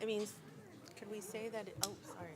I mean, could we say that, oh, sorry.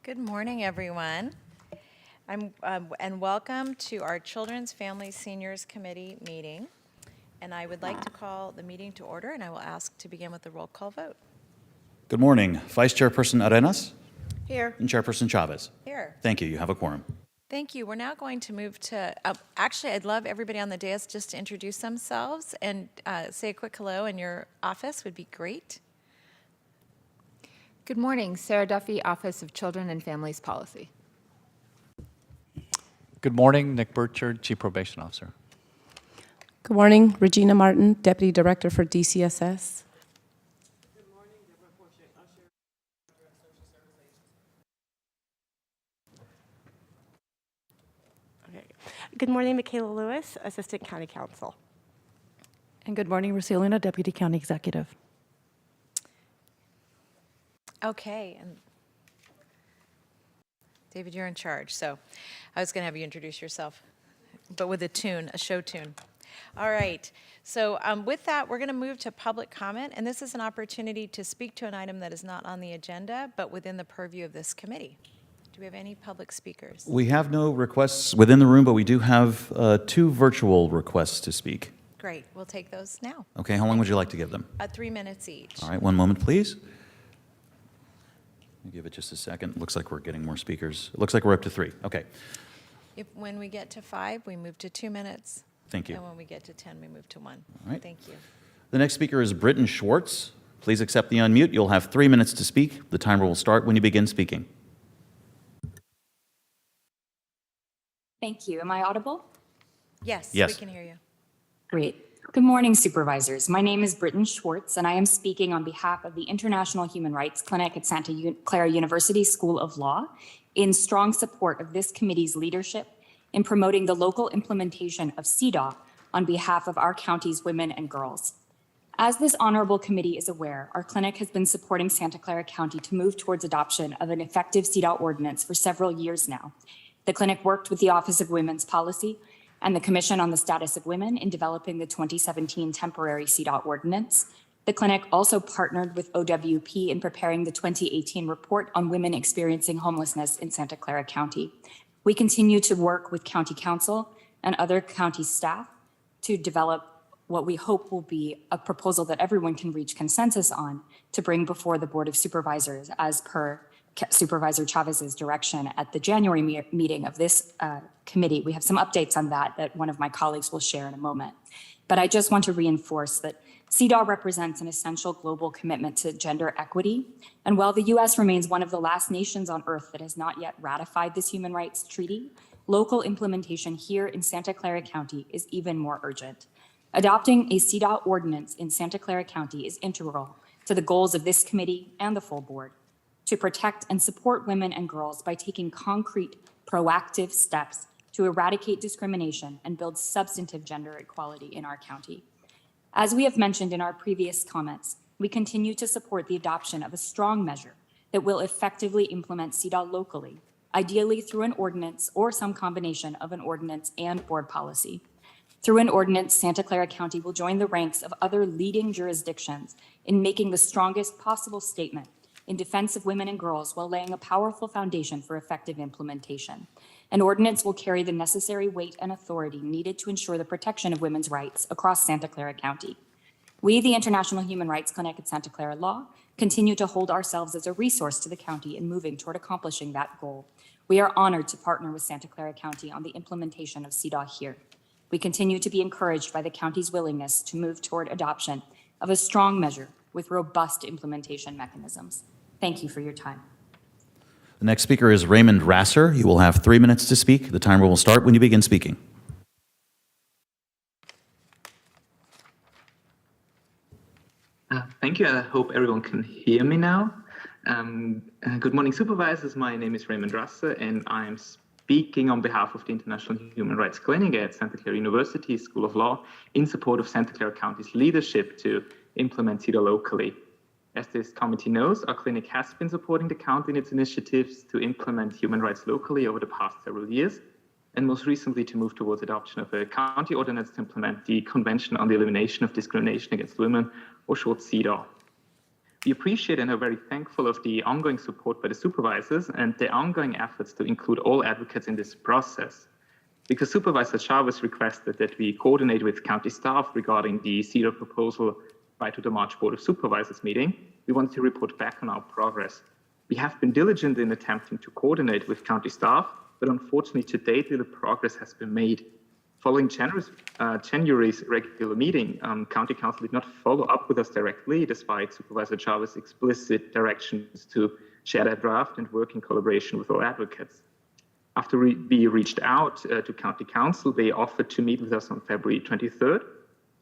Good morning, everyone. And welcome to our Children's, Families, Seniors Committee meeting. And I would like to call the meeting to order, and I will ask to begin with the roll call vote. Good morning. Vice Chairperson Arenas Here. and Chairperson Chavez. Here. Thank you. You have a quorum. Thank you. We're now going to move to, actually, I'd love everybody on the dais just to introduce themselves and say a quick hello in your office would be great. Good morning, Sarah Duffy, Office of Children and Families Policy. Good morning, Nick Burchard, Chief Probation Officer. Good morning, Regina Martin, Deputy Director for DCSS. Good morning, Deborah Forche, Usher, Director of Social Services. Okay. Good morning, Michaela Lewis, Assistant County Counsel. And good morning, Rosalina, Deputy County Executive. Okay, and David, you're in charge. So I was going to have you introduce yourself, but with a tune, a show tune. All right. So with that, we're going to move to public comment, and this is an opportunity to speak to an item that is not on the agenda, but within the purview of this committee. Do we have any public speakers? We have no requests within the room, but we do have 2 virtual requests to speak. Great. We'll take those now. Okay, how long would you like to give them? 3 minutes each. All right, one moment, please. I'll give it just a second. Looks like we're getting more speakers. It looks like we're up to 3. Okay, When we get to 5, we move to 2 minutes. thank you. And when we get to 10, we move to 1. All right. Thank you. The next speaker is Britton Schwartz. Please accept the unmute. You'll have 3 minutes to speak. The timer will start when you begin speaking. Thank you. Am I audible? Yes, Yes. we can hear you. Great. Good morning, supervisors. My name is Britton Schwartz, and I am speaking on behalf of the International Human Rights Clinic at Santa Clara University School of Law in strong support of this committee's leadership in promoting the local implementation of CEDAW on behalf of our county's women and girls. As this honorable committee is aware, our clinic has been supporting Santa Clara County to move towards adoption of an effective CDOT ordinance for several years now. The clinic worked with the Office of Women's Policy and the Commission on the Status of Women in developing the 2017 temporary CDOT ordinance. The clinic also partnered with OWP in preparing the 2018 report on women experiencing homelessness in Santa Clara County. We continue to work with County Council and other county staff to develop what we hope will be a proposal that everyone can reach consensus on to bring before the Board of Supervisors as per Supervisor Chavez's direction at the January meeting of this committee. We have some updates on that one of my colleagues will share in a moment. But I just want to reinforce that CDAW represents an essential global commitment to gender equity. And while the US remains one of the last nations on earth that has not yet ratified this human rights treaty, local implementation here in Santa Clara County is even more urgent. Adopting a CDOT ordinance in Santa Clara County is integral to the goals of this committee and the full board to protect and support women and girls by taking concrete, proactive steps to eradicate discrimination and build substantive gender equality in our county. As we have mentioned in our previous comments, we continue to support the adoption of a strong measure that will effectively implement CDOT locally, ideally through an ordinance or some combination of an ordinance and board policy. Through an ordinance, Santa Clara County will join the ranks of other leading jurisdictions in making the strongest possible statement in defense of women and girls while laying a powerful foundation for effective implementation. An ordinance will carry the necessary weight and authority needed to ensure the protection of women's rights across Santa Clara County. We, the International Human Rights Clinic at Santa Clara Law, continue to hold ourselves as a resource to the county in moving toward accomplishing that goal. We are honored to partner with Santa Clara County on the implementation of CDAW here. We continue to be encouraged by the county's willingness to move toward adoption of a strong measure with robust implementation mechanisms. Thank you for your time. The next speaker is Raymond Rasser. You will have 3 minutes to speak. The timer will start when you begin speaking. Thank you. I hope everyone can hear me now. Good morning, supervisors. My name is Raymond Rasser, and I'm speaking on behalf of the International Human Rights Clinic at Santa Clara University School of Law in support of Santa Clara County's leadership to implement CEDAW locally. As this committee knows, our clinic has been supporting the county in its initiatives to implement human rights locally over the past several years, and most recently to move towards adoption of a county ordinance to implement the Convention on the Elimination of Discrimination Against Women, or short CEDAW. We appreciate and are very thankful of the ongoing support by the supervisors and the ongoing efforts to include all advocates in this process. Because Supervisor Chavez requested that we coordinate with county staff regarding the CEDAW proposal prior to the March Board of Supervisors meeting, we wanted to report back on our progress. We have been diligent in attempting to coordinate with county staff, but unfortunately to date, little progress has been made. Following January's regular meeting, County Council did not follow up with us directly, despite Supervisor Chavez's explicit directions to share that draft and work in collaboration with all advocates. After we reached out to County Council, they offered to meet with us on February 23rd.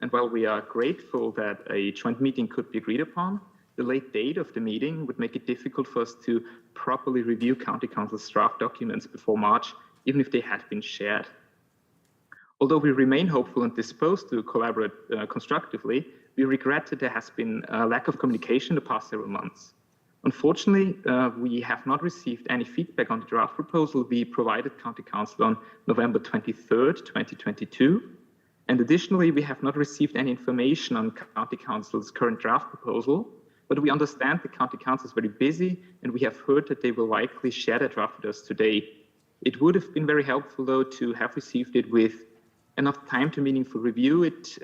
And while we are grateful that a joint meeting could be agreed upon, the late date of the meeting would make it difficult for us to properly review County Council's draft documents before March, even if they had been shared. Although we remain hopeful and disposed to collaborate constructively, we regret that there has been a lack of communication the past several months. Unfortunately, we have not received any feedback on the draft proposal we provided County Council on November 23rd, 2022. And additionally, we have not received any information on County Council's current draft proposal, but we understand the County Council is very busy, and we have heard that they will likely share that draft with us today. It would have been very helpful, though, to have received it with enough time to meaningfully review it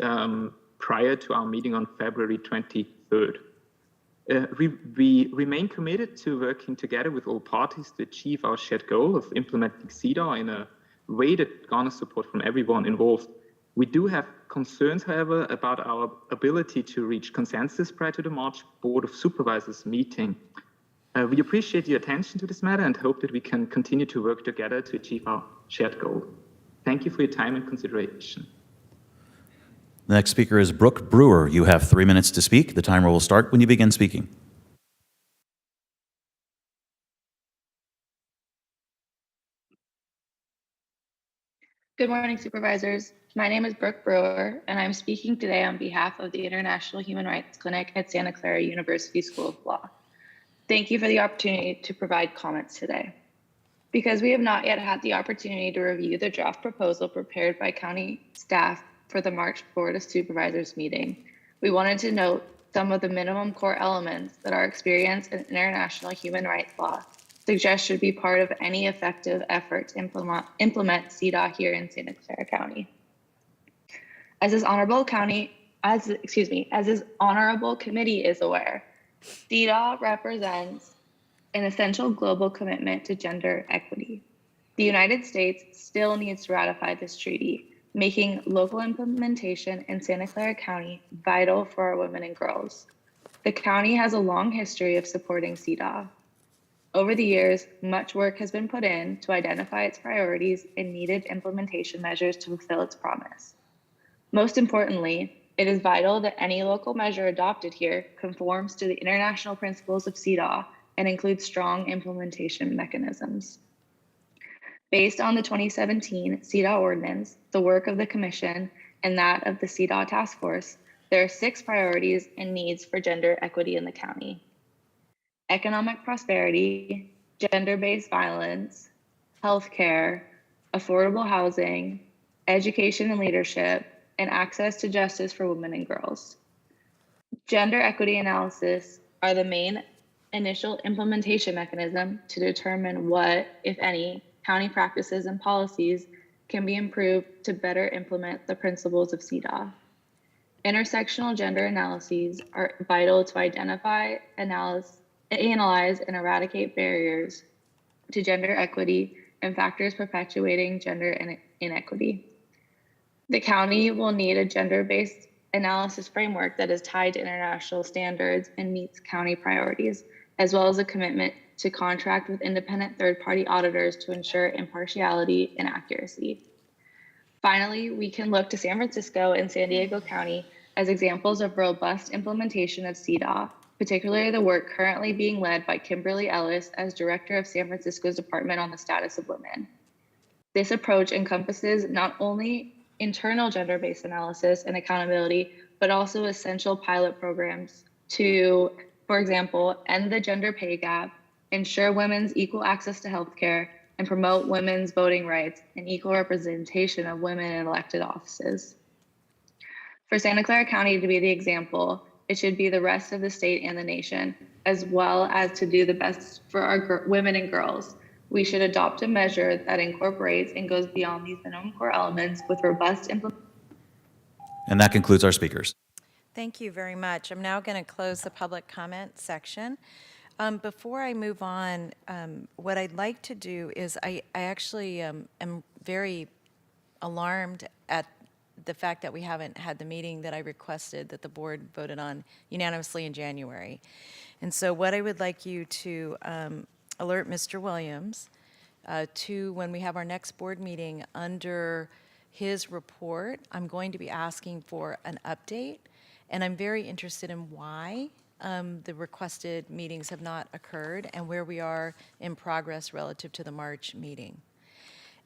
prior to our meeting on February 23rd. We remain committed to working together with all parties to achieve our shared goal of implementing CEDAW in a way that garners support from everyone involved. We do have concerns, however, about our ability to reach consensus prior to the March Board of Supervisors meeting. We appreciate your attention to this matter and hope that we can continue to work together to achieve our shared goal. Thank you for your time and consideration. The next speaker is Brooke Brewer. You have 3 minutes to speak. The timer will start when you begin speaking. Good morning, supervisors. My name is Brooke Brewer, and I'm speaking today on behalf of the International Human Rights Clinic at Santa Clara University School of Law. Thank you for the opportunity to provide comments today. Because we have not yet had the opportunity to review the draft proposal prepared by county staff for the March Board of Supervisors meeting, we wanted to note some of the minimum core elements that our experience in international human rights law suggests should be part of any effective effort to implement CEDAW here in Santa Clara County. As this honorable committee is aware, CEDAW represents an essential global commitment to gender equity. The United States still needs to ratify this treaty, making local implementation in Santa Clara County vital for our women and girls. The county has a long history of supporting CEDAW. Over the years, much work has been put in to identify its priorities and needed implementation measures to fulfill its promise. Most importantly, it is vital that any local measure adopted here conforms to the international principles of CEDAW and includes strong implementation mechanisms. Based on the 2017 CEDAW ordinance, the work of the Commission, and that of the CEDAW Task Force, there are 6 priorities and needs for gender equity in the county: economic prosperity, gender-based violence, healthcare, affordable housing, education and leadership, and access to justice for women and girls. Gender equity analysis are the main initial implementation mechanism to determine what, if any, county practices and policies can be improved to better implement the principles of CEDAW. Intersectional gender analyses are vital to identify, analyze, and eradicate barriers to gender equity and factors perpetuating gender inequity. The county will need a gender-based analysis framework that is tied to international standards and meets county priorities, as well as a commitment to contract with independent third-party auditors to ensure impartiality and accuracy. Finally, we can look to San Francisco and San Diego County as examples of robust implementation of CEDAW, particularly the work currently being led by Kimberly Ellis as Director of San Francisco's Department on the Status of Women. This approach encompasses not only internal gender-based analysis and accountability, but also essential pilot programs to, for example, end the gender pay gap, ensure women's equal access to healthcare, and promote women's voting rights and equal representation of women in elected offices. For Santa Clara County to be the example, it should be the rest of the state and the nation, as well as to do the best for our women and girls. We should adopt a measure that incorporates and goes beyond these minimum core elements with robust implementation. And that concludes our speakers. Thank you very much. I'm now going to close the public comment section. Before I move on, what I'd like to do is I actually am very alarmed at the fact that we haven't had the meeting that I requested that the board voted on unanimously in January. And so what I would like you to alert Mr. Williams to when we have our next board meeting under his report, I'm going to be asking for an update, and I'm very interested in why the requested meetings have not occurred and where we are in progress relative to the March meeting.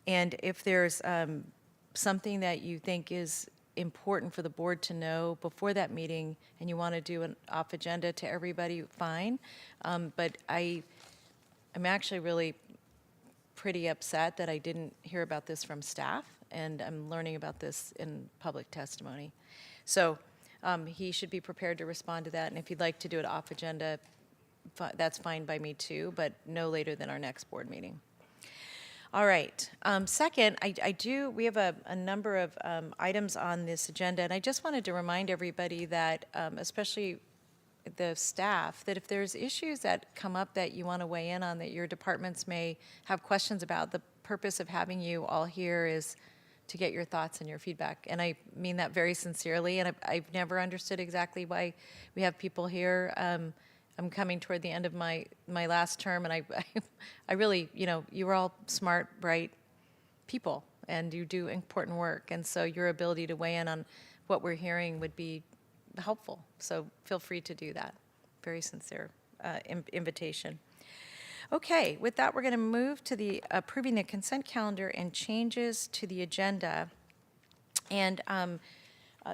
And if there's something that you think is important for the board to know before that meeting and you want to do an off agenda to everybody, fine. But I'm actually really pretty upset that I didn't hear about this from staff, and I'm learning about this in public testimony. So he should be prepared to respond to that, and if you'd like to do it off agenda, that's fine by me too, but no later than our next board meeting. All right. Second, we have a number of items on this agenda, and I just wanted to remind everybody that, especially the staff, that if there's issues that come up that you want to weigh in on that your departments may have questions about, the purpose of having you all here is to get your thoughts and your feedback. And I mean that very sincerely, and I've never understood exactly why we have people here. I'm coming toward the end of my last term, and I really, you're all smart, bright people, and you do important work, and so your ability to weigh in on what we're hearing would be helpful. So feel free to do that. Very sincere invitation. Okay, with that, we're going to move to the approving the consent calendar and changes to the agenda. And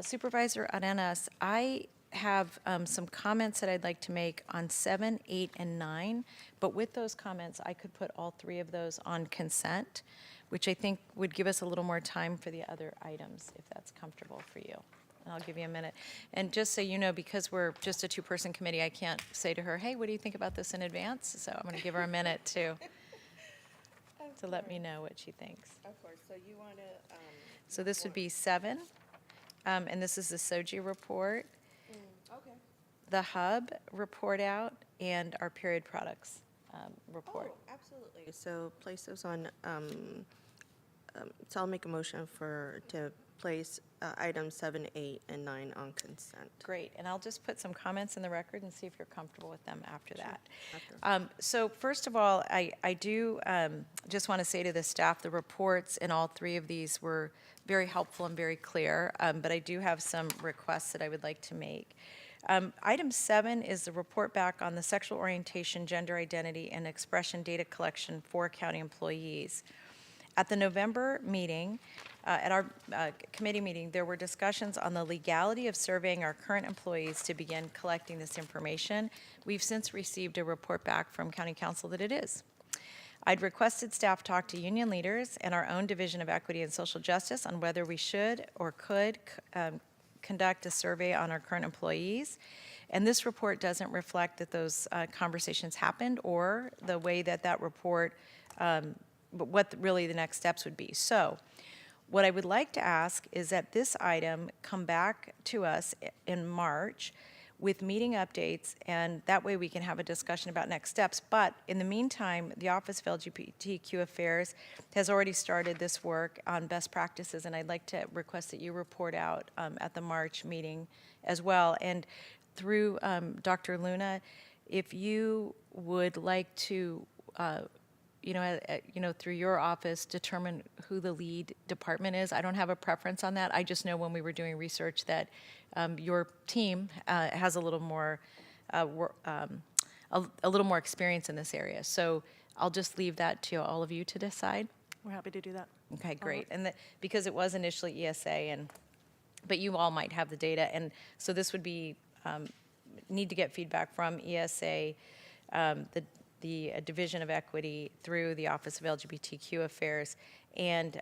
Supervisor Arenas, I have some comments that I'd like to make on 7, 8, and 9, but with those comments, I could put all 3 of those on consent, which I think would give us a little more time for the other items, if that's comfortable for you. And I'll give you a minute. And just so you know, because we're just a 2-person committee, I can't say to her, hey, what do you think about this in advance? So I'm going to give her a minute to let me know what she thinks. Of course. So you want to. So this would be 7, and this is the SOGI report, Okay. the hub report out, and our period products report. Oh, absolutely. So place those on. So I'll make a motion to place items 7, 8, and 9 on consent. Great, and I'll just put some comments in the record and see if you're comfortable with them after that. After. So first of all, I do just want to say to the staff, the reports in all 3 of these were very helpful and very clear, but I do have some requests that I would like to make. Item 7 is the report back on the sexual orientation, gender identity, and expression data collection for county employees. At the November meeting, at our committee meeting, there were discussions on the legality of surveying our current employees to begin collecting this information. We've since received a report back from County Council that it is. I'd requested staff talk to union leaders and our own Division of Equity and Social Justice on whether we should or could conduct a survey on our current employees. And this report doesn't reflect that those conversations happened or the way that report, but what really the next steps would be. So what I would like to ask is that this item come back to us in March with meeting updates, and that way we can have a discussion about next steps. But in the meantime, the Office of LGBTQ Affairs has already started this work on best practices, and I'd like to request that you report out at the March meeting as well. And through Dr. Luna, if you would like to through your office, determine who the lead department is. I don't have a preference on that. I just know when we were doing research that your team has a little more experience in this area. So I'll just leave that to all of you to decide. We're happy to do that. Okay, great. And because it was initially ESA, but you all might have the data, and so this would be need to get feedback from ESA, the Division of Equity through the Office of LGBTQ Affairs and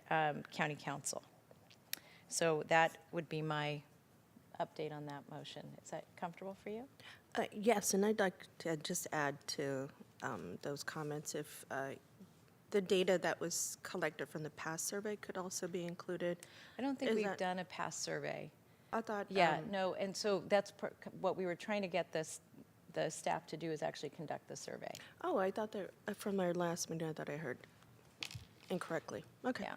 County Council. So that would be my update on that motion. Is that comfortable for you? Yes, and I'd like to just add to those comments if the data that was collected from the past survey could also be included. I don't think we've done a past survey. I thought. Yeah, no, and so that's what we were trying to get the staff to do is actually conduct the survey. Oh, I thought that from our last meeting, I thought I heard incorrectly. Okay. Yeah,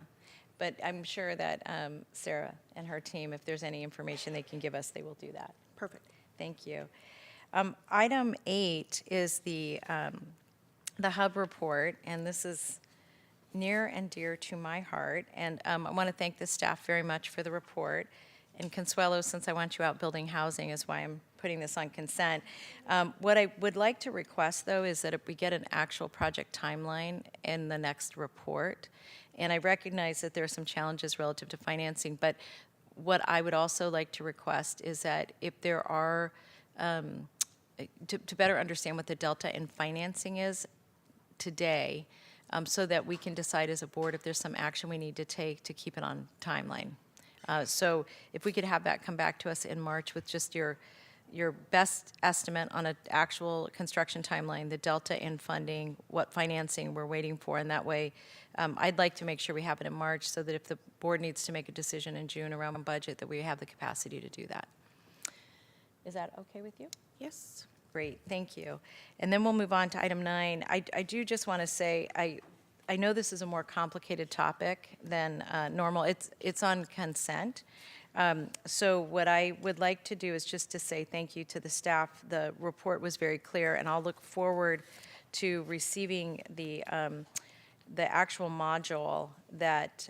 but I'm sure that Sarah and her team, if there's any information they can give us, they will do that. Perfect. Thank you. Item 8 is the hub report, and this is near and dear to my heart. And I want to thank the staff very much for the report. And Consuelo, since I want you out building housing, is why I'm putting this on consent. What I would like to request, though, is that if we get an actual project timeline in the next report, and I recognize that there are some challenges relative to financing, but what I would also like to request is that if there are, to better understand what the delta in financing is today, so that we can decide as a board if there's some action we need to take to keep it on timeline. So if we could have that come back to us in March with just your best estimate on an actual construction timeline, the delta in funding, what financing we're waiting for, and that way I'd like to make sure we have it in March so that if the board needs to make a decision in June around budget, that we have the capacity to do that. Is that okay with you? Yes. Great, thank you. And then we'll move on to item 9. I do just want to say, I know this is a more complicated topic than normal. It's on consent. So what I would like to do is just to say thank you to the staff. The report was very clear, and I'll look forward to receiving the actual module that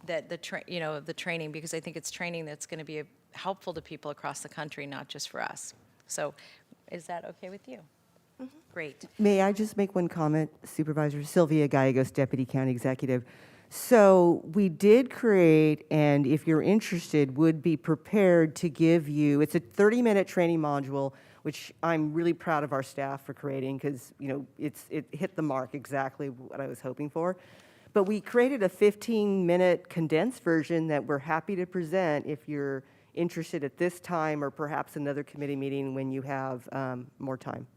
the training, because I think it's training that's going to be helpful to people across the country, not just for us. So is that okay with you? Great. May I just make one comment, Supervisor? Sylvia Gallegos, Deputy County Executive. So we did create, and if you're interested, would be prepared to give you, it's a 30-minute training module, which I'm really proud of our staff for creating because, you know, it hit the mark exactly what I was hoping for. But we created a 15-minute condensed version that we're happy to present if you're interested at this time or perhaps another committee meeting when you have more time.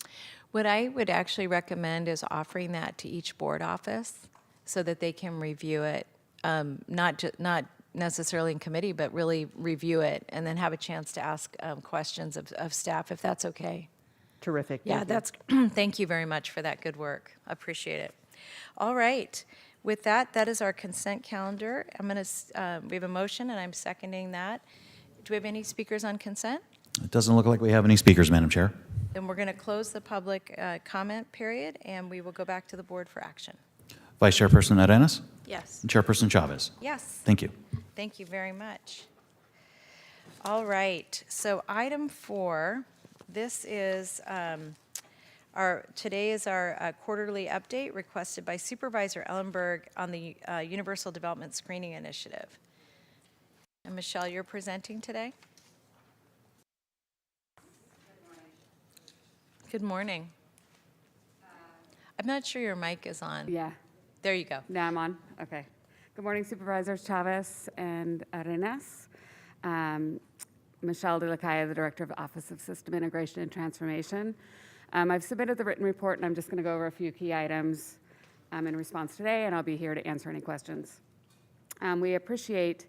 What I would actually recommend is offering that to each board office so that they can review it, not necessarily in committee, but really review it and then have a chance to ask questions of staff, if that's okay. Terrific. Yeah, Thank you. that's, thank you very much for that good work. Appreciate it. All right. With that, that is our consent calendar. I'm going to, we have a motion and I'm seconding that. Do we have any speakers on consent? It doesn't look like we have any speakers, Madam Chair. Then we're going to close the public comment period and we will go back to the board for action. Vice Chairperson Arenas? Yes. And Chairperson Chavez? Yes. Thank you. Thank you very much. All right, so item 4, this is today is our quarterly update requested by Supervisor Ellenberg on the Universal Development Screening Initiative. And Michelle, you're presenting today? Good morning. I'm not sure your mic is on. Yeah, There you go. now I'm on. Okay. Good morning, Supervisors Chavez and Arenas. Michelle De La Calle, the Director of Office of System Integration and Transformation. I've submitted the written report, and I'm just going to go over a few key items in response today, and I'll be here to answer any questions. We appreciate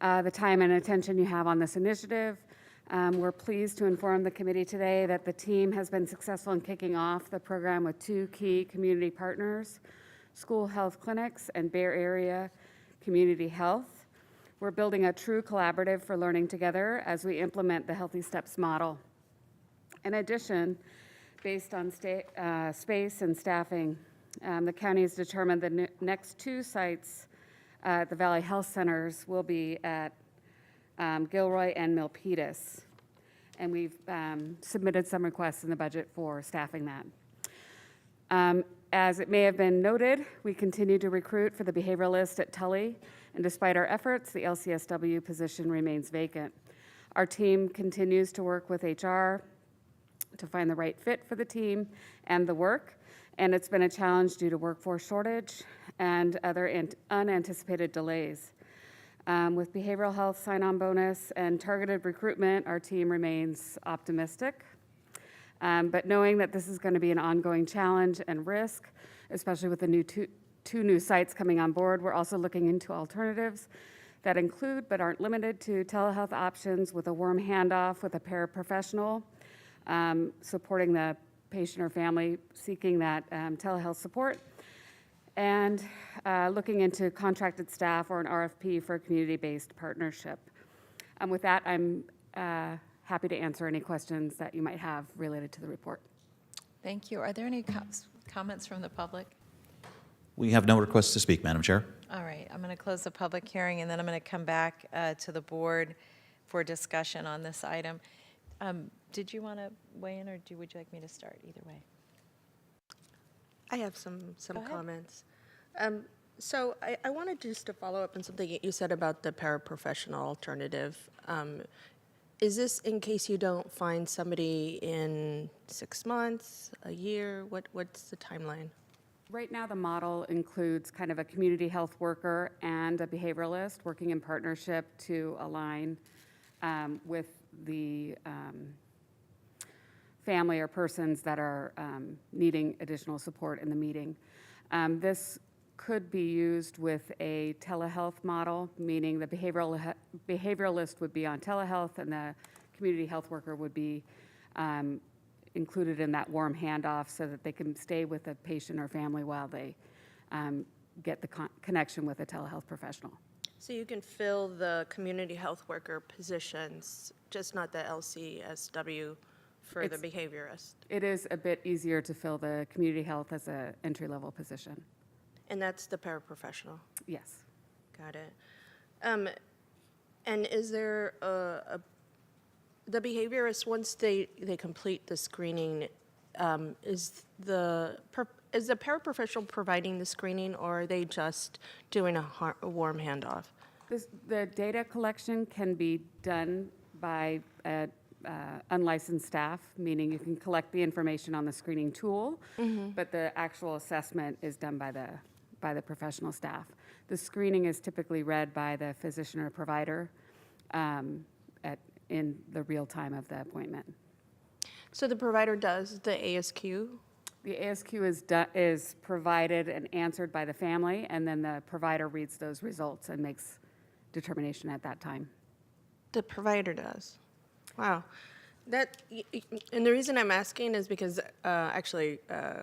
the time and attention you have on this initiative. We're pleased to inform the committee today that the team has been successful in kicking off the program with 2 key community partners, school health clinics and Bay Area Community Health. We're building a true collaborative for learning together as we implement the Healthy Steps model. In addition, based on space and staffing, the county has determined the next 2 sites at the Valley Health Centers will be at Gilroy and Milpitas. And we've submitted some requests in the budget for staffing that. As it may have been noted, we continue to recruit for the behavioralist at Tully, and despite our efforts, the LCSW position remains vacant. Our team continues to work with HR to find the right fit for the team and the work, and it's been a challenge due to workforce shortage and other unanticipated delays. With behavioral health sign-on bonus and targeted recruitment, our team remains optimistic. But knowing that this is going to be an ongoing challenge and risk, especially with the two new sites coming on board, we're also looking into alternatives that include but aren't limited to telehealth options with a warm handoff with a paraprofessional, supporting the patient or family seeking that telehealth support, and looking into contracted staff or an RFP for a community-based partnership. With that, I'm happy to answer any questions that you might have related to the report. Thank you. Are there any comments from the public? We have no requests to speak, Madam Chair. All right, I'm going to close the public hearing, and then I'm going to come back to the board for discussion on this item. Did you want to weigh in, or would you like me to start? Either way. I have some Go ahead. comments. So I wanted just to follow up on something you said about the paraprofessional alternative. Is this in case you don't find somebody in 6 months, a year? What's the timeline? Right now, the model includes kind of a community health worker and a behavioralist working in partnership to align with the family or persons that are needing additional support in the meeting. This could be used with a telehealth model, meaning the behavioralist would be on telehealth and the community health worker would be included in that warm handoff so that they can stay with the patient or family while they get the connection with a telehealth professional. So you can fill the community health worker positions, just not the LCSW for the behaviorist. It is a bit easier to fill the community health as an entry-level position. And that's the paraprofessional. Yes. Got it. And is there the behaviorist, once they complete the screening, is the paraprofessional providing the screening, or are they just doing a warm handoff? The data collection can be done by unlicensed staff, meaning you can collect the information on the screening tool, but the actual assessment is done by the professional staff. The screening is typically read by the physician or provider in the real time of the appointment. So the provider does the ASQ? The ASQ is provided and answered by the family, and then the provider reads those results and makes determination at that time. The provider does. Wow. And the reason I'm asking is because actually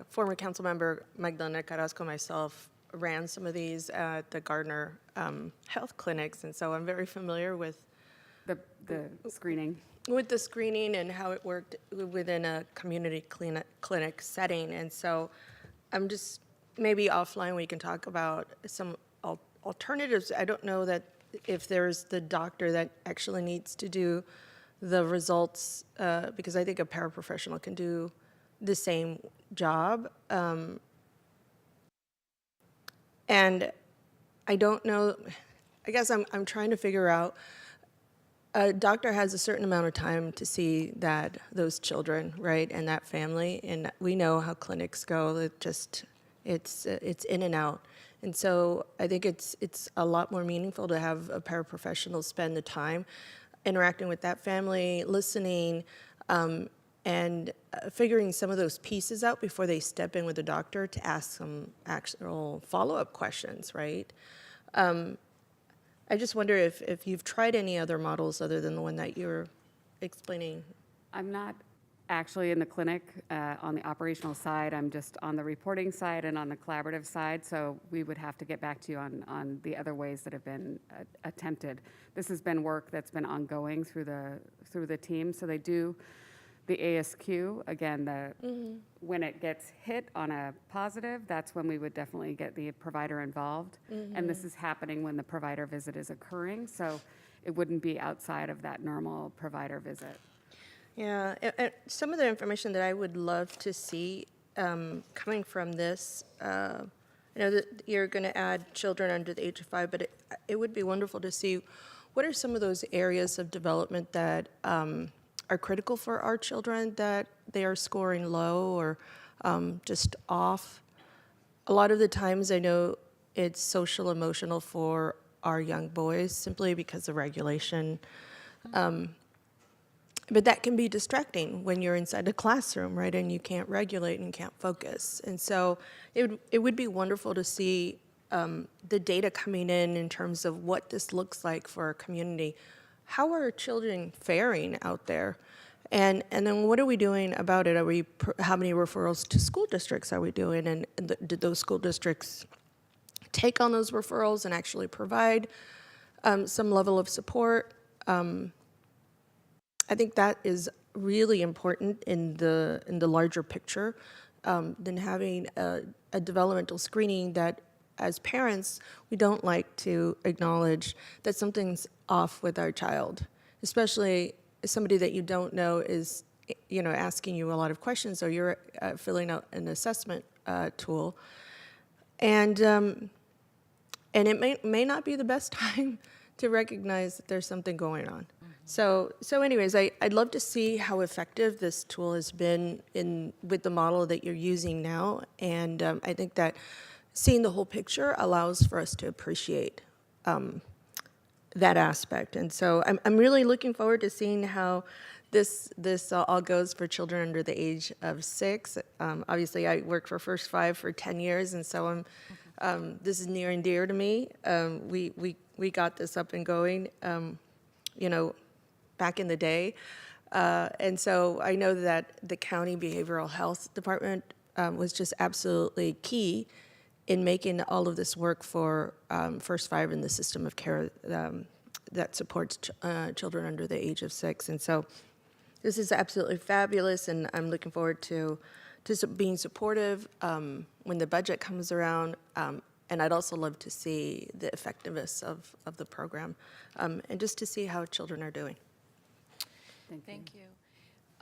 former council member Magdalena Carrasco, myself, ran some of these at the Gardner health clinics, and so I'm very familiar with the screening. With the screening and how it worked within a community clinic setting. And so I'm just, maybe offline we can talk about some alternatives. I don't know that if there's the doctor that actually needs to do the results, because I think a paraprofessional can do the same job. And I don't know, I guess I'm trying to figure out, a doctor has a certain amount of time to see those children, right, and that family, and we know how clinics go. It's in and out, and so I think it's a lot more meaningful to have a paraprofessional spend the time interacting with that family, listening, and figuring some of those pieces out before they step in with the doctor to ask some actual follow-up questions, right? I just wonder if you've tried any other models other than the one that you're explaining. I'm not actually in the clinic on the operational side. I'm just on the reporting side and on the collaborative side. So we would have to get back to you on the other ways that have been attempted. This has been work that's been ongoing through the team. So they do the ASQ, again, when it gets hit on a positive, that's when we would definitely get the provider involved. And this is happening when the provider visit is occurring, so it wouldn't be outside of that normal provider visit. Yeah, some of the information that I would love to see coming from this, I know that you're going to add children under the age of 5, but it would be wonderful to see what are some of those areas of development that are critical for our children that they are scoring low or just off. A lot of the times I know it's social emotional for our young boys simply because of regulation. But that can be distracting when you're inside a classroom, right? And you can't regulate and can't focus. And so it would be wonderful to see the data coming in terms of what this looks like for our community. How are children faring out there? And then what are we doing about it? How many referrals to school districts are we doing? And did those school districts take on those referrals and actually provide some level of support? I think that is really important in the larger picture than having a developmental screening that, as parents, we don't like to acknowledge that something's off with our child, especially somebody that you don't know is, asking you a lot of questions, or you're filling out an assessment tool, and it may not be the best time to recognize that there's something going on. So anyways, I'd love to see how effective this tool has been with the model that you're using now, and I think that seeing the whole picture allows for us to appreciate that aspect. And so I'm really looking forward to seeing how this all goes for children under the age of 6. Obviously, I worked for First 5 for 10 years, and so this is near and dear to me. We got this up and going, back in the day. And so I know that the county behavioral health department was just absolutely key in making all of this work for First 5 in the system of care that supports children under the age of 6. And so this is absolutely fabulous, and I'm looking forward to being supportive when the budget comes around. And I'd also love to see the effectiveness of the program and just to see how children are doing. Thank you.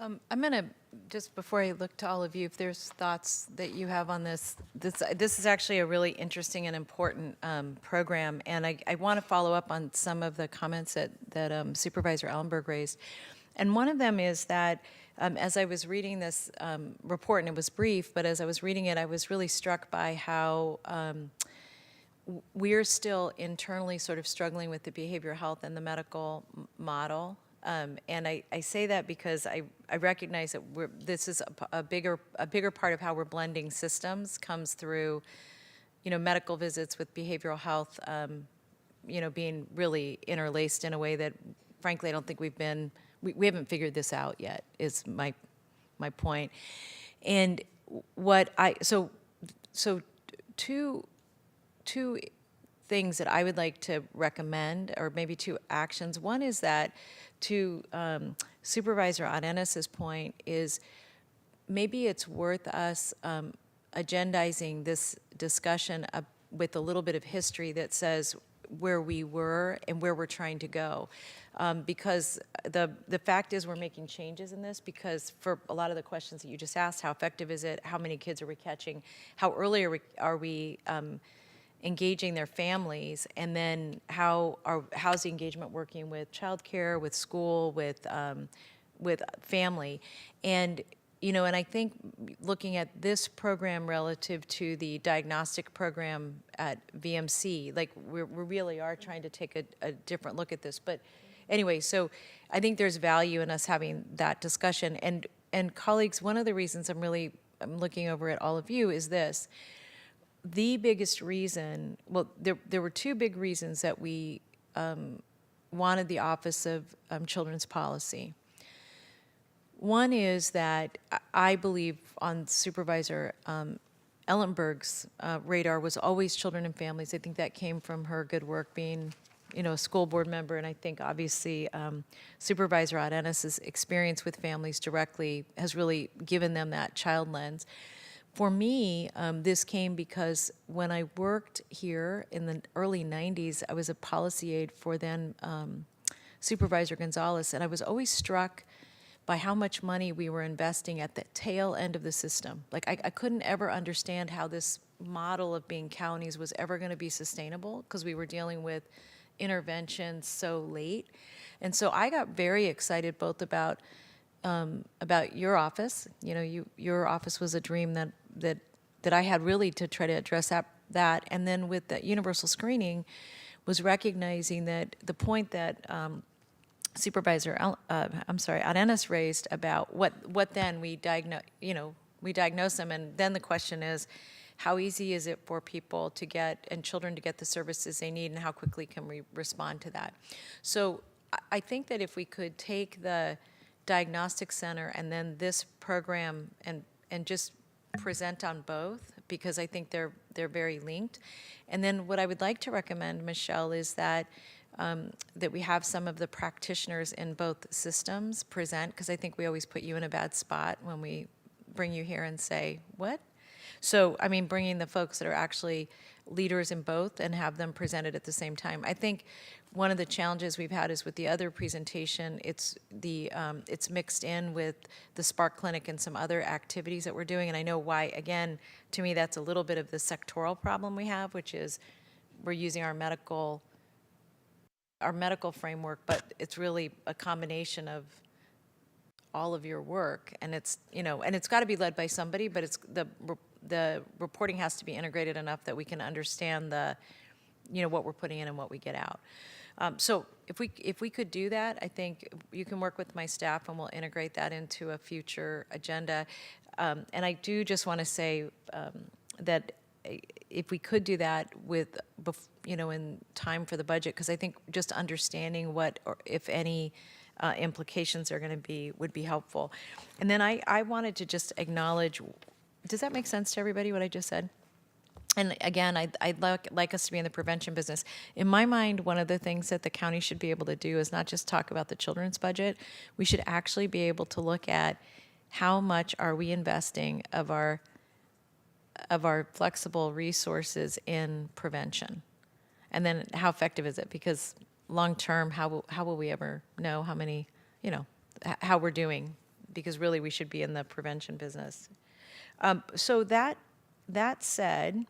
I'm going to, just before I look to all of you, if there's thoughts that you have on this, this is actually a really interesting and important program, and I want to follow up on some of the comments that Supervisor Ellenberg raised. And one of them is that as I was reading this report, and it was brief, but as I was reading it, I was really struck by how we're still internally sort of struggling with the behavioral health and the medical model. And I say that because I recognize that this is a bigger part of how we're blending systems comes through, medical visits with behavioral health, being really interlaced in a way that, frankly, I don't think we haven't figured this out yet, is my point. And so two things that I would like to recommend, or maybe two actions. One is that, to Supervisor Arenas' point, is maybe it's worth us agendizing this discussion with a little bit of history that says where we were and where we're trying to go. Because the fact is we're making changes in this, because for a lot of the questions that you just asked, how effective is it? How many kids are we catching? How early are we engaging their families, and then how's the engagement working with childcare, with school, with family, and and I think looking at this program relative to the diagnostic program at VMC, like we really are trying to take a different look at this. But anyway, so I think there's value in us having that discussion. And colleagues, one of the reasons I'm looking over at all of you is this. The biggest reason, well, there were two big reasons that we wanted the Office of Children's Policy. One is that I believe on Supervisor Ellenberg's radar was always children and families. I think that came from her good work being, a school board member, and I think obviously Supervisor Arenas' experience with families directly has really given them that child lens. For me, this came because when I worked here in the early 90s, I was a policy aide for then Supervisor Gonzalez, and I was always struck by how much money we were investing at the tail end of the system. Like, I couldn't ever understand how this model of being counties was ever going to be sustainable, because we were dealing with interventions so late. And so I got very excited both about your office. Your office was a dream that I had really to try to address that. And then with the universal screening was recognizing that the point that Supervisor Arenas raised about what then we diagnose them, and then the question is, how easy is it for people to get, and children to get the services they need, and how quickly can we respond to that? So I think that if we could take the diagnostic center and then this program and just present on both, because I think they're very linked. And then what I would like to recommend, Michelle, is that that we have some of the practitioners in both systems present, because I think we always put you in a bad spot when we bring you here and say, what? So, I mean, bringing the folks that are actually leaders in both and have them presented at the same time. I think one of the challenges we've had is with the other presentation, it's mixed in with the Spark Clinic and some other activities that we're doing. And I know why, again, to me, that's a little bit of the sectoral problem we have, which is we're using our medical framework, but it's really a combination of all of your work, and it's and it's got to be led by somebody, but it's the reporting has to be integrated enough that we can understand what we're putting in and what we get out. So if we could do that, I think you can work with my staff and we'll integrate that into a future agenda. And I do just want to say that if we could do that with in time for the budget, because I think just understanding what, or if any, implications are going to be would be helpful. And then I wanted to just acknowledge, does that make sense to everybody what I just said? And again, I'd like us to be in the prevention business. In my mind, one of the things that the county should be able to do is not just talk about the children's budget. We should actually be able to look at how much are we investing of our flexible resources in prevention, and then how effective is it? Because long term, how will we ever know how many, how we're doing because really we should be in the prevention business. So that said,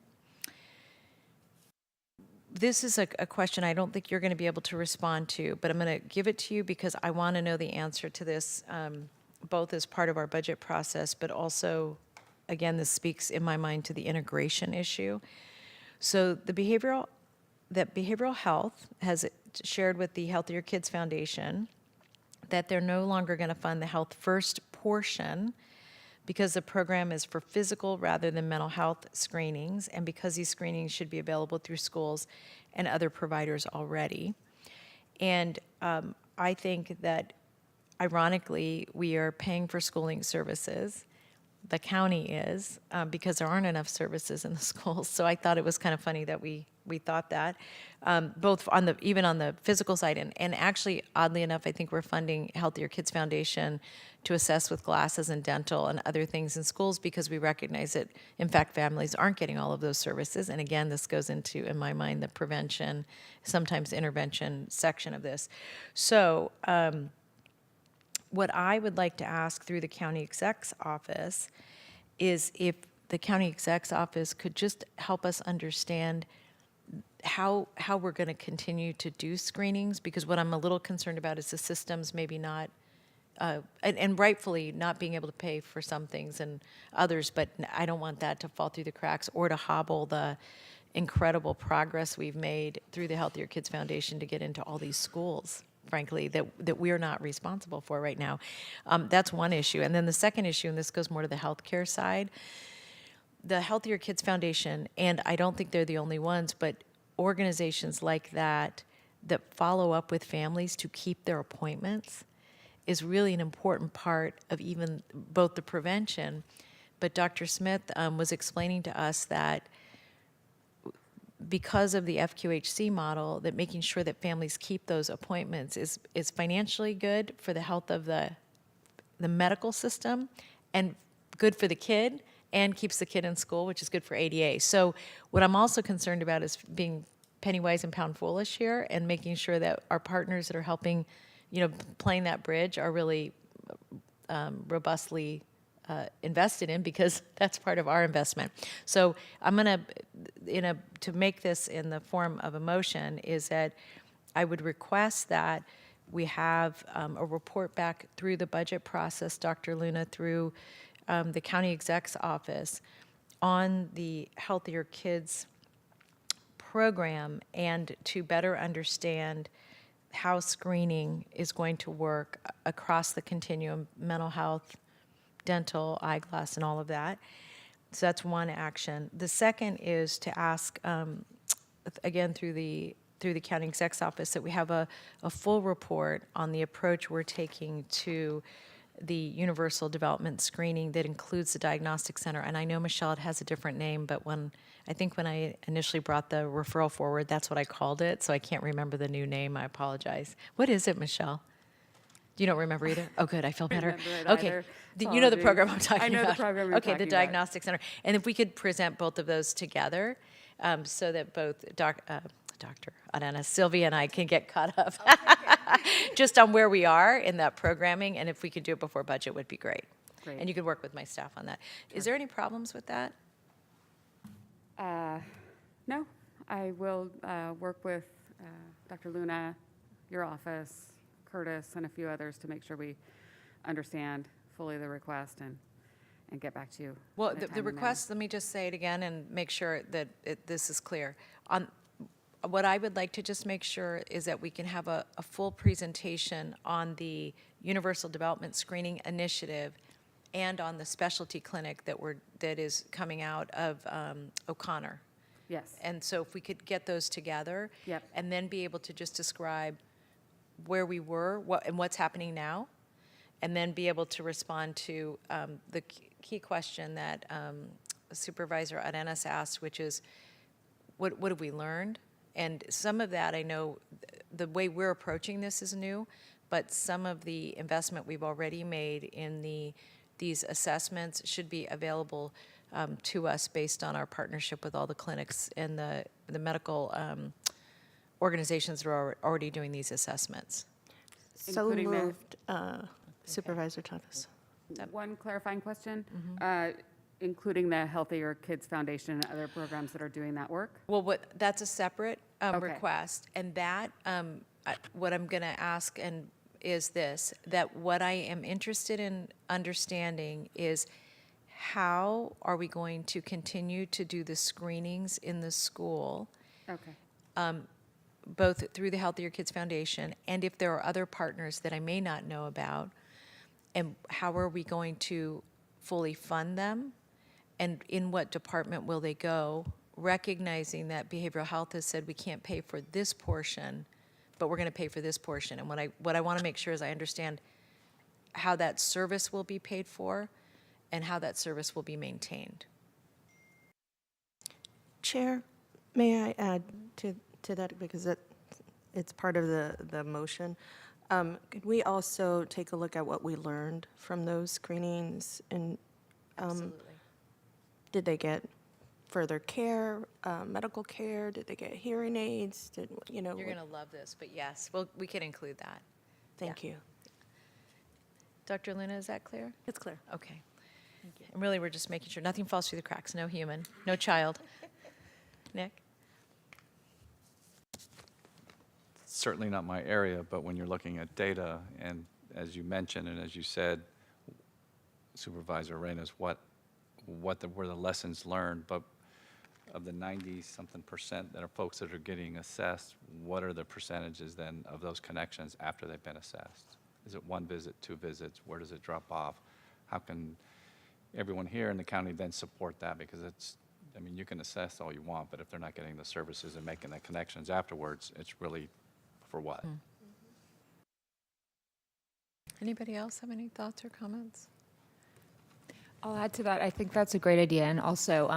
this is a question I don't think you're going to be able to respond to, but I'm going to give it to you because I want to know the answer to this, both as part of our budget process, but also, again, this speaks in my mind to the integration issue. So behavioral health has shared with the Healthier Kids Foundation that they're no longer going to fund the Health First portion because the program is for physical rather than mental health screenings, and because these screenings should be available through schools and other providers already. And I think that, ironically, we are paying for schooling services. The county is, because there aren't enough services in the schools. So I thought it was kind of funny that we thought that, both on even on the physical side, and actually, oddly enough, I think we're funding Healthier Kids Foundation to assess with glasses and dental and other things in schools because we recognize that, in fact, families aren't getting all of those services. And again, this goes into, in my mind, the prevention, sometimes intervention section of this. So what I would like to ask through the county exec's office is if the county exec's office could just help us understand how we're going to continue to do screenings, because what I'm a little concerned about is the systems maybe not, and rightfully not being able to pay for some things and others, but I don't want that to fall through the cracks or to hobble the incredible progress we've made through the Healthier Kids Foundation to get into all these schools, frankly, that we're not responsible for right now. That's one issue. And then the second issue, and this goes more to the healthcare side, the Healthier Kids Foundation, and I don't think they're the only ones, but organizations like that follow up with families to keep their appointments is really an important part of even both the prevention. But Dr. Smith was explaining to us that because of the FQHC model, that making sure that families keep those appointments is financially good for the health of the medical system and good for the kid and keeps the kid in school, which is good for ADA. So what I'm also concerned about is being penny wise and pound foolish here and making sure that our partners that are helping, playing that bridge are really robustly invested in, because that's part of our investment. So I'm going to make this in the form of a motion is that I would request that we have a report back through the budget process, Dr. Luna, through the county exec's office on the Healthier Kids program and to better understand how screening is going to work across the continuum, mental health, dental, eyeglass, and all of that. So that's one action. The second is to ask, again, through the county exec's office, that we have a full report on the approach we're taking to the universal development screening that includes the diagnostic center. And I know, Michelle, it has a different name, but when I initially brought the referral forward, that's what I called it. So I can't remember the new name. I apologize. What is it, Michelle? You don't remember either? Oh, good. I feel better. Okay. You know the program I'm talking about. I know the program you're talking Okay, the diagnostic center. And if we could present both of those together, so that both Dr. Adana, Sylvia, and I can get caught up just on where we are in that programming, and if we could do it before budget would be great. Great. And you could work with my staff on that. Sure. Is there any problems with that? No, I will work with Dr. Luna, your office, Curtis, and a few others to make sure we understand fully the request and get back to you. Well, the request, let me just say it again and make sure that this is clear. What I would like to just make sure is that we can have a full presentation on the Universal Development Screening Initiative and on the specialty clinic that is coming out of O'Connor. Yes. And so if we could get those together. Yep. And then be able to just describe where we were and what's happening now, and then be able to respond to the key question that Supervisor Arenas asked, which is, what have we learned? And some of that, I know the way we're approaching this is new, but some of the investment we've already made in these assessments should be available to us based on our partnership with all the clinics and the medical organizations that are already doing these assessments. So Including moved, Supervisor Thomas. One clarifying question, including the Healthier Kids Foundation and other programs that are doing that work? Well, that's a separate Okay. request, and that, what I'm going to ask is this, that what I am interested in understanding is how are we going to continue to do the screenings in the school, Okay. both through the Healthier Kids Foundation, and if there are other partners that I may not know about, and how are we going to fully fund them, and in what department will they go, recognizing that behavioral health has said we can't pay for this portion, but we're going to pay for this portion. And what I want to make sure is I understand how that service will be paid for and how that service will be maintained. Chair, may I add to that, because it's part of the motion? Could we also take a look at what we learned from those screenings? And Absolutely. did they get further care, medical care? Did they get hearing aids? You're going to love this, but yes, we can include that. Thank you. Dr. Luna, is that clear? It's clear. Okay. And really, we're just making sure nothing falls through the cracks, no human, no child. Nick? Certainly not my area, but when you're looking at data, and as you mentioned, and as you said, Supervisor Reyes, were the lessons learned, but of the 90-something% that are folks that are getting assessed, what are the percentages then of those connections after they've been assessed? Is it 1 visit, 2 visits? Where does it drop off? How can everyone here in the county then support that? Because you can assess all you want, but if they're not getting the services and making the connections afterwards, it's really for what? Anybody else have any thoughts or comments? I'll add to that. I think that's a great idea. And also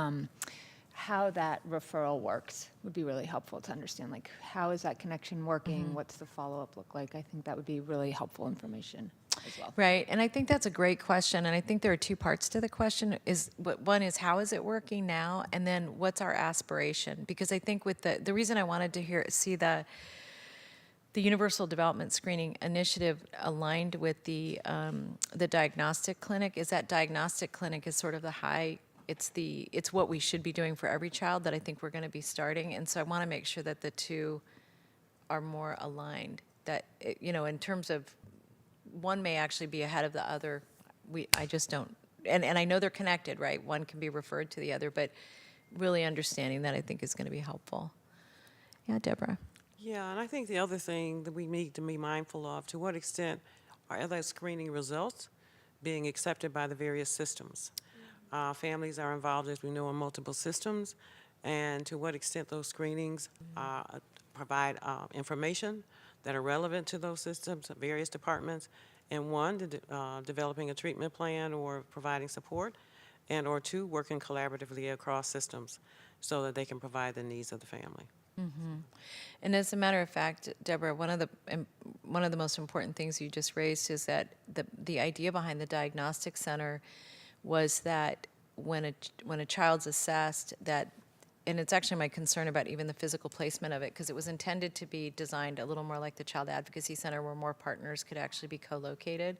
how that referral works would be really helpful to understand. Like, how is that connection working? What's the follow-up look like? I think that would be really helpful information as well. Right, and I think that's a great question, and I think there are two parts to the question. One is, how is it working now? And then what's our aspiration? Because I think with the reason I wanted to see the Universal Development Screening Initiative aligned with the diagnostic clinic is that diagnostic clinic is sort of it's what we should be doing for every child that I think we're going to be starting. And so I want to make sure that the two are more aligned, that, in terms of one may actually be ahead of the other. I just don't, and I know they're connected, right? One can be referred to the other, but really understanding that I think is going to be helpful. Yeah, Deborah. Yeah, and I think the other thing that we need to be mindful of, to what extent are those screening results being accepted by the various systems? Families are involved, as we know, in multiple systems, and to what extent those screenings provide information that are relevant to those systems, various departments, and one, developing a treatment plan or providing support, and or two, working collaboratively across systems so that they can provide the needs of the family. Mm-hmm. And as a matter of fact, Deborah, one of the most important things you just raised is that the idea behind the diagnostic center was that when a child's assessed, that, and it's actually my concern about even the physical placement of it, because it was intended to be designed a little more like the Child Advocacy Center, where more partners could actually be co-located.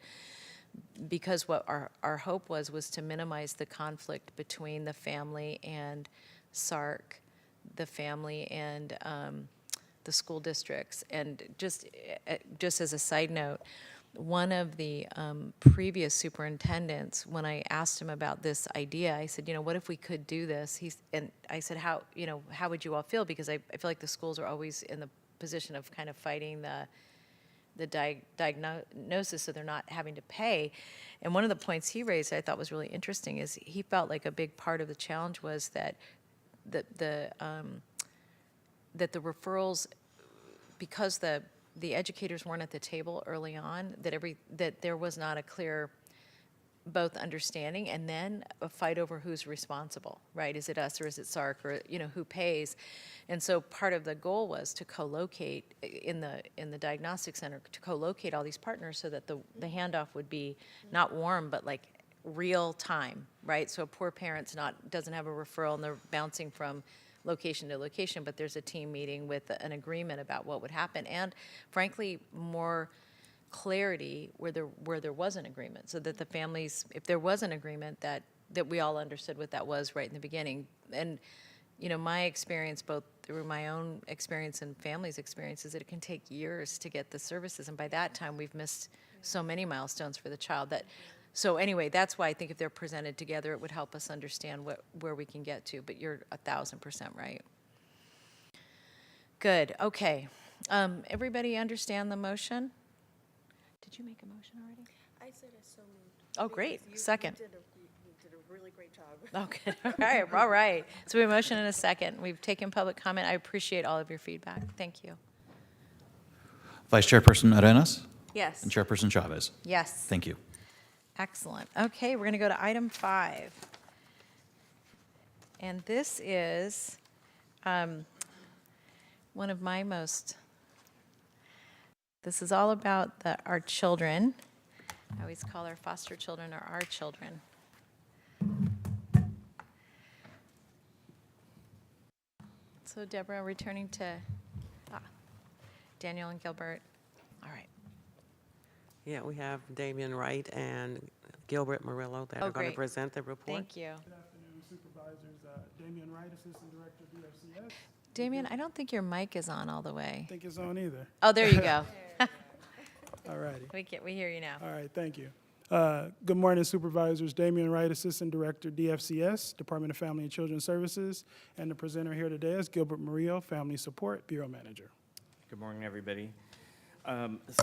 Because what our hope was to minimize the conflict between the family and SARC, the family and the school districts. And just as a side note, one of the previous superintendents, when I asked him about this idea, I said, what if we could do this? And I said, how would you all feel? Because I feel like the schools are always in the position of kind of fighting the diagnosis, so they're not having to pay. And one of the points he raised that I thought was really interesting is he felt like a big part of the challenge was that the referrals, because the educators weren't at the table early on, that there was not a clear both understanding and then a fight over who's responsible, right? Is it us or is it SARC, or who pays? And so part of the goal was to co-locate in the diagnostic center, to co-locate all these partners so that the handoff would be not warm but like real time, right? So a poor parent's doesn't have a referral and they're bouncing from location to location, but there's a team meeting with an agreement about what would happen, and frankly more clarity where there was an agreement, so that the families, if there was an agreement, that we all understood what that was right in the beginning. And, you know, my experience, both through my own experience and family's experience, is that it can take years to get the services, and by that time, we've missed so many milestones for the child that, so anyway, that's why I think if they're presented together, it would help us understand where we can get to, but you're 1,000% right. Good, okay. Everybody understand the motion? Did you make a motion already? I said it so moved. Oh, great. Second. You did a really great job. Oh, good. All right. So we have a motion and a second. We've taken public comment. I appreciate all of your feedback. Thank you. Vice Chairperson Arenas Yes. and Chairperson Chavez. Yes. Thank you. Excellent. Okay, we're going to go to item 5. And this is one of my most, this is all about our children. I always call our foster children our children. So Deborah, returning to Daniel and Gilbert. All right. Yeah, we have Damian Wright and Gilbert Murillo that Oh, are going great. to present the report. Thank you. Good afternoon, Supervisors. Damian Wright, Assistant Director, DFCS. Damien, I don't think your mic is on all the way. I think it's on either. Oh, there you go. All righty. We hear you now. All right, thank you. Good morning, Supervisors. Damian Wright, Assistant Director, DFCS, Department of Family and Children's Services. And the presenter here today is Gilbert Murillo, Family Support Bureau Manager. Good morning, everybody.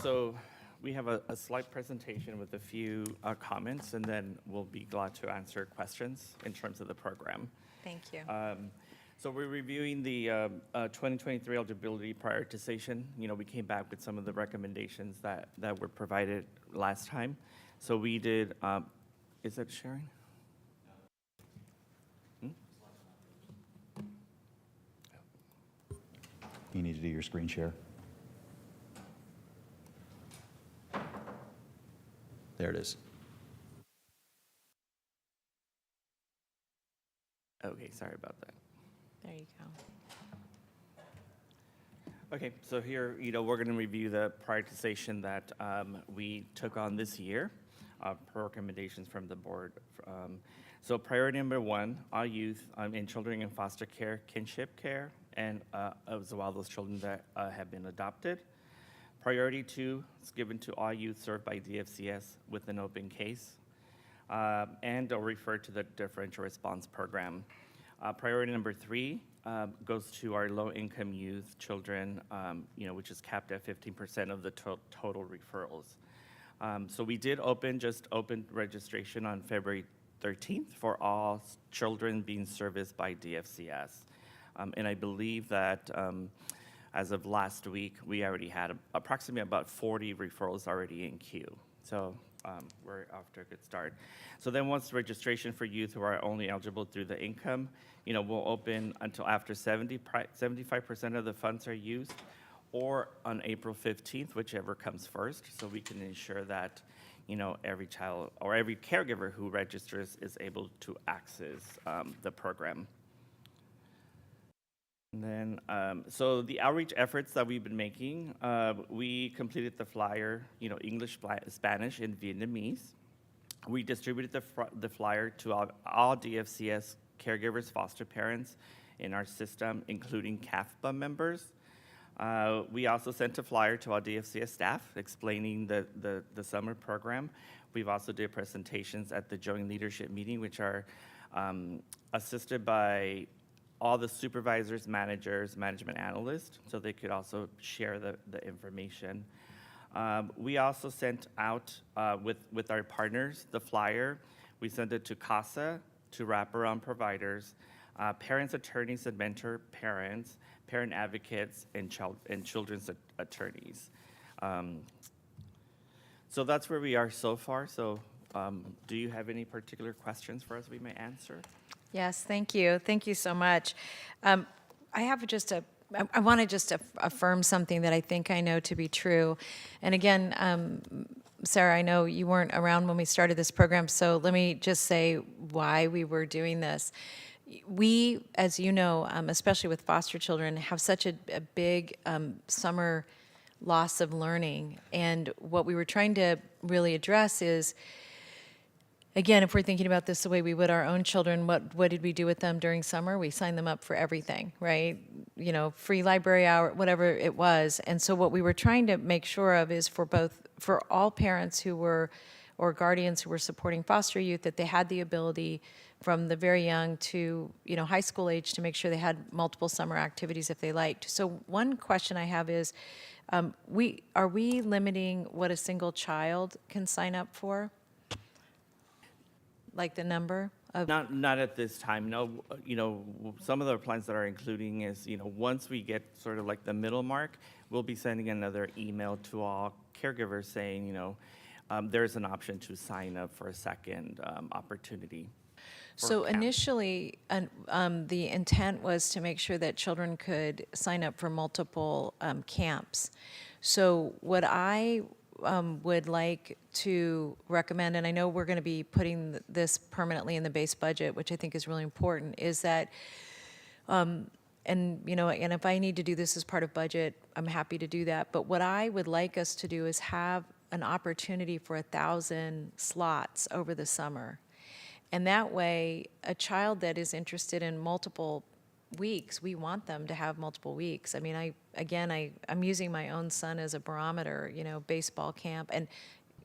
So we have a slight presentation with a few comments, and then we'll be glad to answer questions in terms of the program. Thank you. So we're reviewing the 2023 eligibility prioritization. You know, we came back with some of the recommendations that were provided last time. So we did, is that sharing? You need to do your screen share. There it is. Okay, sorry about that. There you go. Okay, so here, you know, we're going to review the prioritization that we took on this year, per recommendations from the board. So priority number 1, all youth and children in foster care, kinship care, and as well those children that have been adopted. Priority 2 is given to all youth served by DFCS with an open case, and or referred to the differential response program. Priority number 3 goes to our low-income youth children, you know, which is capped at 15% of the total referrals. So we did open registration on February 13th for all children being serviced by DFCS. And I believe that as of last week, we already had approximately about 40 referrals already in queue. So we're off to a good start. So then once registration for youth who are only eligible through the income, you know, we'll open until after 75% of the funds are used, or on April 15th, whichever comes first, so we can ensure that, you know, every child or every caregiver who registers is able to access the program. And then, so the outreach efforts that we've been making, we completed the flyer, you know, English, Spanish, and Vietnamese. We distributed the flyer to all DFCS caregivers, foster parents in our system, including CAFBA members. We also sent a flyer to our DFCS staff explaining the summer program. We've also did presentations at the joint leadership meeting, which are assisted by all the supervisors, managers, management analysts, so they could also share the information. We also sent out, with our partners, the flyer. We sent it to CASA, to wraparound providers, parents, attorneys, and mentor parents, parent advocates, and children's attorneys. So that's where we are so far. So do you have any particular questions for us we may answer? Yes, thank you. Thank you so much. I have I want to just affirm something that I think I know to be true. And again, Sarah, I know you weren't around when we started this program, so let me just say why we were doing this. We, as you know, especially with foster children, have such a big summer loss of learning. And what we were trying to really address is, again, if we're thinking about this the way we would our own children, what did we do with them during summer? We signed them up for everything, right? You know, free library hour, whatever it was. And so what we were trying to make sure of is for all parents who were, or guardians who were supporting foster youth, that they had the ability from the very young to, you know, high school age to make sure they had multiple summer activities if they liked. So one question I have is, are we limiting what a single child can sign up for? Like the number of? Not at this time. No, you know, some of the plans that are including is, you know, once we get sort of like the middle mark, we'll be sending another email to all caregivers saying, you know, there's an option to sign up for a second opportunity. So initially, the intent was to make sure that children could sign up for multiple camps. So what I would like to recommend, and I know we're going to be putting this permanently in the base budget, which I think is really important, is that, and you know, and if I need to do this as part of budget, I'm happy to do that. But what I would like us to do is have an opportunity for 1,000 slots over the summer. And that way, a child that is interested in multiple weeks, we want them to have multiple weeks. I mean, I'm using my own son as a barometer, you know, baseball camp and,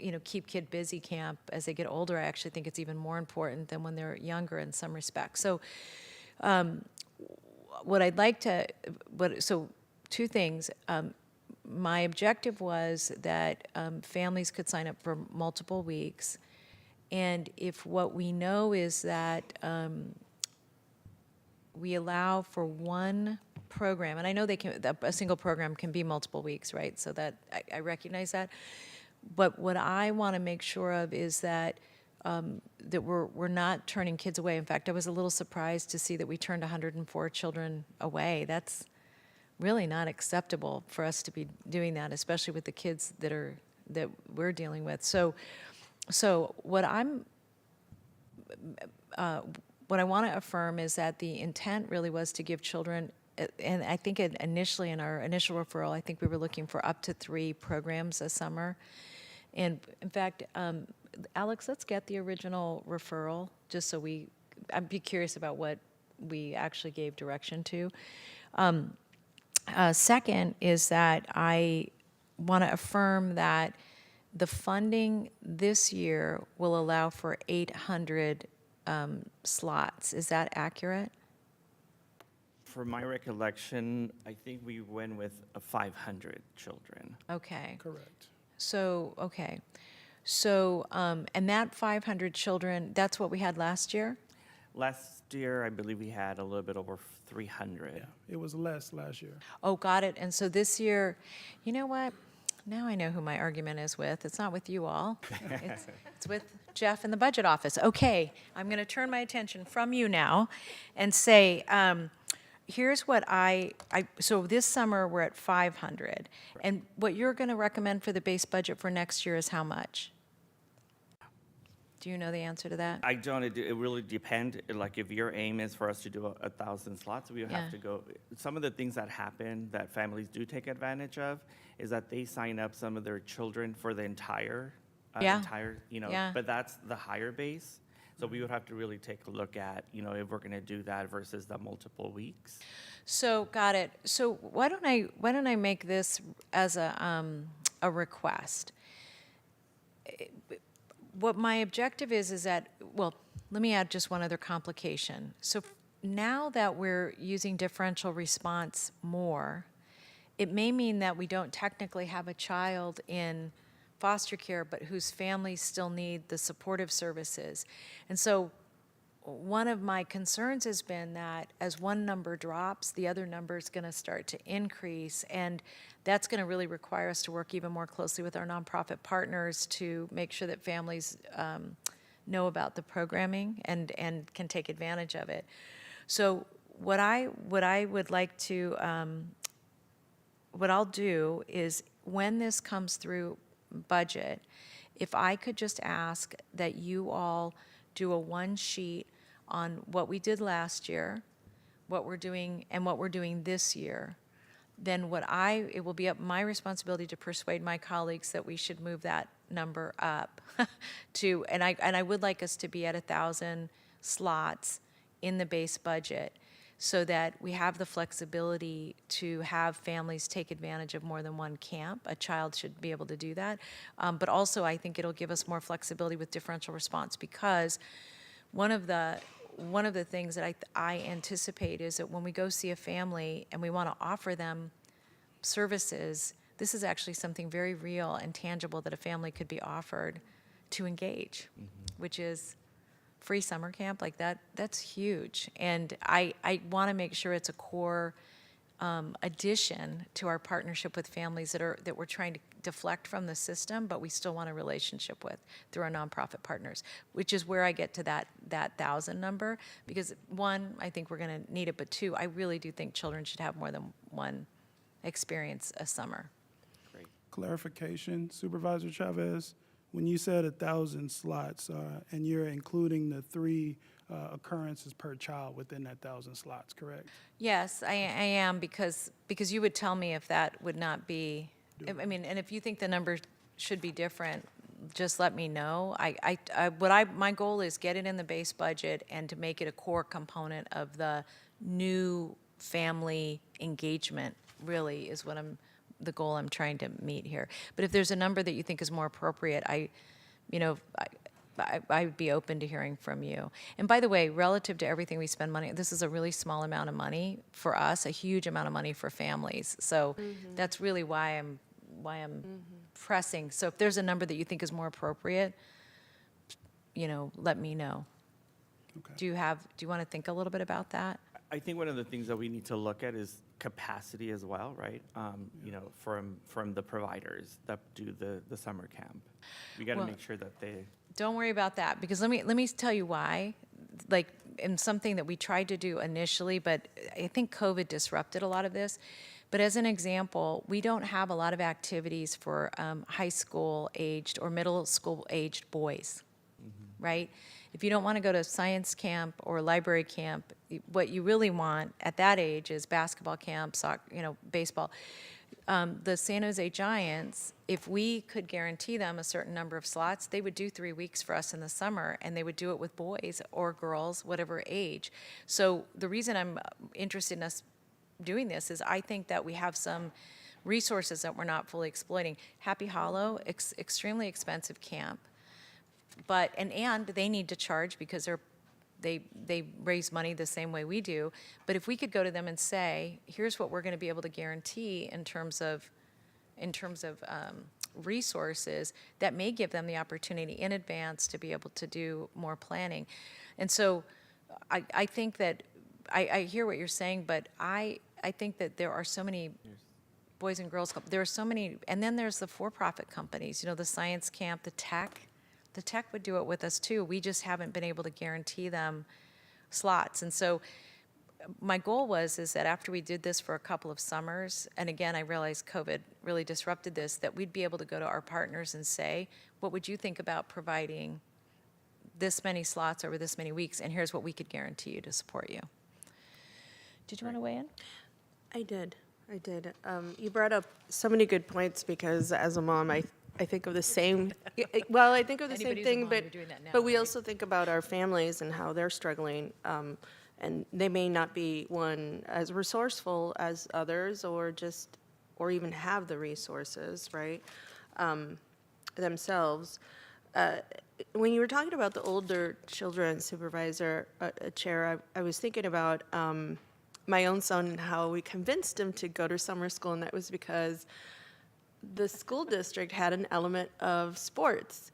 you know, keep kid busy camp. As they get older, I actually think it's even more important than when they're younger in some respects. So so two things. My objective was that families could sign up for multiple weeks. And if what we know is that we allow for one program, and I know a single program can be multiple weeks, right? So that I recognize that. But what I want to make sure of is that that we're not turning kids away. In fact, I was a little surprised to see that we turned 104 children away. That's really not acceptable for us to be doing that, especially with the kids that we're dealing with. So what I want to affirm is that the intent really was to give children, and I think initially in our initial referral, I think we were looking for up to 3 programs a summer. And in fact, Alex, let's get the original referral, just so I'd be curious about what we actually gave direction to. Second is that I want to affirm that the funding this year will allow for 800 slots. Is that accurate? For my recollection, I think we went with 500 children. Okay. Correct. So, okay. So, and that 500 children, that's what we had last year? Last year, I believe we had a little bit over 300. Yeah, it was less last year. Oh, got it. And so this year, you know what? Now I know who my argument is with. It's not with you all. It's with Jeff in the budget office. Okay, I'm going to turn my attention from you now and say, here's what so this summer we're at 500. And what you're going to recommend for the base budget for next year is how much? Do you know the answer to that? I don't. It really depends. Like if your aim is for us to do 1,000 slots, we would have to go. Some of the things that happen that families do take advantage of is that they sign up some of their children for the entire, you know, but that's the higher base. So we would have to really take a look at, you know, if we're going to do that versus the multiple weeks. So got it. So why don't I make this as a request? What my objective is that, well, let me add just one other complication. So now that we're using differential response more, it may mean that we don't technically have a child in foster care, but whose families still need the supportive services. And so one of my concerns has been that as one number drops, the other number is going to start to increase, and that's going to really require us to work even more closely with our nonprofit partners to make sure that families know about the programming and can take advantage of it. So what I'll do is when this comes through budget, if I could just ask that you all do a one sheet on what we did last year, what we're doing, and what we're doing this year. then it will be up my responsibility to persuade my colleagues that we should move that number up to, and I would like us to be at 1,000 slots in the base budget, so that we have the flexibility to have families take advantage of more than one camp. A child should be able to do that. But also, I think it'll give us more flexibility with differential response, because one of the things that I anticipate is that when we go see a family and we want to offer them services, this is actually something very real and tangible that a family could be offered to engage, which is free summer camp. Like that's huge. And I want to make sure it's a core addition to our partnership with families that we're trying to deflect from the system, but we still want a relationship with through our nonprofit partners, which is where I get to that 1,000 number, because one, I think we're going to need it, but two, I really do think children should have more than one experience a summer. Clarification, Supervisor Chavez, when you said 1,000 slots, and you're including the 3 occurrences per child within that 1,000 slots, correct? Yes, I am, because you would tell me if that would not be, I mean, and if you think the number should be different, just let me know. My goal is get it in the base budget and to make it a core component of the new family engagement, really is what the goal I'm trying to meet here. But if there's a number that you think is more appropriate, I would be open to hearing from you. And by the way, relative to everything we spend money, this is a really small amount of money for us, a huge amount of money for families. So that's really why I'm pressing. So if there's a number that you think is more appropriate, let me know. Okay. Do you want to think a little bit about that? I think one of the things that we need to look at is capacity as well, right? From the providers that do the summer camp. We got to make sure that they. Don't worry about that, because let me tell you why. Like, and something that we tried to do initially, but I think COVID disrupted a lot of this. But as an example, we don't have a lot of activities for high school aged or middle school aged boys, right? If you don't want to go to science camp or library camp, what you really want at that age is basketball camp, soccer, baseball. The San Jose Giants, if we could guarantee them a certain number of slots, they would do 3 weeks for us in the summer, and they would do it with boys or girls, whatever age. So the reason I'm interested in us doing this is I think that we have some resources that we're not fully exploiting. Happy Hollow, extremely expensive camp, but and they need to charge because they raise money the same way we do. But if we could go to them and say, here's what we're going to be able to guarantee in terms of resources, that may give them the opportunity in advance to be able to do more planning. And so I think that I hear what you're saying, but I think that there are so many Boys and Girls Club, there are so many, and then there's the for-profit companies, the science camp, the tech would do it with us too. We just haven't been able to guarantee them slots. And so my goal is that after we did this for a couple of summers, and again, I realized COVID really disrupted this, that we'd be able to go to our partners and say, what would you think about providing this many slots over this many weeks, and here's what we could guarantee you to support you. Did you want to weigh in? I did. You brought up so many good points, because as a mom, I think of the same, well, I think of the same thing, but we also think about our families and how they're struggling, and they may not be as resourceful as others, or even have the resources, right, themselves. When you were talking about the older children, Supervisor Chair, I was thinking about my own son and how we convinced him to go to summer school, and that was because the school district had an element of sports.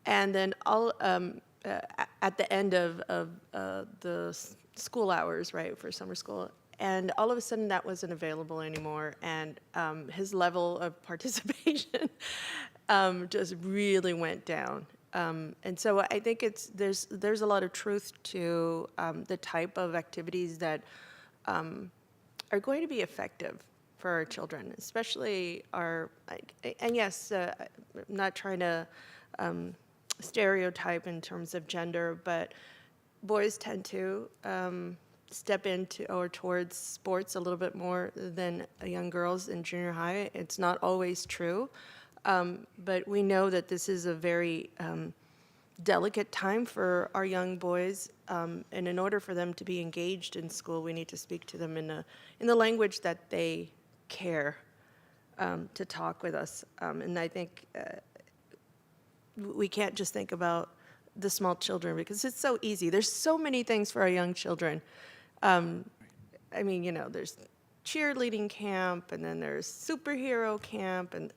And then at the end of the school hours, right, for summer school, and all of a sudden that wasn't available anymore, and his level of participation just really went down. And so I think there's a lot of truth to the type of activities that are going to be effective for our children, especially and yes, I'm not trying to stereotype in terms of gender, but boys tend to step into or towards sports a little bit more than young girls in junior high. It's not always true, but we know that this is a very delicate time for our young boys, and in order for them to be engaged in school, we need to speak to them in the language that they care to talk with us. And I think we can't just think about the small children because it's so easy. There's so many things for our young children. I mean, you know, there's cheerleading camp, and then there's superhero camp, and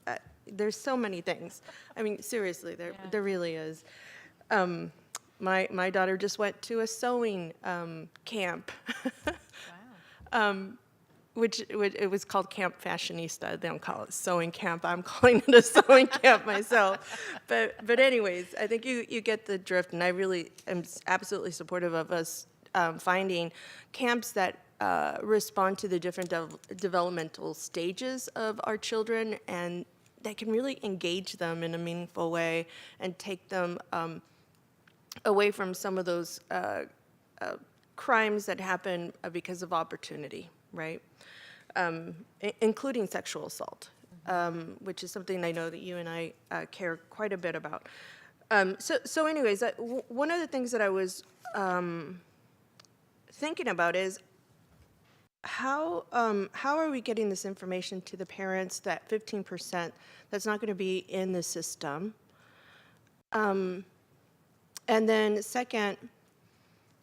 there's so many things. I mean, seriously, there really is. My daughter just went to a sewing camp. Which it was called Camp Fashionista. They don't call it sewing camp. I'm calling it a sewing camp myself. But anyways, I think you get the drift, and I really am absolutely supportive of us finding camps that respond to the different developmental stages of our children, and that can really engage them in a meaningful way and take them away from some of those crimes that happen because of opportunity, right? Including sexual assault, which is something I know that you and I care quite a bit about. So anyways, one of the things that I was thinking about is how are we getting this information to the parents, that 15% that's not going to be in the system? And then second,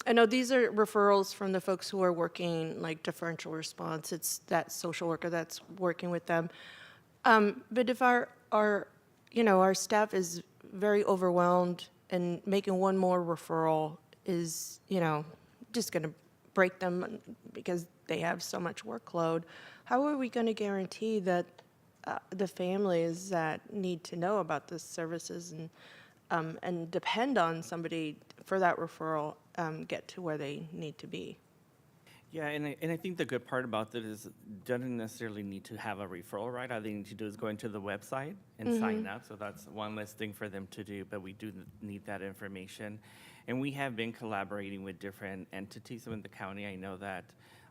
I know these are referrals from the folks who are working like differential response. It's that social worker that's working with them. But if our staff is very overwhelmed, and making one more referral is, just going to break them because they have so much workload, how are we going to guarantee that the families that need to know about the services and depend on somebody for that referral get to where they need to be? Yeah, and I think the good part about that is doesn't necessarily need to have a referral, right? All they need to do is go into the website and sign up. So that's one less thing for them to do, but we do need that information. And we have been collaborating with different entities in the county. I know that,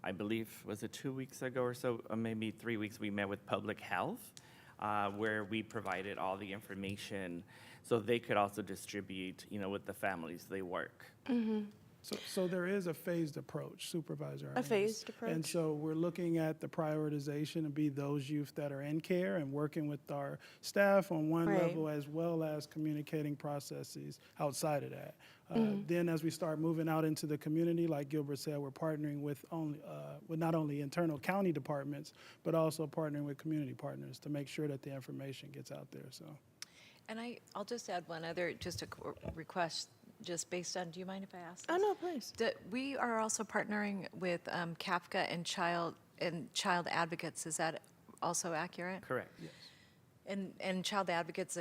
I believe, was it 2 weeks ago or so, or maybe 3 weeks, we met with public health, where we provided all the information so they could also distribute, with the families they work. So there is a phased approach, Supervisor. A phased approach. And so we're looking at the prioritization to be those youth that are in care and working with our staff on one level, as well as communicating processes outside of that. Then as we start moving out into the community, like Gilbert said, we're partnering with not only internal county departments, but also partnering with community partners to make sure that the information gets out there. So. And I'll just add one other, just a request, just based on, do you mind if I ask this? Oh, no, please. We are also partnering with CAFCA and child advocates. Is that also accurate? Correct. Yes. And child advocates,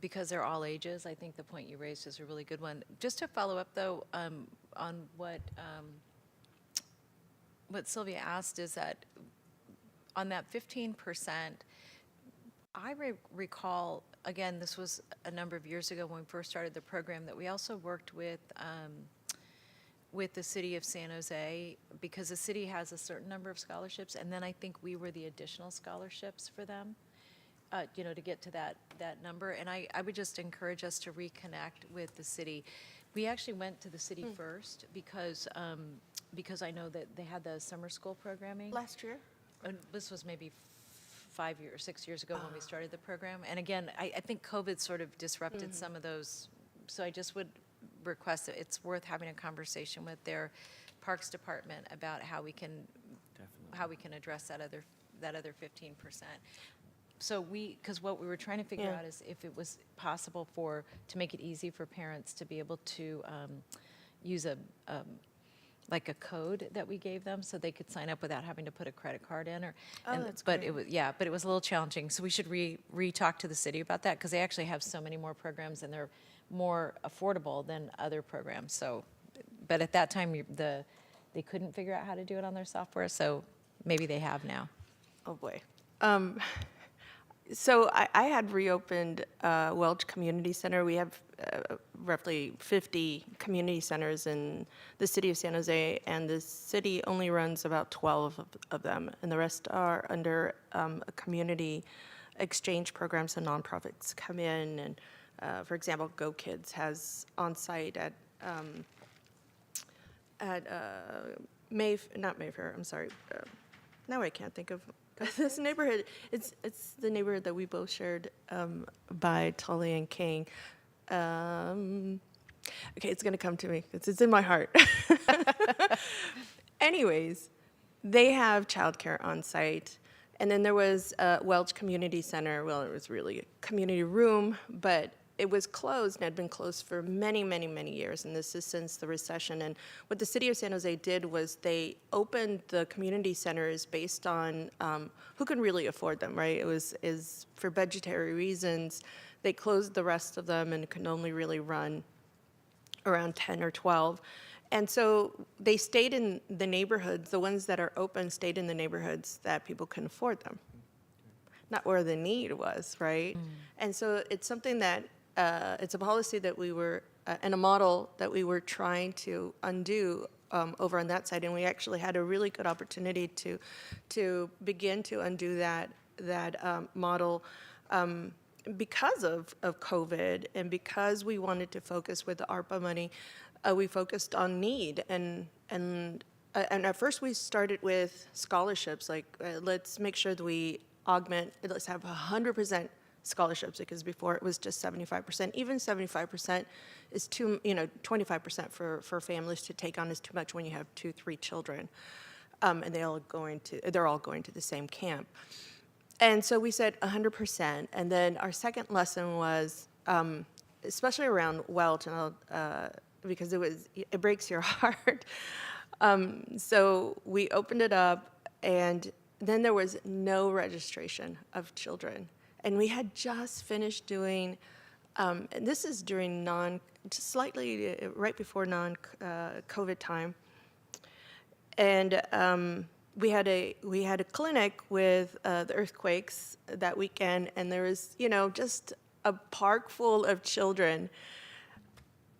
because they're all ages, I think the point you raised is a really good one. Just to follow up, though, on what Sylvia asked, is that on that 15%, I recall, again, this was a number of years ago when we first started the program, that we also worked with the city of San Jose, because the city has a certain number of scholarships, and then I think we were the additional scholarships for them, to get to that number. And I would just encourage us to reconnect with the city. We actually went to the city first because I know that they had the summer school programming. Last year? This was maybe 5 years, 6 years ago when we started the program. And again, I think COVID sort of disrupted some of those. So I just would request that it's worth having a conversation with their Parks Department about how we can address that other 15%. So because what we were trying to figure out is if it was possible to make it easy for parents to be able to use a code that we gave them so they could sign up without having to put a credit card in. That's but great. it was a little challenging. So we should re-talk to the city about that, because they actually have so many more programs and they're more affordable than other programs. So, but at that time, they couldn't figure out how to do it on their software, so maybe they have now. Oh, boy. So I had reopened Welch Community Center. We have roughly 50 community centers in the city of San Jose, and the city only runs about 12 of them, and the rest are under a community exchange program, so nonprofits come in, and for example, Go Kids has on-site at not Mayfair, I'm sorry, now I can't think of this neighborhood. It's the neighborhood that we both shared by Tully and King. Okay, it's gonna come to me. It's in my heart. Anyways, they have childcare on site. And then there was Welch Community Center. Well, it was really a community room, but it was closed and had been closed for many, many, many years. And this is since the recession. And what the city of San Jose did was they opened the community centers based on who can really afford them, right? It is for budgetary reasons. They closed the rest of them and could only really run around 10 or 12. And so they stayed in the neighborhoods, the ones that are open stayed in the neighborhoods that people can afford them, not where the need was, right? And so it's something that, it's a policy that we were, and a model that we were trying to undo over on that side. And we actually had a really good opportunity to begin to undo that model because of COVID and because we wanted to focus with the ARPA money. We focused on need, and at first we started with scholarships, like let's make sure that we augment, let's have 100% scholarships, because before it was just 75%. Even 75% is too, 25% for families to take on is too much when you have 2-3 children, and they're all going to the same camp. And so we said 100%, and then our second lesson was, especially around Welch, and because it breaks your heart. So we opened it up, and then there was no registration of children. And we had just finished doing, and this is during just slightly right before non-COVID time. And we had a clinic with the earthquakes that weekend, and there was, just a park full of children.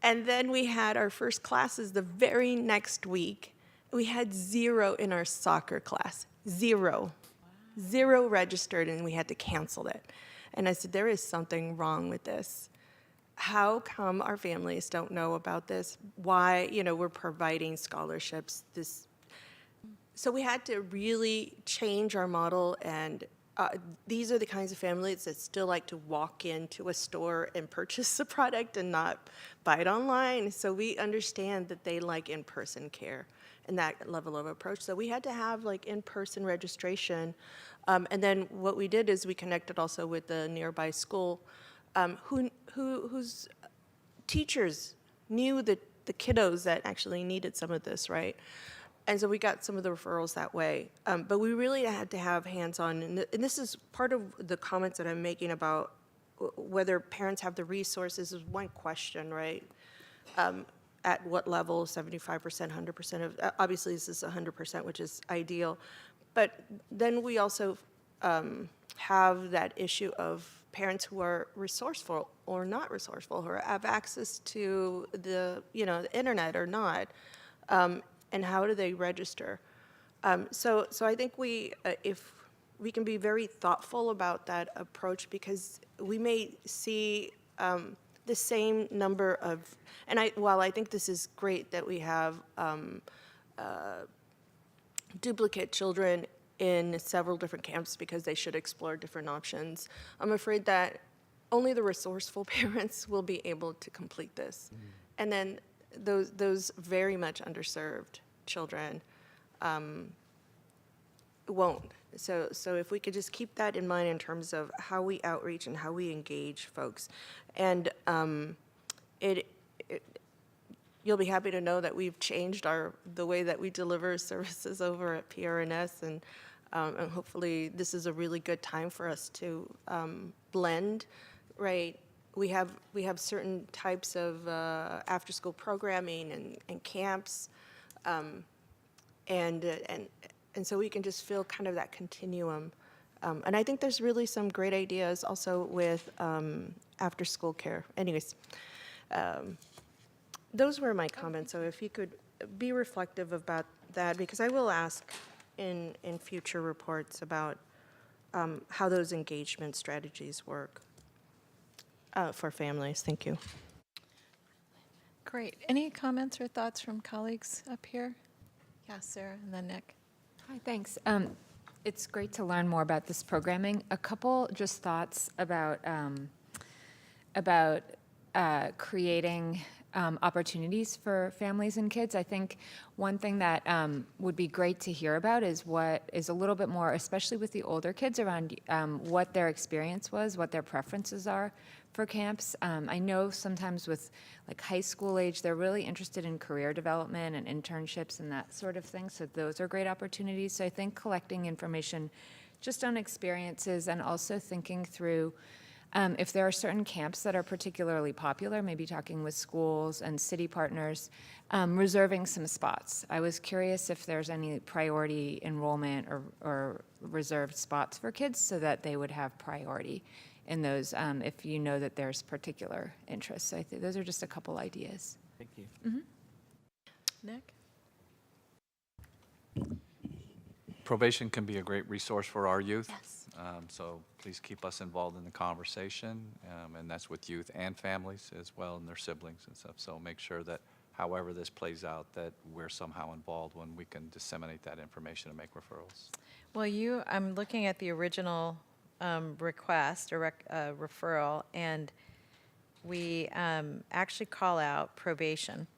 And then we had our first classes the very next week. We had 0 in our soccer class, 0. Wow. 0 registered, and we had to cancel it. And I said, there is something wrong with this. How come our families don't know about this? Why, we're providing scholarships. So we had to really change our model, and these are the kinds of families that still like to walk into a store and purchase the product and not buy it online. So we understand that they like in-person care and that level of approach. So we had to have in-person registration. And then what we did is we connected also with the nearby school whose teachers knew the kiddos that actually needed some of this, right? And so we got some of the referrals that way. But we really had to have hands-on. And this is part of the comments that I'm making about whether parents have the resources is one question, right? At what level, 75%, 100% of, obviously this is 100%, which is ideal. But then we also have that issue of parents who are resourceful or not resourceful, who have access to the internet or not. And how do they register? So I think if we can be very thoughtful about that approach, because we may see the same number of, and while I think this is great that we have duplicate children in several different camps because they should explore different options, I'm afraid that only the resourceful parents will be able to complete this. And then those very much underserved children won't. So if we could just keep that in mind in terms of how we outreach and how we engage folks. And you'll be happy to know that we've changed the way that we deliver services over at PRNS, and hopefully this is a really good time for us to blend, right? We have certain types of after-school programming and camps, and so we can just feel kind of that continuum. And I think there's really some great ideas also with after-school care. Anyways, Those were my comments, so if you could be reflective about that, because I will ask in future reports about how those engagement strategies work for families. Thank you. Great. Any comments or thoughts from colleagues up here? Yeah, Sarah, and then Nick. Hi, thanks. It's great to learn more about this programming. A couple just thoughts about creating opportunities for families and kids. I think one thing that would be great to hear about is what is a little bit more, especially with the older kids, around what their experience was, what their preferences are for camps. I know sometimes with like high school age, they're really interested in career development and internships and that sort of thing. So those are great opportunities. So I think collecting information just on experiences and also thinking through if there are certain camps that are particularly popular, maybe talking with schools and city partners, reserving some spots. I was curious if there's any priority enrollment or reserved spots for kids so that they would have priority in those if you know that there's particular interest. So I think those are just a couple ideas. Thank you. Nick? Probation can be a great resource for our youth. Yes. So please keep us involved in the conversation, and that's with youth and families as well, and their siblings and stuff. So make sure that however this plays out, that we're somehow involved when we can disseminate that information and make referrals. Well, I'm looking at the original request or referral, and we actually call out probation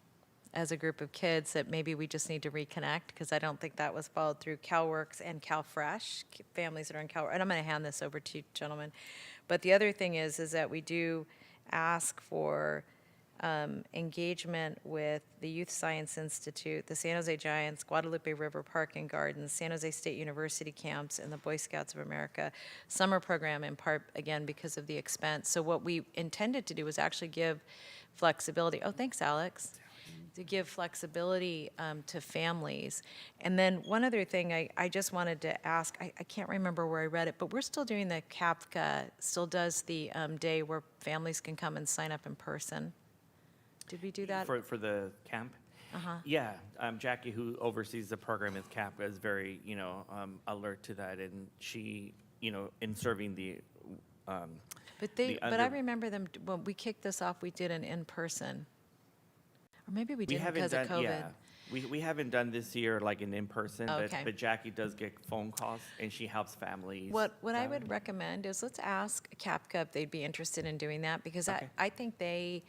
as a group of kids that maybe we just need to reconnect, because I don't think that was followed through. CalWorks and CalFresh, families that are in CalWorks, and I'm going to hand this over to you, gentlemen. But the other thing is that we do ask for engagement with the Youth Science Institute, the San Jose Giants, Guadalupe River Park and Gardens, San Jose State University camps, and the Boy Scouts of America summer program, in part, again, because of the expense. So what we intended to do was actually give flexibility. Oh, thanks, Alex. To give flexibility to families. And then one other thing I just wanted to ask, I can't remember where I read it, but we're still doing the CAPCA, still does the day where families can come and sign up in person. Did we do that? For the camp? Uh-huh. Yeah, Jackie, who oversees the program with CAPCA, is very, alert to that, and she, in serving the. But I remember them, when we kicked this off, we did an in-person. Or maybe we didn't because of COVID. Yeah, we haven't done this year like an in-person, Okay. but Jackie does get phone calls, and she helps families. What I would recommend is let's ask CAPCA if they'd be interested in doing that, because I think they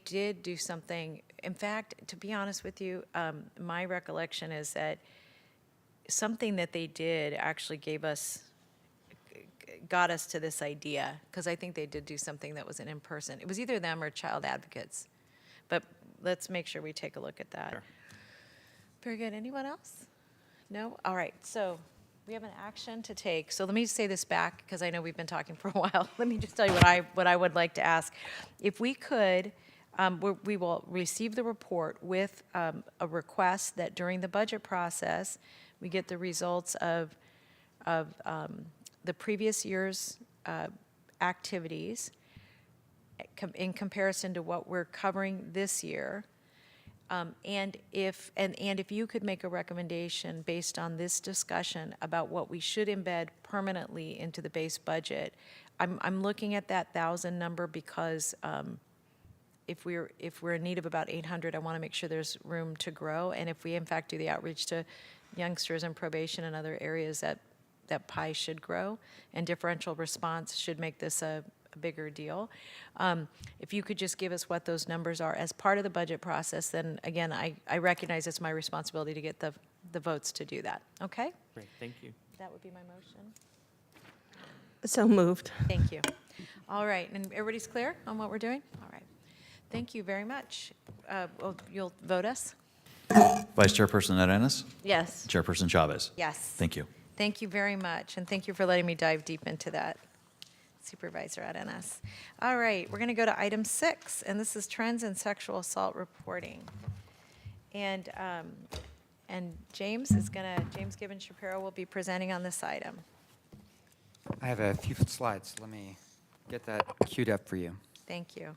did do something. In fact, to be honest with you, my recollection is that something that they did actually got us to this idea, because I think they did do something that was an in-person. It was either them or child advocates. But let's make sure we take a look at that. Sure. Very good. Anyone else? No? All right. So we have an action to take. So let me say this back, because I know we've been talking for a while. Let me just tell you what I would like to ask. If we could, we will receive the report with a request that during the budget process, we get the results of the previous year's activities in comparison to what we're covering this year. And if you could make a recommendation based on this discussion about what we should embed permanently into the base budget. I'm looking at that 1,000 number because if we're in need of about 800, I want to make sure there's room to grow. And if we in fact do the outreach to youngsters and probation and other areas, that pie should grow, and differential response should make this a bigger deal. If you could just give us what those numbers are as part of the budget process, then again, I recognize it's my responsibility to get the votes to do that. Okay? Great, thank you. That would be my motion. So moved. Thank you. All right, and everybody's clear on what we're doing? All right. Thank you very much. You'll vote us? Vice Chairperson Arenas? Yes. Chairperson Chavez? Yes. Thank you. Thank you very much, and thank you for letting me dive deep into that, Supervisor Arenas. All right, we're going to go to item 6, and this is trends in sexual assault reporting. And James Gibbons Shapiro will be presenting on this item. I have a few slides. Let me get that queued up for you. Thank you.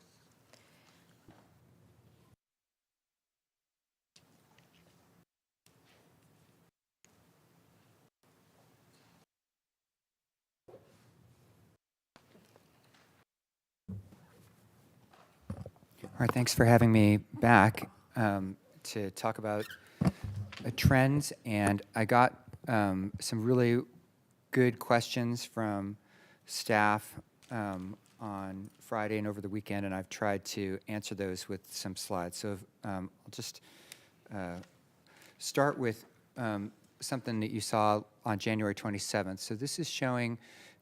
right, thanks for having me back to talk about trends. And I got some really good questions from staff on Friday and over the weekend, and I've tried to answer those with some slides. So I'll just start with something that you saw on January 27th. So this is showing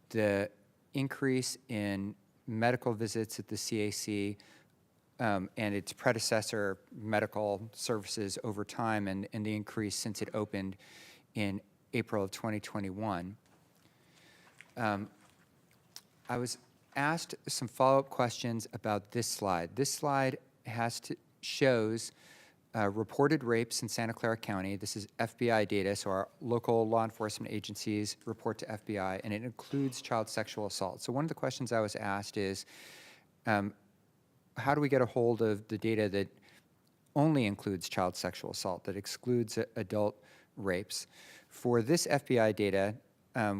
the increase in medical visits at the CAC and its predecessor medical services over time, and the increase since it opened in April of 2021. I was asked some follow-up questions about this slide. This slide shows reported rapes in Santa Clara County. This is FBI data, so our local law enforcement agencies report to FBI, and it includes child sexual assault. So one of the questions I was asked is, how do we get a hold of the data that only includes child sexual assault, that excludes adult rapes? For this FBI data,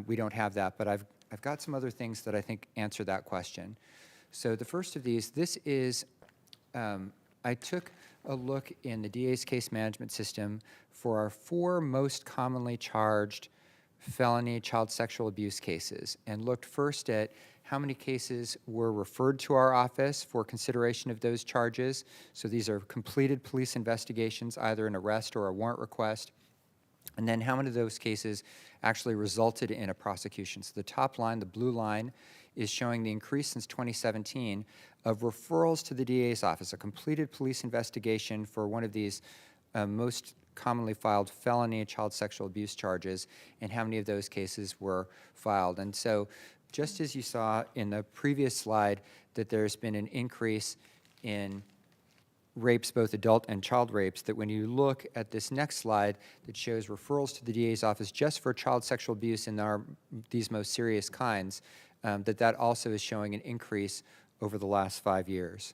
we don't have that, but I've got some other things that I think answer that question. So the first of these, this is, I took a look in the DA's case management system for our 4 most commonly charged felony child sexual abuse cases, and looked first at how many cases were referred to our office for consideration of those charges. So these are completed police investigations, either an arrest or a warrant request. And then how many of those cases actually resulted in a prosecution. So the top line, the blue line, is showing the increase since 2017 of referrals to the DA's office, a completed police investigation for one of these most commonly filed felony child sexual abuse charges, and how many of those cases were filed. And so just as you saw in the previous slide that there's been an increase in rapes, both adult and child rapes, that when you look at this next slide that shows referrals to the DA's office just for child sexual abuse in these most serious kinds, that also is showing an increase over the last 5 years.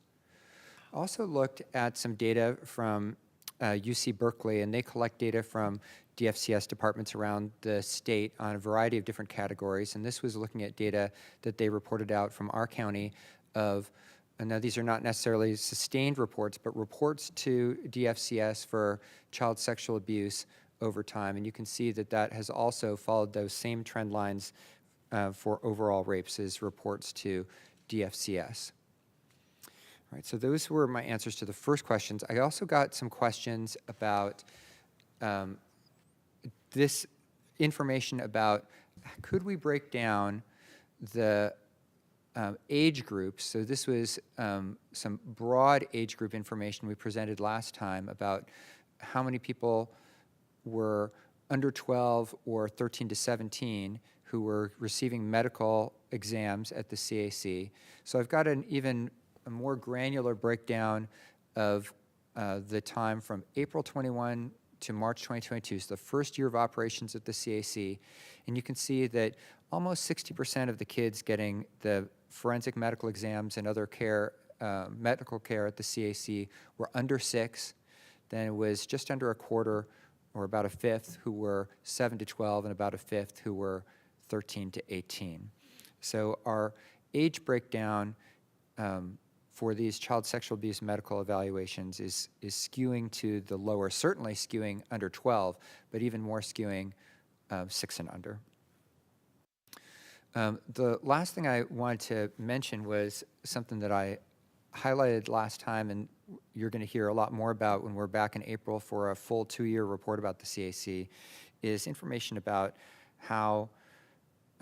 Also looked at some data from UC Berkeley, and they collect data from DFCS departments around the state on a variety of different categories, and this was looking at data that they reported out from our county of, and now these are not necessarily sustained reports, but reports to DFCS for child sexual abuse over time, and you can see that that has also followed those same trend lines for overall rapes as reports to DFCS. All right, so those were my answers to the first questions. I also got some questions about this information about could we break down the age groups. So this was some broad age group information we presented last time about how many people were under 12 or 13 to 17 who were receiving medical exams at the CAC. So I've got an even a more granular breakdown of the time from April 21 to March 2022, so the first year of operations at the CAC, and you can see that almost 60% of the kids getting the forensic medical exams and other care, medical care at the CAC were under 6. Then it was just under a quarter, or about a fifth, who were 7 to 12, and about a fifth who were 13 to 18. So our age breakdown for these child sexual abuse medical evaluations is skewing to the lower, certainly skewing under 12, but even more skewing 6 and under. The last thing I wanted to mention was something that I highlighted last time, and you're going to hear a lot more about when we're back in April for a full 2-year report about the CAC, is information about how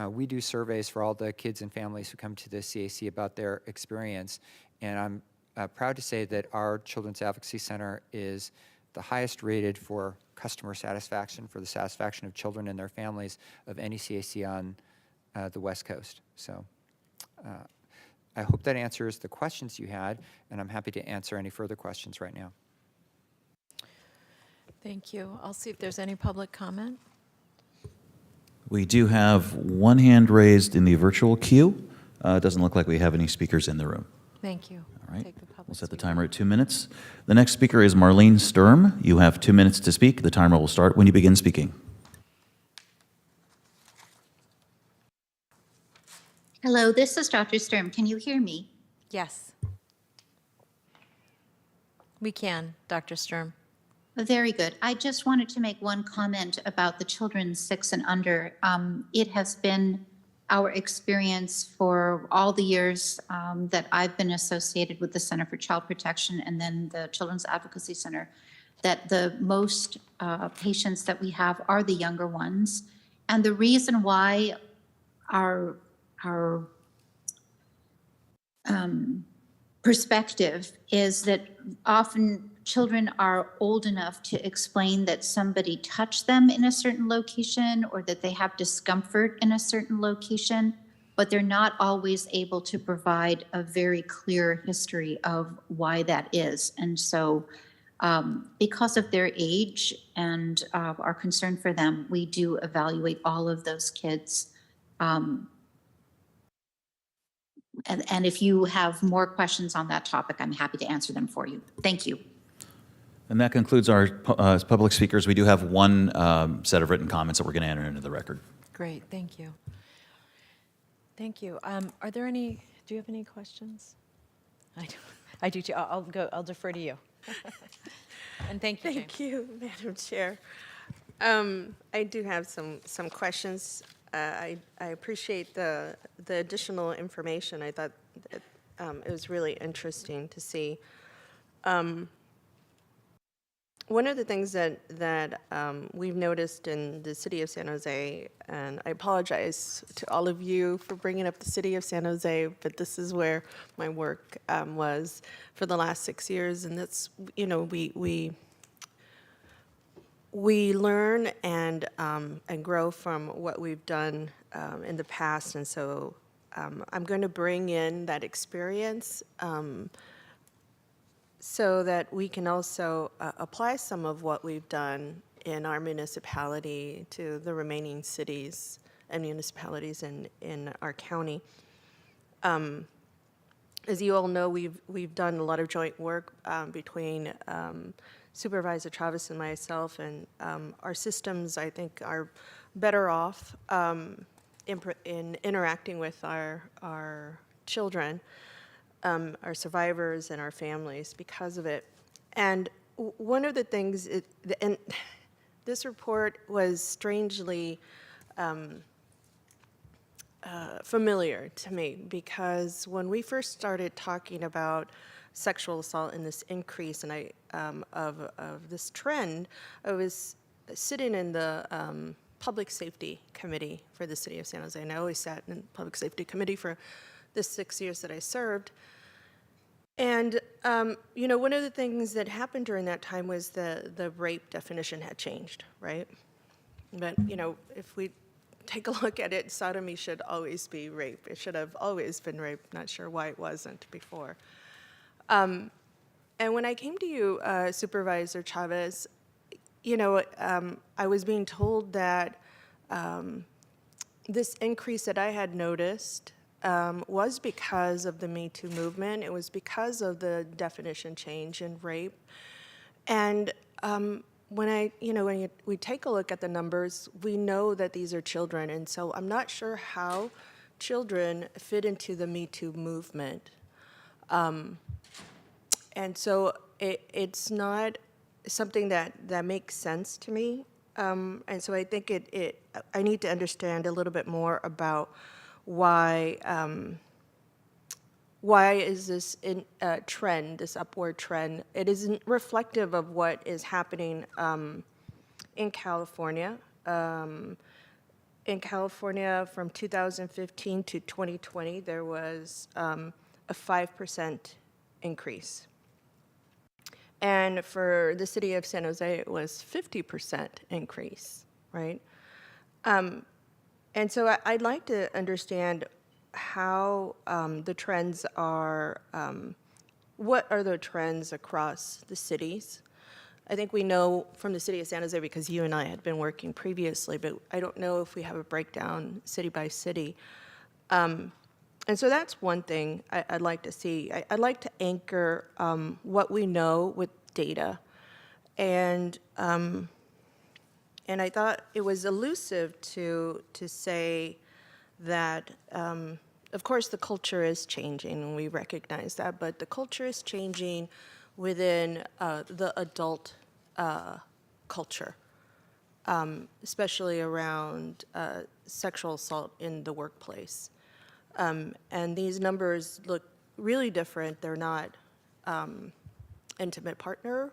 we do surveys for all the kids and families who come to the CAC about their experience. And I'm proud to say that our Children's Advocacy Center is the highest rated for customer satisfaction, for the satisfaction of children and their families of any CAC on the West Coast. So I hope that answers the questions you had, and I'm happy to answer any further questions right now. Thank you. I'll see if there's any public comment. We do have one hand raised in the virtual queue. It doesn't look like we have any speakers in the room. Thank you. All right. Take the public We'll set the speaker. timer at 2 minutes. The next speaker is Marlene Sturm. You have 2 minutes to speak. The timer will start when you begin speaking. Hello, this is Dr. Sturm. Can you hear me? Yes. We can, Dr. Sturm. Very good. I just wanted to make one comment about the children 6 and under. It has been our experience for all the years that I've been associated with the Center for Child Protection and then the Children's Advocacy Center, that the most patients that we have are the younger ones. And the reason why our perspective is that often children are old enough to explain that somebody touched them in a certain location or that they have discomfort in a certain location, but they're not always able to provide a very clear history of why that is. And so because of their age and our concern for them, we do evaluate all of those kids. And if you have more questions on that topic, I'm happy to answer them for you. Thank you. And that concludes our public speakers. We do have one set of written comments that we're going to enter into the record. Great, thank you. Thank you. Are there any, do you have any questions? I do too. I'll defer to you. And thank you, James. Thank you, Madam Chair. I do have some questions. I appreciate the additional information. I thought that, it was really interesting to see. One of the things that we've noticed in the city of San Jose, and I apologize to all of you for bringing up the city of San Jose, but this is where my work was for the last 6 years, and that's, you know, we learn and grow from what we've done in the past, and so I'm going to bring in that experience so that we can also apply some of what we've done in our municipality to the remaining cities and municipalities in our county. As you all know, we've done a lot of joint work between Supervisor Chavez and myself, and our systems, I think, are better off in interacting with our children, our survivors, and our families because of it. And one of the things, and this report was strangely familiar to me, because when we first started talking about sexual assault and this increase and of this trend, I was sitting in the Public Safety Committee for the City of San Jose, and I always sat in the Public Safety Committee for the 6 years that I served. And you know, one of the things that happened during that time was the rape definition had changed, right? But you know, if we take a look at it, sodomy should always be rape. It should have always been rape. Not sure why it wasn't before. And when I came to you, Supervisor Chavez, you know, I was being told that this increase that I had noticed was because of the Me Too movement. It was because of the definition change in rape. And when we take a look at the numbers, we know that these are children. And so I'm not sure how children fit into the Me Too movement. And so it's not something that makes sense to me. And so I think I need to understand a little bit more about why is this trend, this upward trend? It isn't reflective of what is happening in California. In California, from 2015 to 2020, there was a 5% increase. And for the city of San Jose, it was 50% increase, right? And so I'd like to understand how the trends are, what are the trends across the cities? I think we know from the city of San Jose because you and I had been working previously, but I don't know if we have a breakdown city by city. And so that's one thing I'd like to see. I'd like to anchor what we know with data. And I thought it was elusive to say that, of course, the culture is changing, and we recognize that, but the culture is changing within the adult culture, especially around sexual assault in the workplace. And these numbers look really different. They're not intimate partner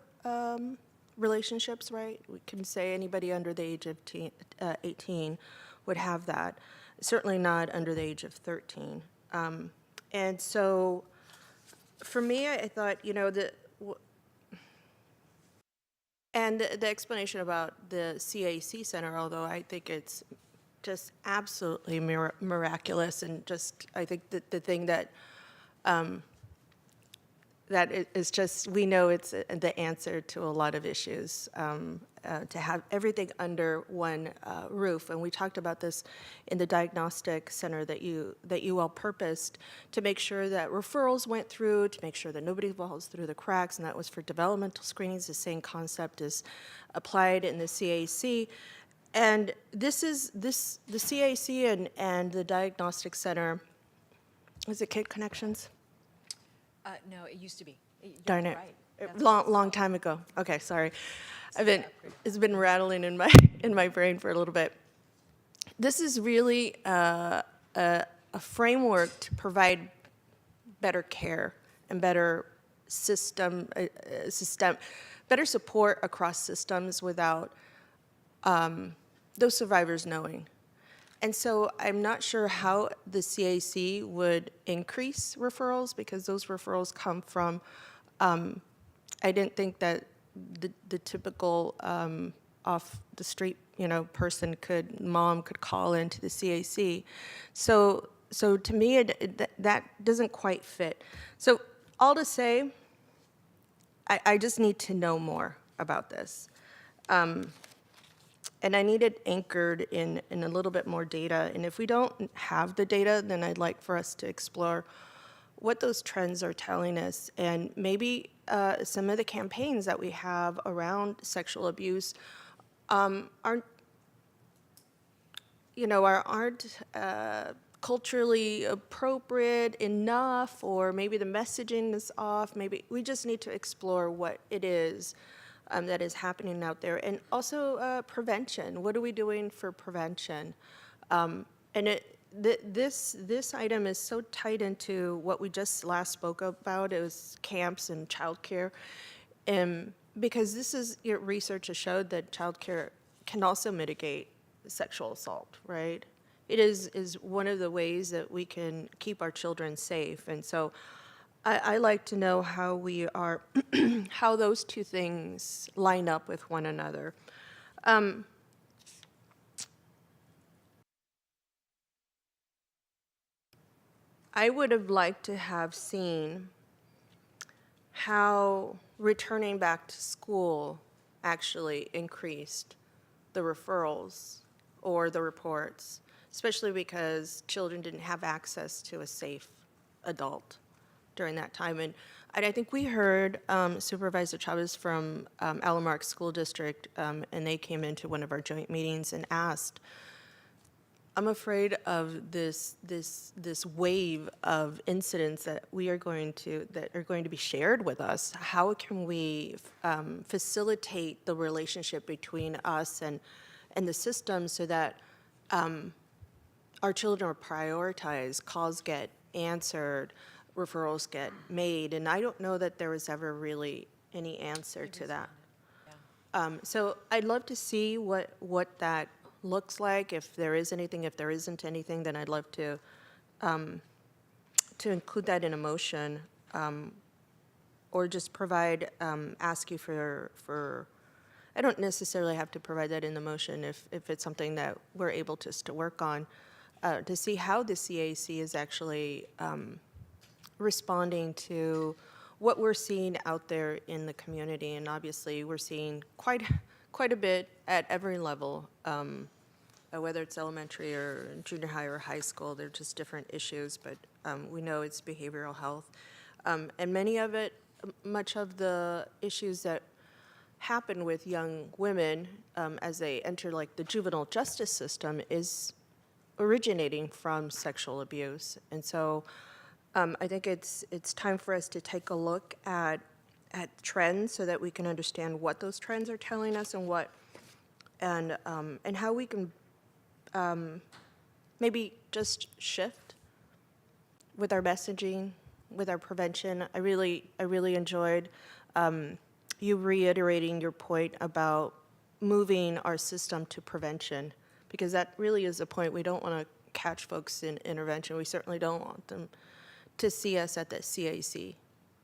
relationships, right? We can say anybody under the age of 18 would have that. Certainly not under the age of 13. And so for me, I thought, and the explanation about the CAC Center, although I think it's just absolutely miraculous, and just, I think that the thing that that is just, we know it's the answer to a lot of issues, to have everything under one roof. And we talked about this in the diagnostic center that you all purposed to make sure that referrals went through, to make sure that nobody falls through the cracks, and that was for developmental screenings. The same concept is applied in the CAC. And the CAC and the diagnostic center, is it Kid Connections? No, it used to be. You're Darn it. right. That's Long time ago. Okay, sorry. It's been rattling in my brain for a little bit. This is really a framework to provide better care and better better support across systems without those survivors knowing. And so I'm not sure how the CAC would increase referrals, because those referrals come from, I didn't think that the typical off the street, mom could call into the CAC. So to me, that doesn't quite fit. So all to say, I just need to know more about this. And I need it anchored in a little bit more data. And if we don't have the data, then I'd like for us to explore what those trends are telling us. And maybe some of the campaigns that we have around sexual abuse aren't culturally appropriate enough, or maybe the messaging is off. Maybe we just need to explore what it is that is happening out there. And also prevention. What are we doing for prevention? And this item is so tied into what we just last spoke about. It was camps and childcare. Because your research has showed that childcare can also mitigate sexual assault, right? It is one of the ways that we can keep our children safe. And so I like to know how we are, how those two things line up with one another. I would have liked to have seen how returning back to school actually increased the referrals or the reports, especially because children didn't have access to a safe adult during that time. And I think we heard Supervisor Chavez from Alamark School District, and they came into one of our joint meetings and asked, I'm afraid of this wave of incidents that are going to be shared with us. How can we facilitate the relationship between us and the system so that our children are prioritized, calls get answered, referrals get made? And I don't know that there was ever really any answer to that. So I'd love to see what that looks like. If there is anything, if there isn't anything, then I'd love to include that in a motion, or just provide, ask you for. I don't necessarily have to provide that in the motion if it's something that we're able to work on, to see how the CAC is actually responding to what we're seeing out there in the community. And obviously, we're seeing quite a bit at every level, whether it's elementary or junior high or high school. They're just different issues, but we know it's behavioral health. And much of the issues that happen with young women as they enter like the juvenile justice system is originating from sexual abuse. And so I think it's time for us to take a look at at trends so that we can understand what those trends are telling us and how we can maybe just shift with our messaging, with our prevention. I really enjoyed you reiterating your point about moving our system to prevention, because that really is the point. We don't want to catch folks in intervention. We certainly don't want them to see us at the CAC,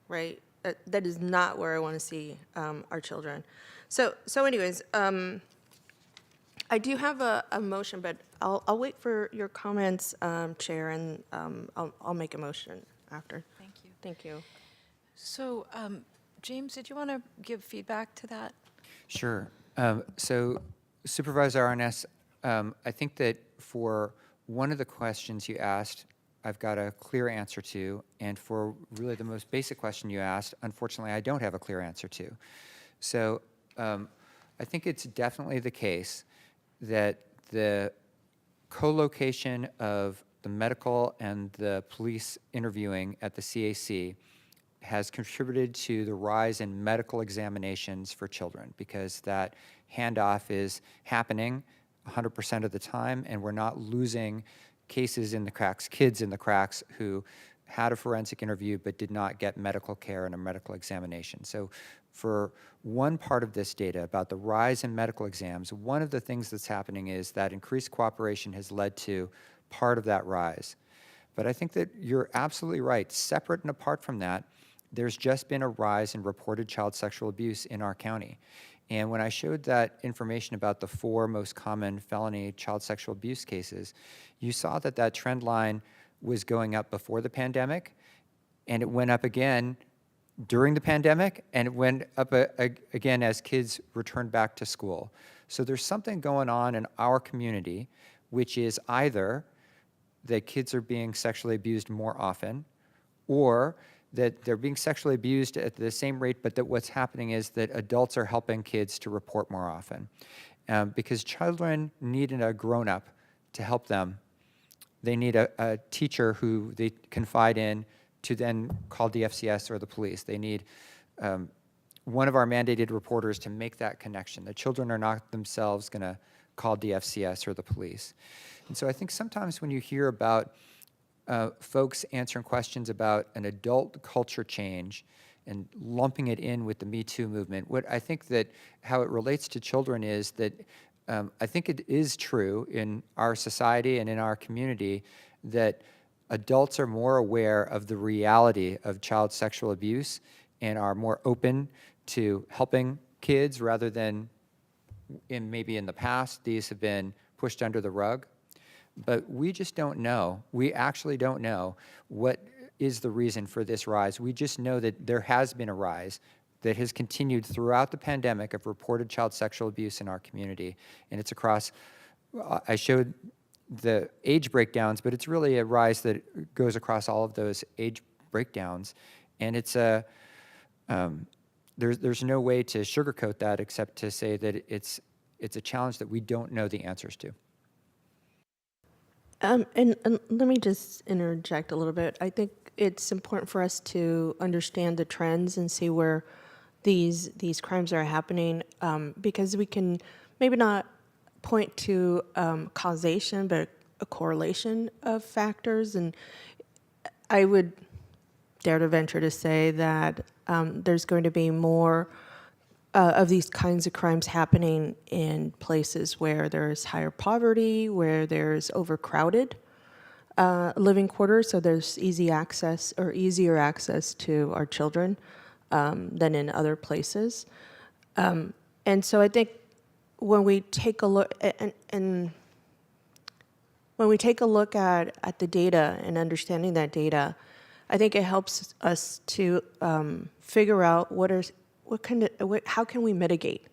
right? That is not where I want to see our children. So anyways, I do have a motion, but I'll wait for your comments, Chair, and I'll make a motion after. Thank you. Thank you. So, James, did you want to give feedback to that? Sure. So Supervisor Arness, I think that for one of the questions you asked, I've got a clear answer to, and for really the most basic question you asked, unfortunately, I don't have a clear answer to. So I think it's definitely the case that the co-location of the medical and the police interviewing at the CAC has contributed to the rise in medical examinations for children, because that handoff is happening 100% of the time, and we're not losing cases in the cracks, kids in the cracks who had a forensic interview but did not get medical care and a medical examination. So for one part of this data about the rise in medical exams, one of the things that's happening is that increased cooperation has led to part of that rise. But I think that you're absolutely right. Separate and apart from that, there's just been a rise in reported child sexual abuse in our county. And when I showed that information about the 4 most common felony child sexual abuse cases, you saw that that trend line was going up before the pandemic, and it went up again during the pandemic, and it went up again as kids returned back to school. So there's something going on in our community, which is either that kids are being sexually abused more often, or that they're being sexually abused at the same rate, but that what's happening is that adults are helping kids to report more often. Because children need a grown-up to help them. They need a teacher who they confide in to then call DFCS or the police. They need one of our mandated reporters to make that connection. The children are not themselves going to call DFCS or the police. And so I think sometimes when you hear about folks answering questions about an adult culture change and lumping it in with the Me Too movement, what I think that how it relates to children is that I think it is true in our society and in our community that adults are more aware of the reality of child sexual abuse and are more open to helping kids rather than maybe in the past these have been pushed under the rug. But we just don't know. We actually don't know what is the reason for this rise. We just know that there has been a rise that has continued throughout the pandemic of reported child sexual abuse in our community. And it's across, I showed the age breakdowns, but it's really a rise that goes across all of those age breakdowns. And it's there's no way to sugarcoat that except to say that it's a challenge that we don't know the answers to. And let me just interject a little bit. I think it's important for us to understand the trends and see where these crimes are happening, because we can maybe not point to causation, but a correlation of factors. And I would dare to venture to say that there's going to be more of these kinds of crimes happening in places where there's higher poverty, where there's overcrowded living quarters, so there's easy access or easier access to our children than in other places. And so I think when we take a look and when we take a look at the data and understanding that data, I think it helps us to figure out how can we mitigate?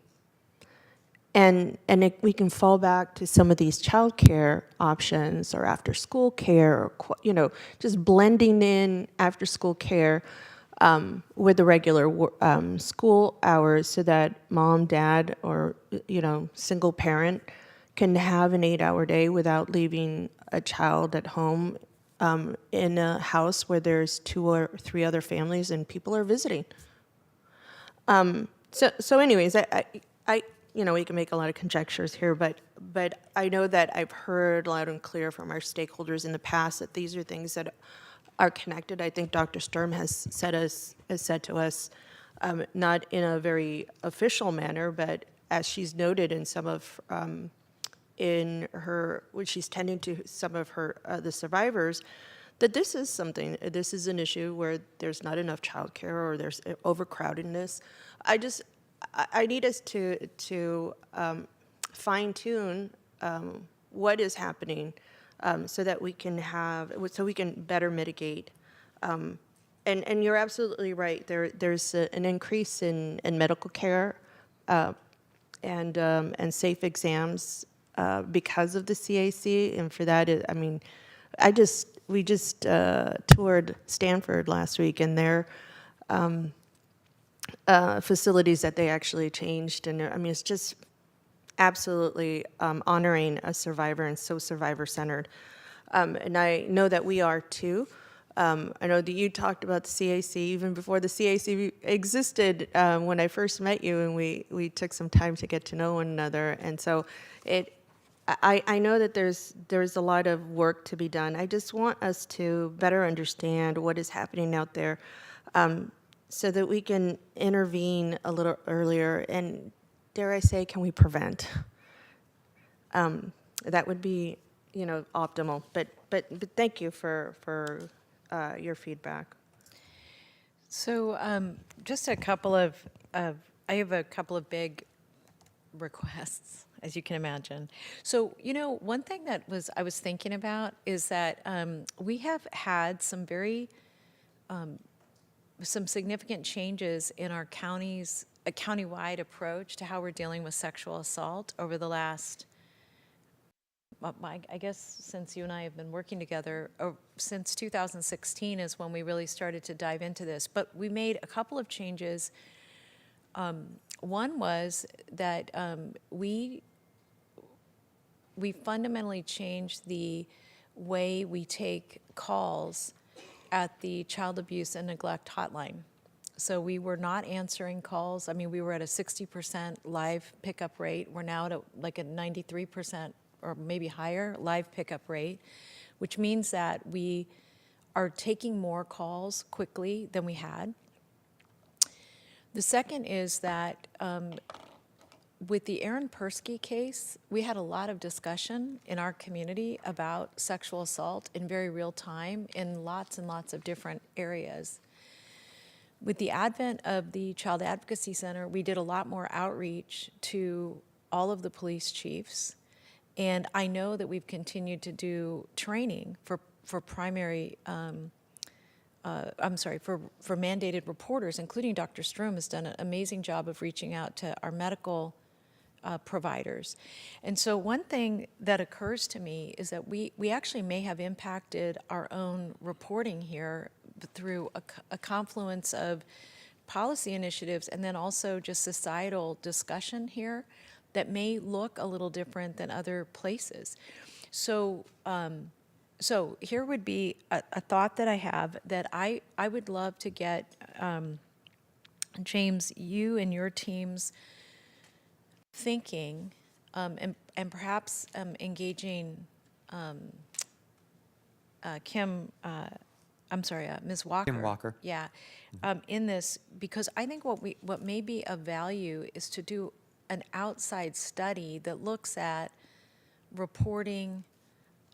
And we can fall back to some of these childcare options or after school care, or just blending in after school care with the regular school hours, so that mom, dad, or single parent can have an 8-hour day without leaving a child at home in a house where there's 2 or 3 other families and people are visiting. So anyways, you know, we can make a lot of conjectures here, but I know that I've heard loud and clear from our stakeholders in the past that these are things that are connected. I think Dr. Sturm has said to us, not in a very official manner, but as she's noted in some of in her when she's tending to some of her the survivors, that this is an issue where there's not enough childcare or there's overcrowdedness. I need us to fine tune what is happening so that we can better mitigate. And you're absolutely right. There's an increase in medical care and safe exams because of the CAC, and for that, I mean, we just toured Stanford last week, and their facilities that they actually changed, and I mean, it's just absolutely honoring a survivor and so survivor-centered. And I know that we are too. I know that you talked about the CAC even before the CAC existed when I first met you, and we took some time to get to know one another. And so I know that there's a lot of work to be done. I just want us to better understand what is happening out there so that we can intervene a little earlier and, dare I say, can we prevent? That would be, you know, optimal. But thank you for your feedback. So just a couple of, I have a couple of big requests, as you can imagine. So, you know, one thing that I was thinking about is that we have had some some significant changes in our county's a countywide approach to how we're dealing with sexual assault over the last, I guess, since you and I have been working together, since 2016 is when we really started to dive into this. But we made a couple of changes. One was that we fundamentally changed the way we take calls at the child abuse and neglect hotline. So we were not answering calls. I mean, we were at a 60% live pickup rate. We're now at like a 93% or maybe higher live pickup rate, which means that we are taking more calls quickly than we had. The second is that with the Aaron Persky case, we had a lot of discussion in our community about sexual assault in very real time in lots and lots of different areas. With the advent of the Child Advocacy Center, we did a lot more outreach to all of the police chiefs. And I know that we've continued to do training for primary, for mandated reporters, including Dr. Strom has done an amazing job of reaching out to our medical providers. And so one thing that occurs to me is that we actually may have impacted our own reporting here through a confluence of policy initiatives and then also just societal discussion here that may look a little different than other places. So, so here would be a thought that I have that I would love to get, James, you and your team's thinking and perhaps engaging Ms. Walker. Kim Walker. Yeah, in this, because I think what may be of value is to do an outside study that looks at reporting,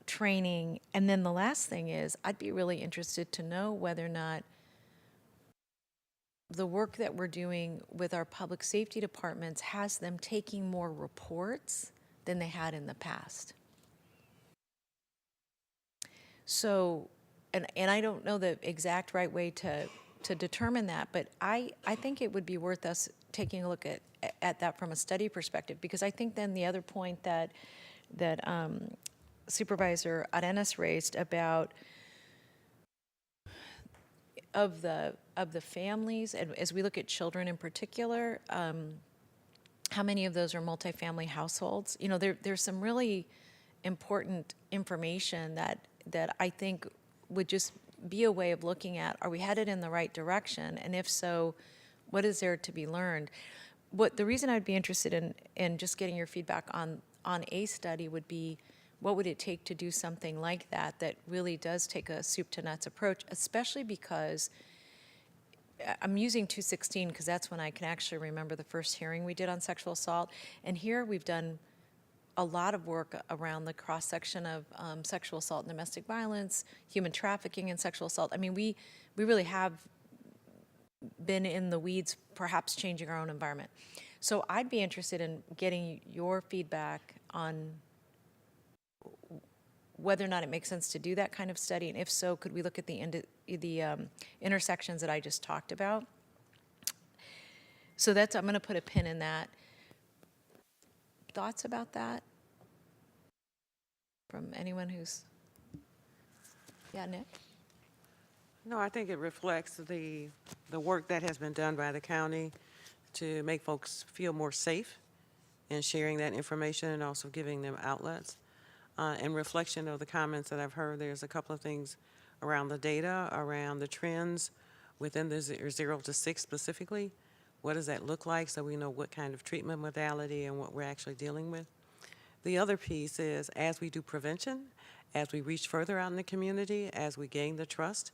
training, and then the last thing is I'd be really interested to know whether or not the work that we're doing with our public safety departments has them taking more reports than they had in the past. So, and I don't know the exact right way to determine that, but I think it would be worth us taking a look at that from a study perspective, because I think then the other point that Supervisor Arenas raised about of the families, and as we look at children in particular, how many of those are multifamily households? You know, there's some really important information that I think would just be a way of looking at, are we headed in the right direction? And if so, what is there to be learned? The reason I'd be interested in just getting your feedback on a study would be, what would it take to do something like that really does take a soup to nuts approach, especially because I'm using 216 because that's when I can actually remember the first hearing we did on sexual assault. And here we've done a lot of work around the cross-section of sexual assault and domestic violence, human trafficking and sexual assault. I mean, we really have been in the weeds, perhaps changing our own environment. So I'd be interested in getting your feedback on whether or not it makes sense to do that kind of study, and if so, could we look at the intersections that I just talked about? So I'm going to put a pin in that. Thoughts about that from anyone who's, yeah, Nick? No, I think it reflects the work that has been done by the county to make folks feel more safe in sharing that information and also giving them outlets. In reflection of the comments that I've heard, there's a couple of things around the data, around the trends within the 0 to 6 specifically. What does that look like so we know what kind of treatment modality and what we're actually dealing with? The other piece is, as we do prevention, as we reach further out in the community, as we gain the trust,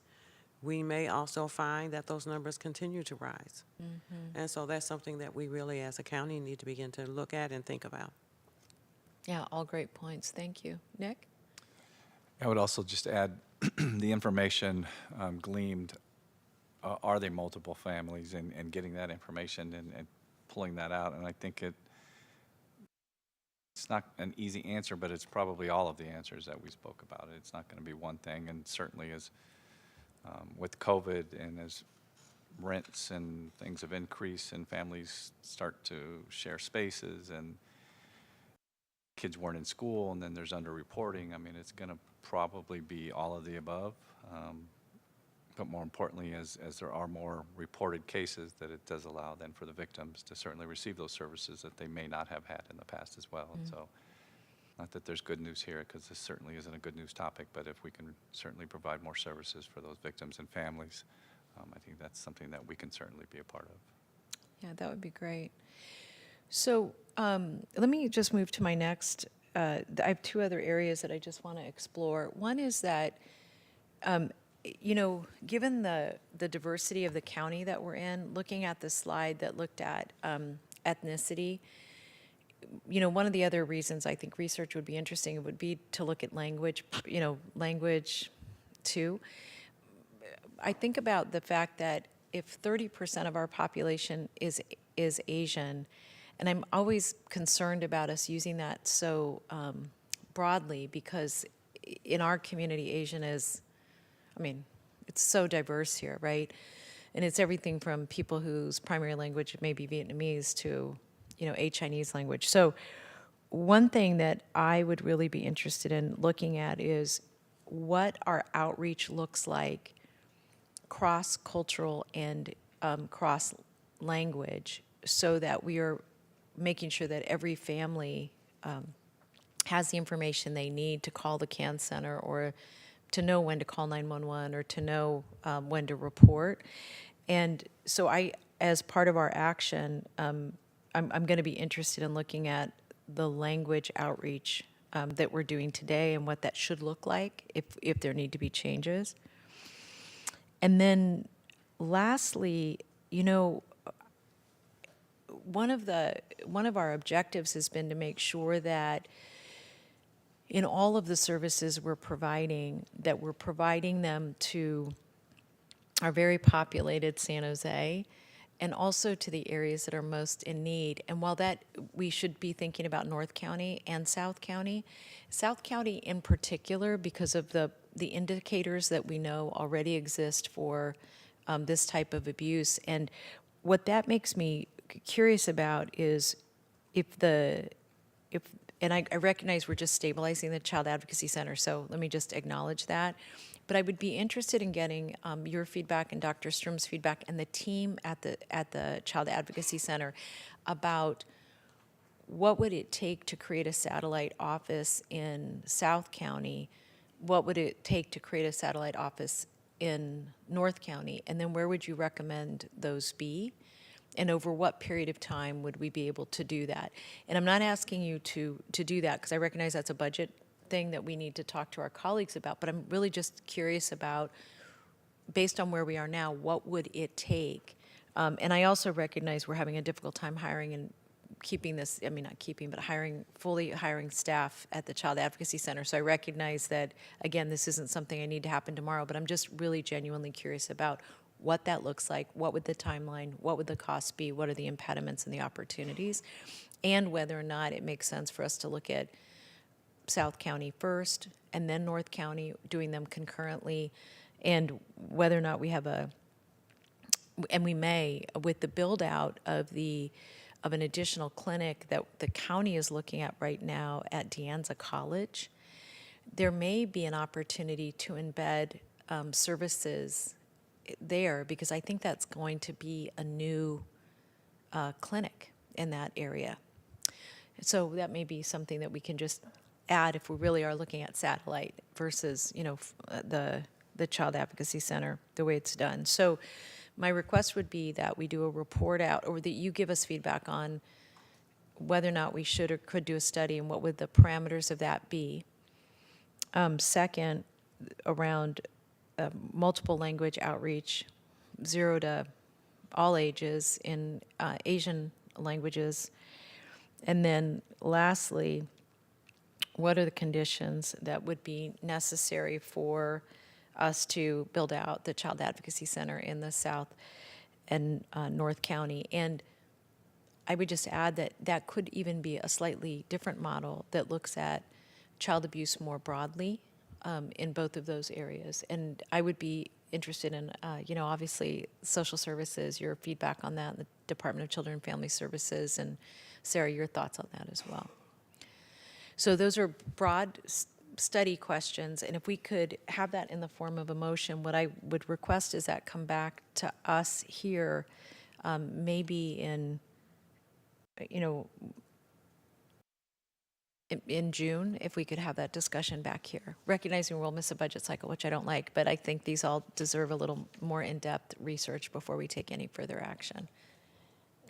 we may also find that those numbers continue to rise. Mm-hmm. And so that's something that we really as a county need to begin to look at and think about. Yeah, all great points. Thank you. Nick? I would also just add the information gleaned, are they multiple families, and getting that information and pulling that out. And I think it's not an easy answer, but it's probably all of the answers that we spoke about. It's not going to be one thing, and certainly as with COVID and as rents and things have increased and families start to share spaces and kids weren't in school and then there's underreporting, I mean, it's going to probably be all of the above. But more importantly, as there are more reported cases, that it does allow then for the victims to certainly receive those services that they may not have had in the past as well. And so, not that there's good news here, because this certainly isn't a good news topic, but if we can certainly provide more services for those victims and families, I think that's something that we can certainly be a part of. Yeah, that would be great. So let me just move to my next. I have two other areas that I just want to explore. One is that, given the diversity of the county that we're in, looking at the slide that looked at ethnicity, one of the other reasons I think research would be interesting would be to look at language, language too. I think about the fact that if 30% of our population is Asian, and I'm always concerned about us using that so broadly, because in our community, Asian is, it's so diverse here, right? And it's everything from people whose primary language may be Vietnamese to, a Chinese language. So one thing that I would really be interested in looking at is what our outreach looks like cross-cultural and cross-language, so that we are making sure that every family has the information they need to call the CAN Center, or to know when to call 911, or to know when to report. And so as part of our action, I'm going to be interested in looking at the language outreach that we're doing today and what that should look like if there need to be changes. And then lastly, one of our objectives has been to make sure that in all of the services we're providing, that we're providing them to our very populated San Jose, and also to the areas that are most in need. And while that, we should be thinking about North County and South County in particular, because of the indicators that we know already exist for this type of abuse. And what that makes me curious about is and I recognize we're just stabilizing the Child Advocacy Center, so let me just acknowledge that. But I would be interested in getting your feedback and Dr. Strom's feedback and the team at the Child Advocacy Center about what would it take to create a satellite office in South County, what would it take to create a satellite office in North County, and then where would you recommend those be? And over what period of time would we be able to do that? And I'm not asking you to do that, because I recognize that's a budget thing that we need to talk to our colleagues about, but I'm really just curious about, based on where we are now, what would it take? And I also recognize we're having a difficult time hiring and keeping this, I mean, not keeping, but fully hiring staff at the Child Advocacy Center. So I recognize that, again, this isn't something I need to happen tomorrow, but I'm just really genuinely curious about what that looks like, what would the timeline, what would the costs be, what are the impediments and the opportunities, and whether or not it makes sense for us to look at South County first and then North County, doing them concurrently, and whether or not we have and we may, with the build out of an additional clinic that the county is looking at right now at De Anza College, there may be an opportunity to embed services there, because I think that's going to be a new clinic in that area. So that may be something that we can just add if we really are looking at satellite versus, the Child Advocacy Center, the way it's done. So my request would be that we do a report out, or that you give us feedback on whether or not we should or could do a study, and what would the parameters of that be. Second, around multiple language outreach, 0 to all ages in Asian languages. And then lastly, what are the conditions that would be necessary for us to build out the Child Advocacy Center in the South and North County? And I would just add that that could even be a slightly different model that looks at child abuse more broadly in both of those areas. And I would be interested in, obviously, social services, your feedback on that, the Department of Children and Family Services, and Sarah, your thoughts on that as well. So those are broad study questions, and if we could have that in the form of a motion, what I would request is that come back to us here, maybe in June, if we could have that discussion back here, recognizing we'll miss a budget cycle, which I don't like, but I think these all deserve a little more in-depth research before we take any further action.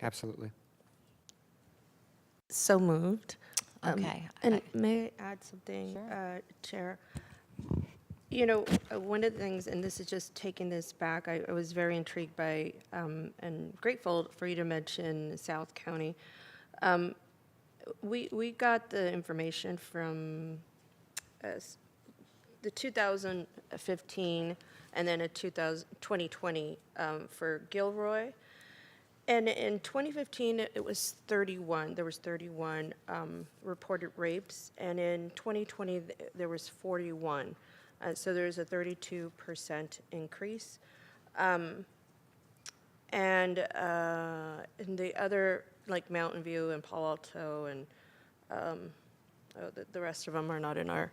Absolutely. So moved. Okay. And may I add something, Chair? One of the things, and this is just taking this back, I was very intrigued by and grateful for you to mention South County. We got the information from the 2015 and then a 2020 for Gilroy. And in 2015, it was 31. There was 31 reported rapes, and in 2020, there was 41. So there's a 32% increase. And in the other, like Mountain View and Palo Alto, and the rest of them are not in our,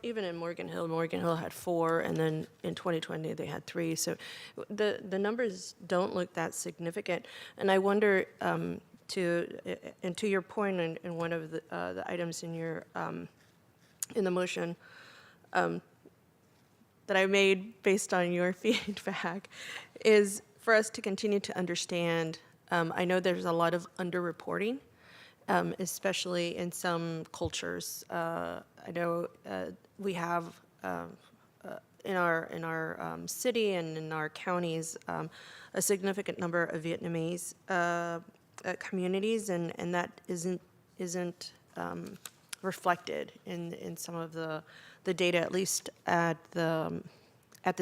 even in Morgan Hill had 4, and then in 2020 they had 3. So the numbers don't look that significant. And I wonder, to your point in one of the items in your in the motion that I made based on your feedback, is for us to continue to understand. I know there's a lot of underreporting, especially in some cultures. I know we have in our city and in our counties a significant number of Vietnamese communities, and that isn't reflected in some of the data, at least at the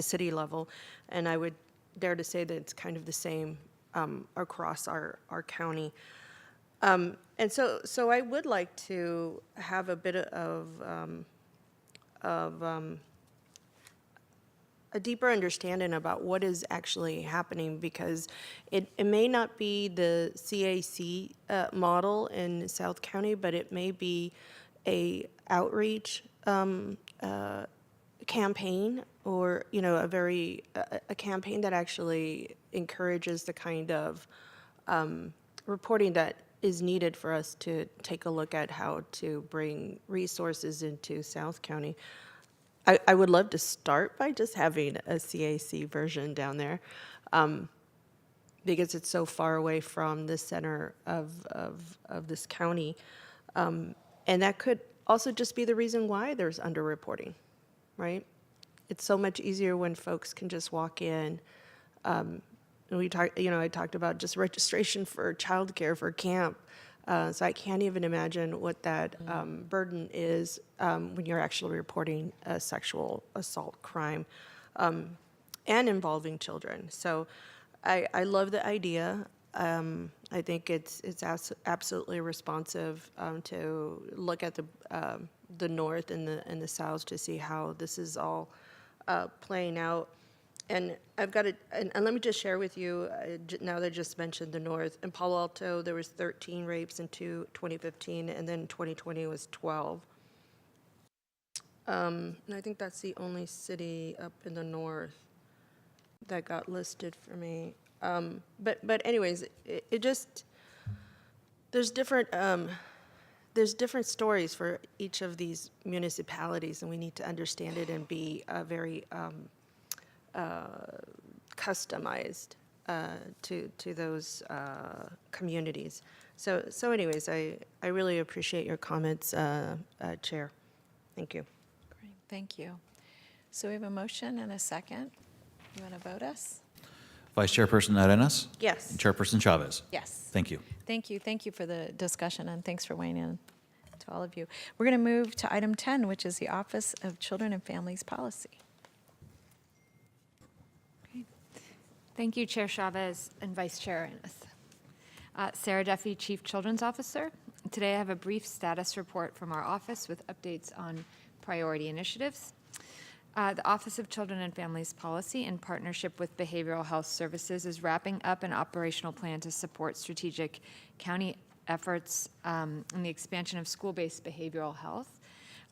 city level. And I would dare to say that it's kind of the same across our county. And so I would like to have a bit of a deeper understanding about what is actually happening, because it may not be the CAC model in South County, but it may be a outreach campaign, or a campaign that actually encourages the kind of reporting that is needed for us to take a look at how to bring resources into South County. I would love to start by just having a CAC version down there. because it's so far away from the center of this county. And that could also just be the reason why there's underreporting, right? It's so much easier when folks can just walk in. And I talked about just registration for childcare for camp. So I can't even imagine what that burden is when you're actually reporting a sexual assault crime and involving children. So I love the idea. I think it's absolutely responsive to look at the North and the South to see how this is all playing out. And I've got it, and let me just share with you, now that I just mentioned the North, in Palo Alto, there was 13 rapes in 2015, and then 2020 was 12. And I think that's the only city up in the North that got listed for me. But anyways, it just, there's different stories for each of these municipalities, and we need to understand it and be very customized to those communities. So anyways, I really appreciate your comments, Chair. Thank you. Great, thank you. So we have a motion and a second. You want to vote us? Vice Chairperson Arenas? Yes. And Chairperson Chavez? Yes. Thank you. Thank you. Thank you for the discussion, and thanks for weighing in to all of you. We're going to move to item 10, which is the Office of Children and Families Policy. Thank you, Chair Chavez and Vice Chair Arenas. Sarah Duffy, Chief Children's Officer. Today I have a brief status report from our office with updates on priority initiatives. The Office of Children and Families Policy, in partnership with Behavioral Health Services, is wrapping up an operational plan to support strategic county efforts in the expansion of school-based behavioral health.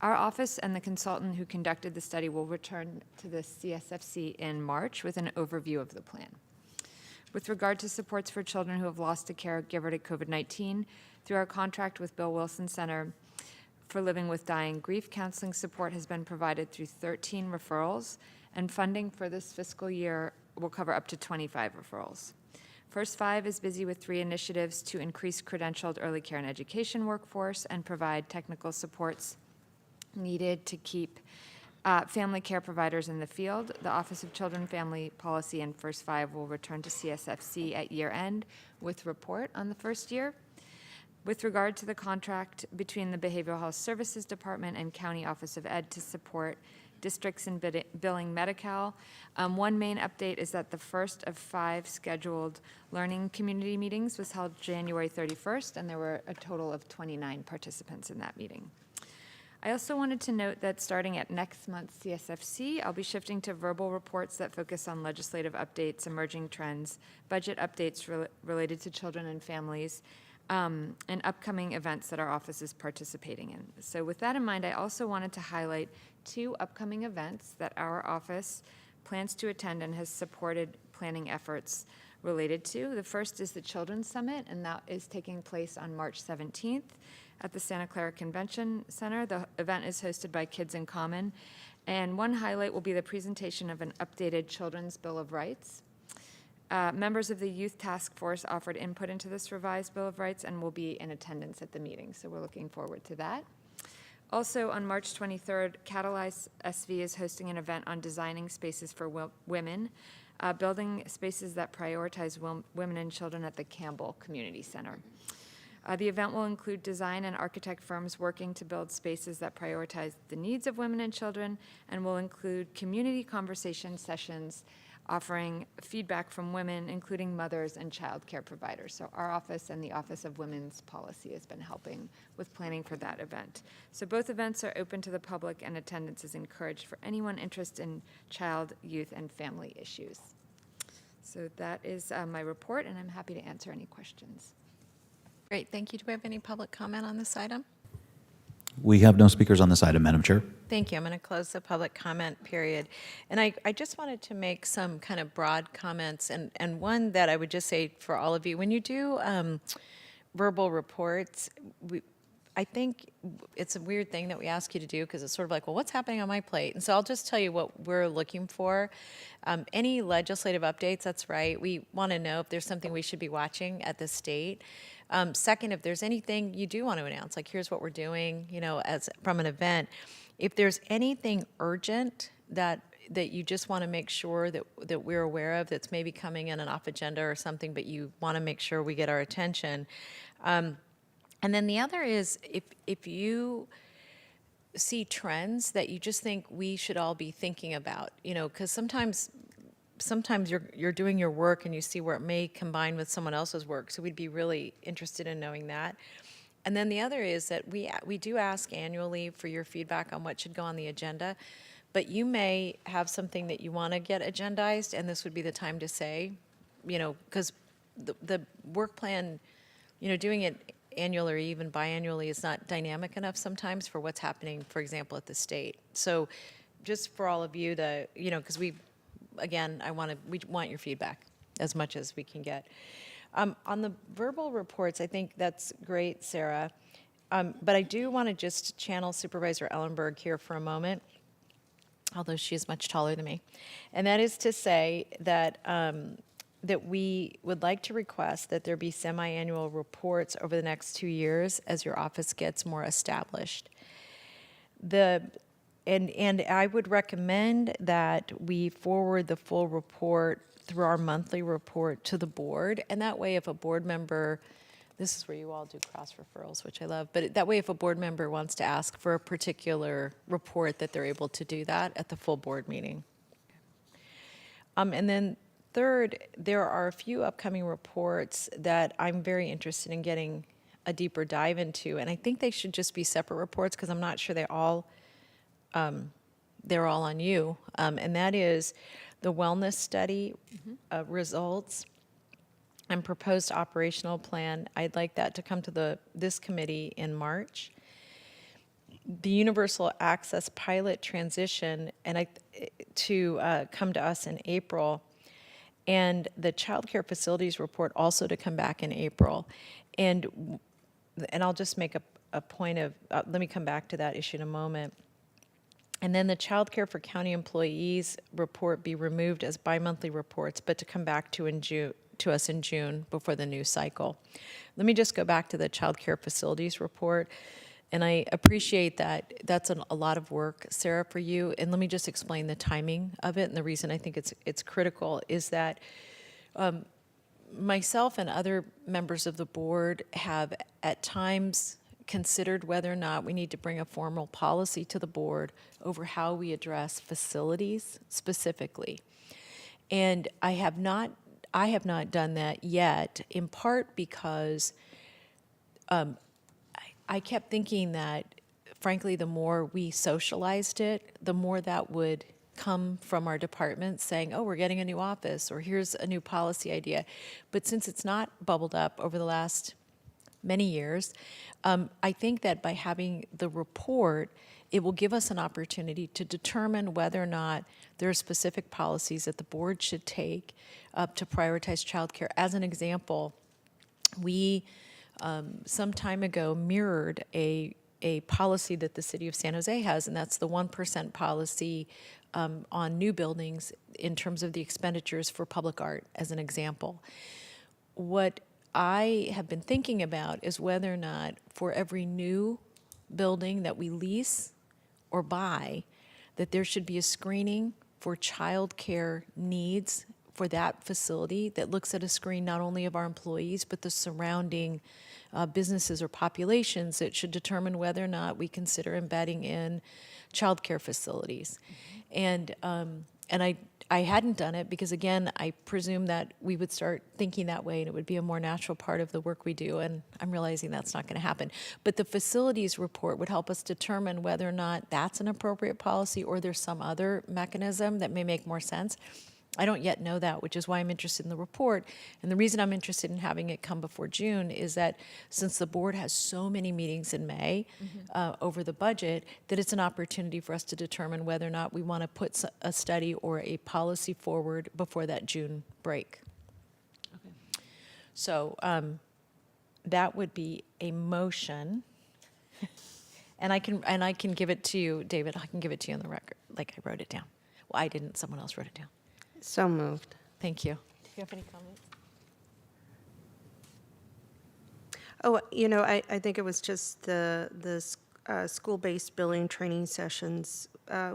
Our office and the consultant who conducted the study will return to the CSFC in March with an overview of the plan. With regard to supports for children who have lost a caregiver to COVID-19, through our contract with Bill Wilson Center for Living with Dying Grief, counseling support has been provided through 13 referrals, and funding for this fiscal year will cover up to 25 referrals. First Five is busy with 3 initiatives to increase credentialed early care and education workforce and provide technical supports needed to keep family care providers in the field. The Office of Children Family Policy and First Five will return to CSFC at year end with report on the first year. With regard to the contract between the Behavioral Health Services Department and County Office of Ed to support districts in billing Medi-Cal, one main update is that the first of 5 scheduled learning community meetings was held January 31st, and there were a total of 29 participants in that meeting. I also wanted to note that starting at next month's CSFC, I'll be shifting to verbal reports that focus on legislative updates, emerging trends, budget updates related to children and families, and upcoming events that our office is participating in. So with that in mind, I also wanted to highlight 2 upcoming events that our office plans to attend and has supported planning efforts related to. The first is the Children's Summit, and that is taking place on March 17th at the Santa Clara Convention Center. The event is hosted by Kids in Common, and one highlight will be the presentation of an updated Children's Bill of Rights. Members of the Youth Task Force offered input into this revised Bill of Rights and will be in attendance at the meeting, so we're looking forward to that. Also, on March 23rd, Catalyze SV is hosting an event on designing spaces for women, building spaces that prioritize women and children at the Campbell Community Center. The event will include design and architect firms working to build spaces that prioritize the needs of women and children, and will include community conversation sessions offering feedback from women, including mothers and child care providers. So our office and the Office of Women's Policy has been helping with planning for that event. So both events are open to the public, and attendance is encouraged for anyone interested in child, youth, and family issues. So that is my report, and I'm happy to answer any questions. Great, thank you. Do we have any public comment on this item? We have no speakers on this item, Madam Chair. Thank you. I'm going to close the public comment period. And I just wanted to make some kind of broad comments, and one that I would just say for all of you, when you do verbal reports, I think it's a weird thing that we ask you to do because it's sort of like, well, what's happening on my plate? And so I'll just tell you what we're looking for. Any legislative updates, that's right. We want to know if there's something we should be watching at the state. Second, if there's anything you do want to announce, like here's what we're doing, as from an event. If there's anything urgent that you just want to make sure that we're aware of that's maybe coming in an off agenda or something, but you want to make sure we get our attention. And then the other is if you see trends that you just think we should all be thinking about, because sometimes you're doing your work and you see where it may combine with someone else's work. So we'd be really interested in knowing that. And then the other is that we do ask annually for your feedback on what should go on the agenda, but you may have something that you want to get agendized, and this would be the time to say, because the work plan, doing it annually or even biannually is not dynamic enough sometimes for what's happening, for example, at the state. So just for all of you because we want your feedback as much as we can get. On the verbal reports, I think that's great, Sarah. But I do want to just channel Supervisor Ellenberg here for a moment, although she is much taller than me. And that is to say that that we would like to request that there be semi-annual reports over the next 2 years as your office gets more established. And I would recommend that we forward the full report through our monthly report to the board. And that way, if a board member, this is where you all do cross referrals, which I love, but that way, if a board member wants to ask for a particular report, that they're able to do that at the full board meeting. And then third, there are a few upcoming reports that I'm very interested in getting a deeper dive into. And I think they should just be separate reports because I'm not sure they're all on you. And that is the wellness study results and proposed operational plan. I'd like that to come to this committee in March. The universal access pilot transition to come to us in April. And the child care facilities report also to come back in April. And I'll just make a point of, let me come back to that issue in a moment. And then the child care for county employees report be removed as bi-monthly reports, but to come back to us in June before the new cycle. Let me just go back to the child care facilities report. And I appreciate that that's a lot of work, Sarah, for you. And let me just explain the timing of it. And the reason I think it's critical is that myself and other members of the board have at times considered whether or not we need to bring a formal policy to the board over how we address facilities specifically. And I have not done that yet, in part because I kept thinking that, frankly, the more we socialized it, the more that would come from our department saying, oh, we're getting a new office, or here's a new policy idea. But since it's not bubbled up over the last many years, I think that by having the report, it will give us an opportunity to determine whether or not there are specific policies that the board should take to prioritize childcare. As an example, we some time ago mirrored a policy that the city of San Jose has, and that's the 1% policy on new buildings in terms of the expenditures for public art, as an example. What I have been thinking about is whether or not for every new building that we lease or buy, that there should be a screening for childcare needs for that facility that looks at a screen not only of our employees, but the surrounding businesses or populations that should determine whether or not we consider embedding in childcare facilities. And I hadn't done it because, again, I presume that we would start thinking that way and it would be a more natural part of the work we do, and I'm realizing that's not going to happen. But the facilities report would help us determine whether or not that's an appropriate policy or there's some other mechanism that may make more sense. I don't yet know that, which is why I'm interested in the report. And the reason I'm interested in having it come before June is that since the board has so many meetings in May over the budget, that it's an opportunity for us to determine whether or not we want to put a study or a policy forward before that June break. Okay. So that would be a motion. And I can give it to you, David. I can give it to you on the record, like I wrote it down. Well, I didn't. Someone else wrote it down. So moved. Thank you. Do you have any comments? Oh, I think it was just the school-based billing training sessions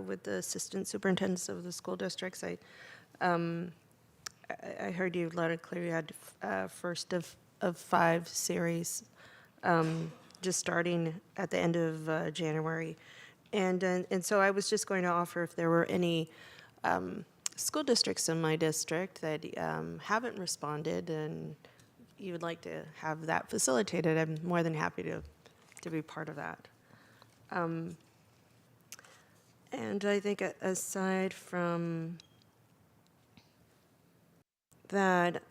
with the assistant superintendents of the school districts. I heard you loud and clear. You had first of 5 series, just starting at the end of January, and so I was just going to offer if there were any school districts in my district that haven't responded and you would like to have that facilitated. I'm more than happy to be part of that. And I think aside from that,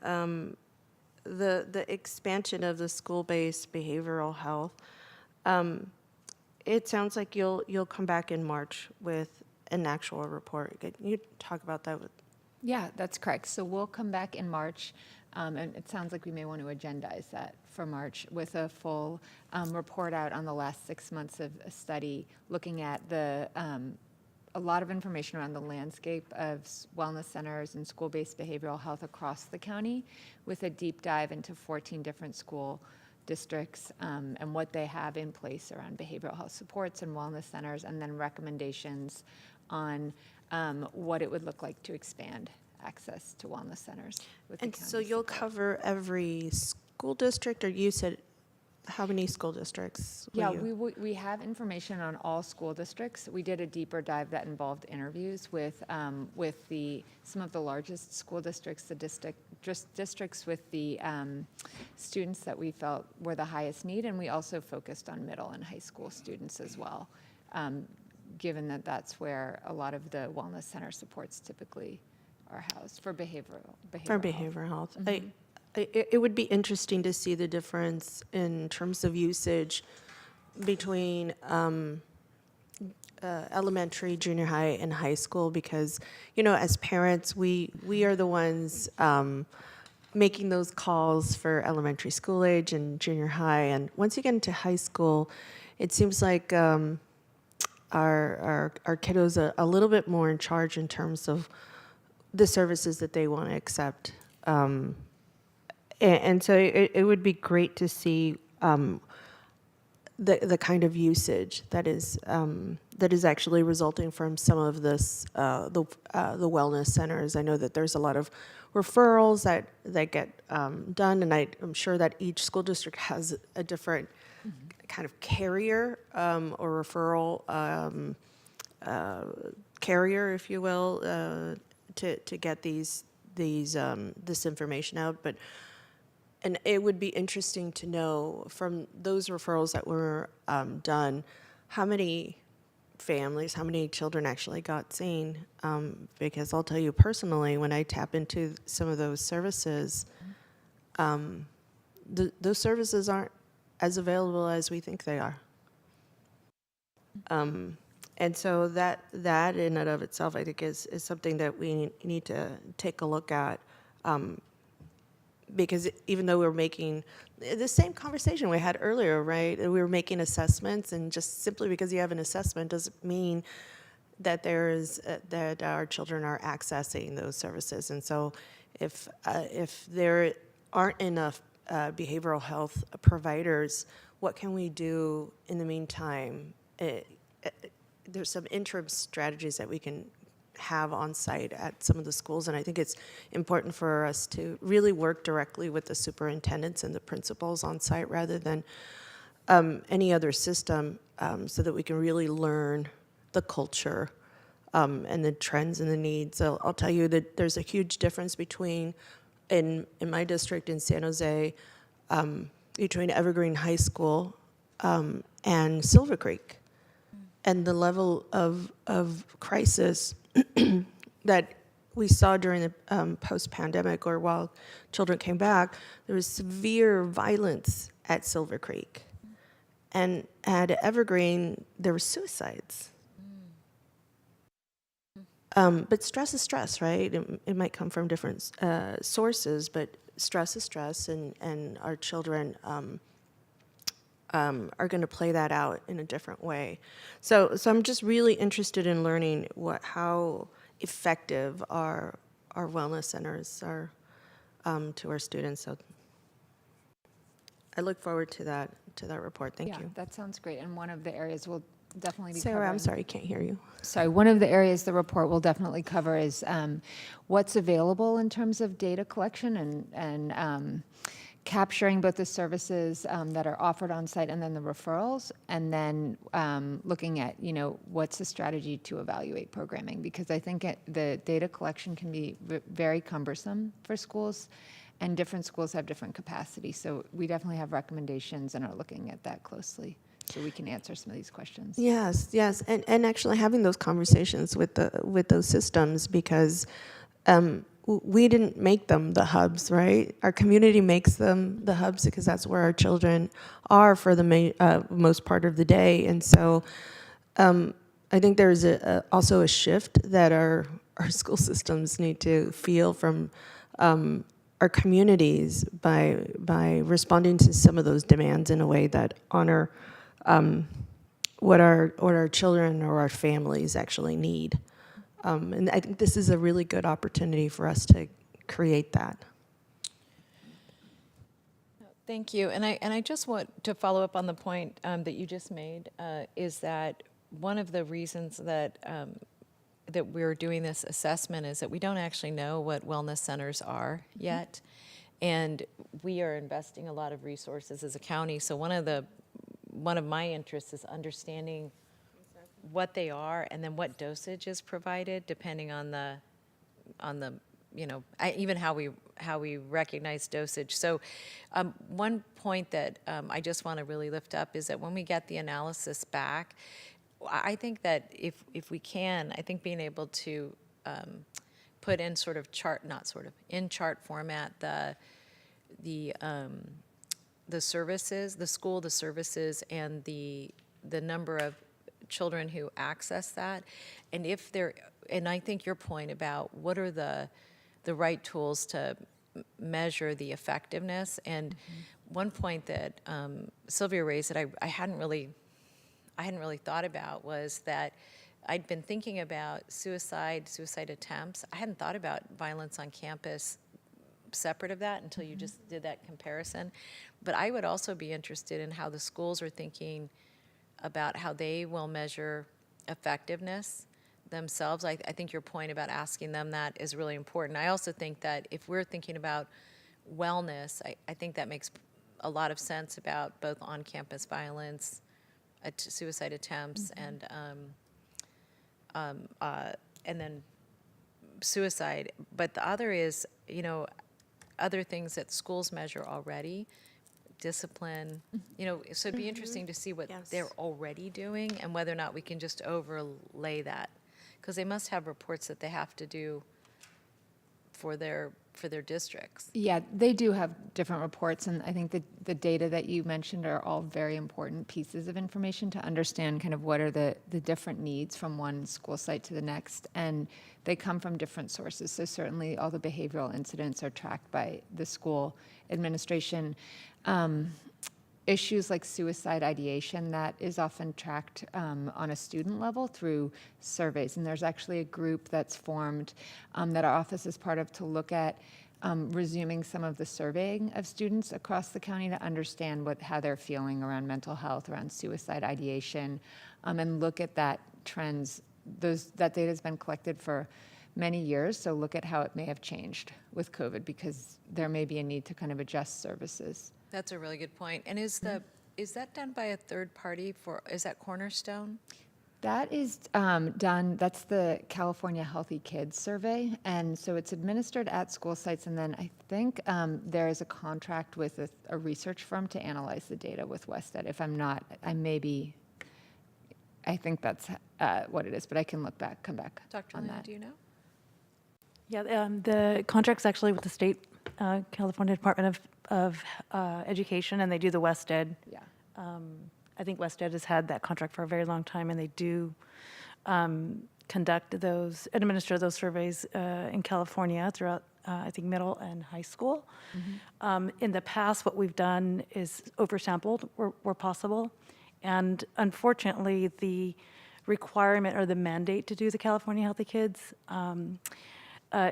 the expansion of the school-based behavioral health, it sounds like you'll come back in March with an actual report. Could you talk about that? Yeah, that's correct. So we'll come back in March, and it sounds like we may want to agendize that for March with a full report out on the last 6 months of a study, looking at a lot of information around the landscape of wellness centers and school-based behavioral health across the county, with a deep dive into 14 different school districts and what they have in place around behavioral health supports and wellness centers, and then recommendations on what it would look like to expand access to wellness centers. And so you'll cover every school district, or you said how many school districts? Yeah, we have information on all school districts. We did a deeper dive that involved interviews with some of the largest school districts, the districts with the students that we felt were the highest need, and we also focused on middle and high school students as well, given that that's where a lot of the wellness center supports typically are housed for behavioral health. Mm-hmm. It would be interesting to see the difference in terms of usage between elementary, junior high, and high school, because, as parents, we are the ones making those calls for elementary school age and junior high. And once you get into high school, it seems like our kiddos are a little bit more in charge in terms of the services that they want to accept. And so it would be great to see the kind of usage that is actually resulting from some of this, the wellness centers. I know that there's a lot of referrals that get done, and I'm sure that each school district has a different kind of carrier or referral carrier, if you will, to get this information out. And it would be interesting to know from those referrals that were done, how many families, how many children actually got seen. Because I'll tell you personally, when I tap into some of those services, those services aren't as available as we think they are. And so that in and of itself, I think, is something that we need to take a look at. Because even though we're making the same conversation we had earlier, right? We were making assessments, and just simply because you have an assessment doesn't mean that that our children are accessing those services. And so, if there aren't enough behavioral health providers, what can we do in the meantime? There's some interim strategies that we can have on site at some of the schools, and I think it's important for us to really work directly with the superintendents and the principals on site rather than any other system, so that we can really learn the culture and the trends and the needs. So I'll tell you that there's a huge difference between in my district in San Jose, between Evergreen High School and Silver Creek, and the level of crisis that we saw during the post-pandemic, or while children came back. There was severe violence at Silver Creek. And at Evergreen, there were suicides. But stress is stress, right? It might come from different sources, but stress is stress, and our children are going to play that out in a different way. So I'm just really interested in learning how effective our wellness centers are to our students. So I look forward to that report. Thank you. That sounds great. And one of the areas we'll definitely be Sarah, covering. I'm sorry, can't hear you. Sorry, one of the areas the report will definitely cover is what's available in terms of data collection and capturing both the services that are offered on site and then the referrals, and then looking at, what's the strategy to evaluate programming, because I think the data collection can be very cumbersome for schools, and different schools have different capacity. So we definitely have recommendations and are looking at that closely so we can answer some of these questions. Yes, and actually having those conversations with those systems, because we didn't make them the hubs, right? Our community makes them the hubs because that's where our children are for the most part of the day. And so I think there's also a shift that our school systems need to feel from our communities by responding to some of those demands in a way that honor what our children or our families actually need. And I think this is a really good opportunity for us to create that. Thank you. And I just want to follow up on the point that you just made, is that one of the reasons that that we're doing this assessment is that we don't actually know what wellness centers are yet. And we are investing a lot of resources as a county. So one of my interests is understanding what they are and then what dosage is provided depending on the even how we recognize dosage. So one point that I just want to really lift up is that when we get the analysis back, I think that if we can, I think being able to put in sort of in chart format the services, the services, and the number of children who access that, and I think your point about what are the right tools to measure the effectiveness, and one point that Sylvia raised that I hadn't really thought about was that I'd been thinking about suicide attempts. I hadn't thought about violence on campus separate of that until you just did that comparison. But I would also be interested in how the schools are thinking about how they will measure effectiveness themselves. I think your point about asking them that is really important. I also think that if we're thinking about wellness, I think that makes a lot of sense about both on-campus violence, suicide attempts, and then suicide. But the other is, other things that schools measure already, discipline, so it'd be interesting to see what they're already doing and whether or not we can just overlay that, because they must have reports that they have to do for their districts. Yeah, they do have different reports, and I think the data that you mentioned are all very important pieces of information to understand kind of what are the different needs from one school site to the next, and they come from different sources. So certainly all the behavioral incidents are tracked by the school administration. Issues like suicide ideation, that is often tracked on a student level through surveys. And there's actually a group that's formed that our office is part of to look at resuming some of the surveying of students across the county to understand how they're feeling around mental health, around suicide ideation, and look at that trends. That data has been collected for many years, so look at how it may have changed with COVID, because there may be a need to kind of adjust services. That's a really good point. And is that done by a third party? Is that Cornerstone? That is done, that's the California Healthy Kids Survey, and so it's administered at school sites, and then I think there is a contract with a research firm to analyze the data with WestEd. If I'm not, I think that's what it is, but I can come back Dr. on Luna, that. do you know? Yeah, the contract's actually with the state California Department of Education, and they do the WestEd. Yeah. I think WestEd has had that contract for a very long time, and they do administer those surveys in California throughout I think, middle and high school. In the past, what we've done is oversampled where possible. And unfortunately, the requirement or the mandate to do the California Healthy Kids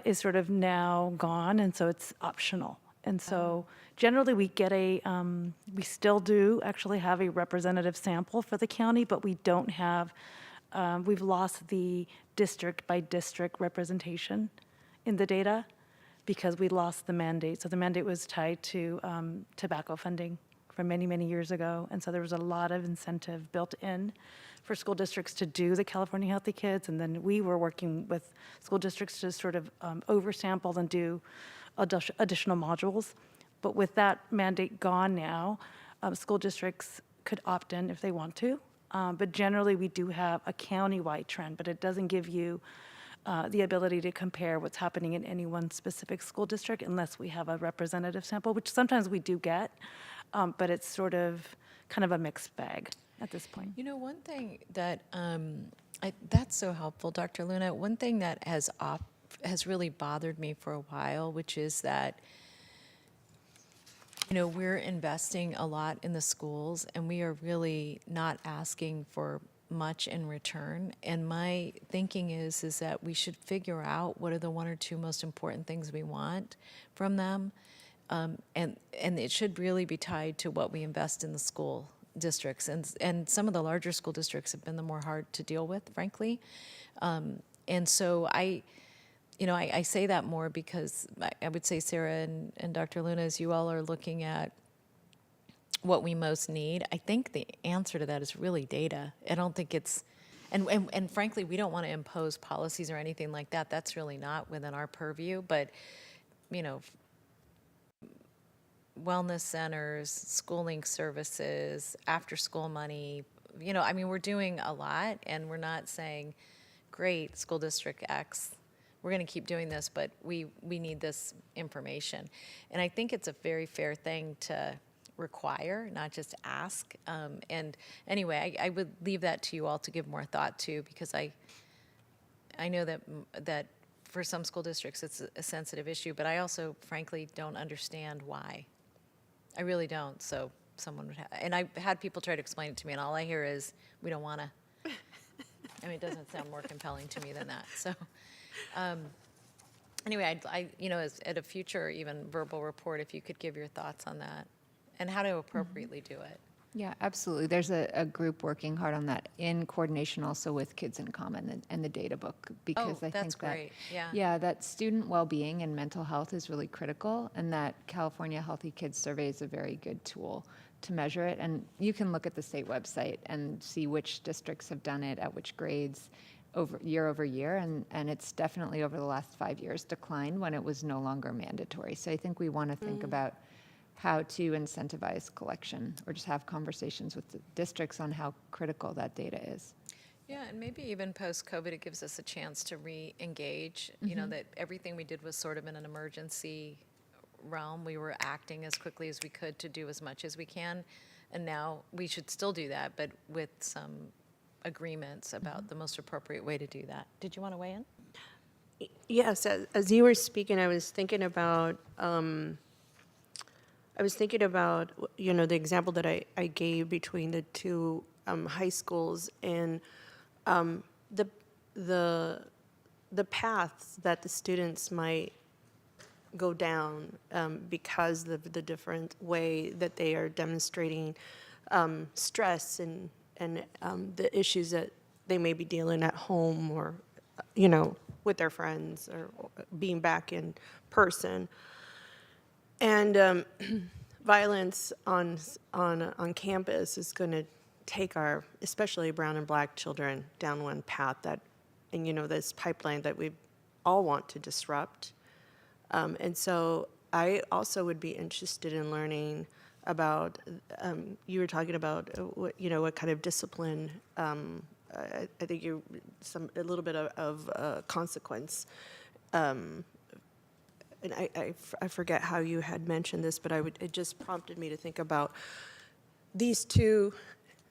is sort of now gone, and so it's optional. And so generally we get we still do actually have a representative sample for the county, but we don't have, we've lost the district by district representation in the data because we lost the mandate. So the mandate was tied to tobacco funding from many, many years ago. And so there was a lot of incentive built in for school districts to do the California Healthy Kids. And then we were working with school districts to sort of oversample and do additional modules. But with that mandate gone now, school districts could opt in if they want to. But generally, we do have a county-wide trend, but it doesn't give you the ability to compare what's happening in any one specific school district unless we have a representative sample, which sometimes we do get, but it's sort of kind of a mixed bag at this point. You know, one thing that, that's so helpful, Dr. Luna. One thing that has really bothered me for a while, which is that, you know, we're investing a lot in the schools and we are really not asking for much in return. And my thinking is that we should figure out what are the one or two most important things we want from them. And it should really be tied to what we invest in the school districts. And some of the larger school districts have been the more hard to deal with, frankly. And so I say that more because I would say, Sarah and Dr. Luna, as you all are looking at what we most need, I think the answer to that is really data. I don't think it's, and frankly, we don't want to impose policies or anything like that. That's really not within our purview. But, you know, wellness centers, schooling services, after-school money, you know, I mean, we're doing a lot, and we're not saying, great, school district X, we're going to keep doing this, but we need this information. And I think it's a very fair thing to require, not just ask. And anyway, I would leave that to you all to give more thought to, because I know that for some school districts it's a sensitive issue, but I also frankly don't understand why. I really don't. So someone would have, and I've had people try to explain it to me, and all I hear is, we don't want to. I mean, it doesn't sound more compelling to me than that. So anyway, I you know, at a future even verbal report, if you could give your thoughts on that and how to appropriately do it. Yeah, absolutely. There's a group working hard on that in coordination also with Kids in Common and the data book, because I that's think that, great. Yeah. yeah, that student well-being and mental health is really critical, and that California Healthy Kids Survey is a very good tool to measure it. And you can look at the state website and see which districts have done it at which grades over year, and it's definitely over the last 5 years declined when it was no longer mandatory. So I think we want to think about how to incentivize collection, or just have conversations with the districts on how critical that data is. Yeah, and maybe even post-COVID, it gives us a chance to re-engage. You know, that everything we did was sort of in an emergency realm. We were acting as quickly as we could to do as much as we can, and now we should still do that, but with some agreements about the most appropriate way to do that. Did you want to weigh in? Yes, as you were speaking, I was thinking about, you know, the example that I gave between the two high schools and the paths that the students might go down because of the different way that they are demonstrating stress and the issues that they may be dealing at home, or, you know, with their friends, or being back in person. And violence on campus is going to take our, especially brown and black children, down one path that, and you know, this pipeline that we all want to disrupt. And so I also would be interested in learning about, you were talking about, what kind of discipline, I think a little bit of consequence. And I forget how you had mentioned this, but it just prompted me to think about these two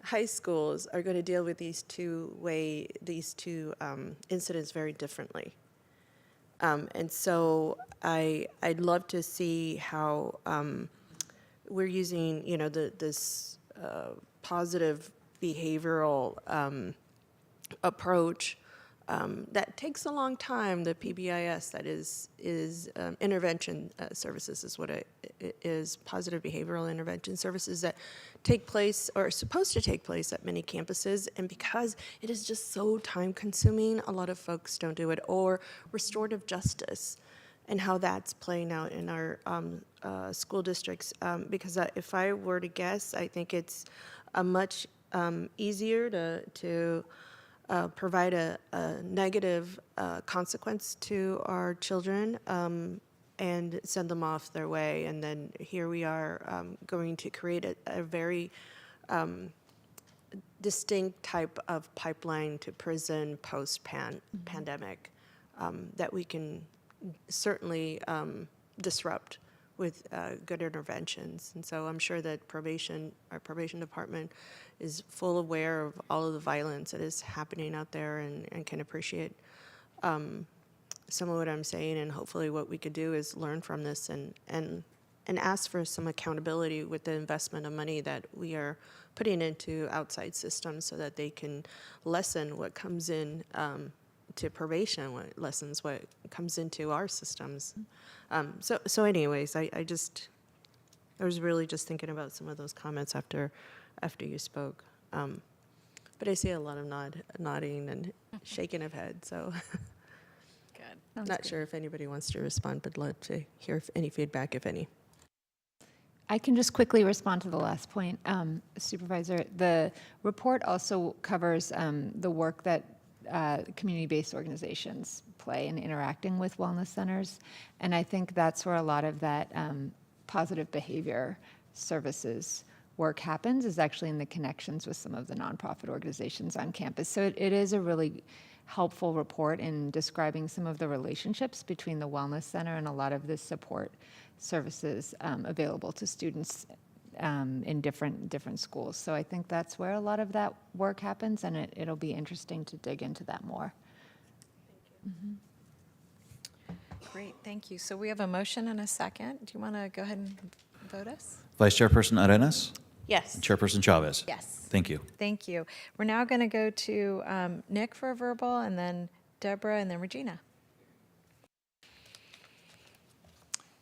high schools are going to deal with these two incidents very differently. And so I'd love to see how we're using, this positive behavioral approach that takes a long time. The PBIS, that is intervention services, is what it is. Positive behavioral intervention services that take place or are supposed to take place at many campuses, and because it is just so time consuming, a lot of folks don't do it. Or restorative justice, and how that's playing out in our school districts. Because if I were to guess, I think it's a much easier to provide a negative consequence to our children and send them off their way. And then here we are going to create a very distinct type of pipeline to prison post-pandemic that we can certainly disrupt with good interventions. And so I'm sure that our probation department is full aware of all of the violence that is happening out there and can appreciate some of what I'm saying. And hopefully what we could do is learn from this and ask for some accountability with the investment of money that we are putting into outside systems so that they can lessen what comes in to probation, what lessens what comes into our systems. So anyways, I was really just thinking about some of those comments after you spoke. But I see a lot of nodding and shaking of head, so. Good. Not sure if anybody wants to respond, but love to hear any feedback, if any. I can just quickly respond to the last point, Supervisor. The report also covers the work that community-based organizations play in interacting with wellness centers, and I think that's where a lot of that positive behavior services work happens, is actually in the connections with some of the nonprofit organizations on campus. So it is a really helpful report in describing some of the relationships between the wellness center and a lot of the support services available to students in different schools. So I think that's where a lot of that work happens, and it'll be interesting to dig into that more. Great, thank you. So we have a motion and a second. Do you want to go ahead and vote us? Vice Chairperson Arenas? Yes. And Chairperson Chavez? Yes. Thank you. Thank you. We're now going to go to Nick for a verbal, and then Deborah, and then Regina.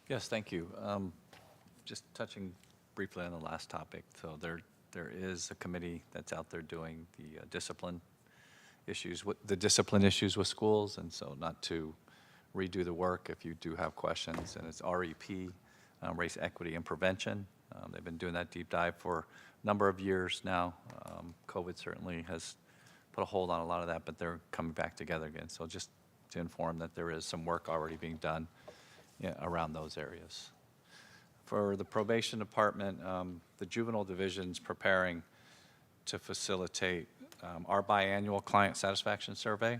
Yes, thank you. Just touching briefly on the last topic. So there is a committee that's out there doing the discipline issues with schools, and so not to redo the work if you do have questions. And it's REP, Race Equity and Prevention. They've been doing that deep dive for a number of years now. COVID certainly has put a hold on a lot of that, but they're coming back together again. So just to inform that there is some work already being done around those areas. For the probation department, the juvenile division's preparing to facilitate our biannual client satisfaction survey.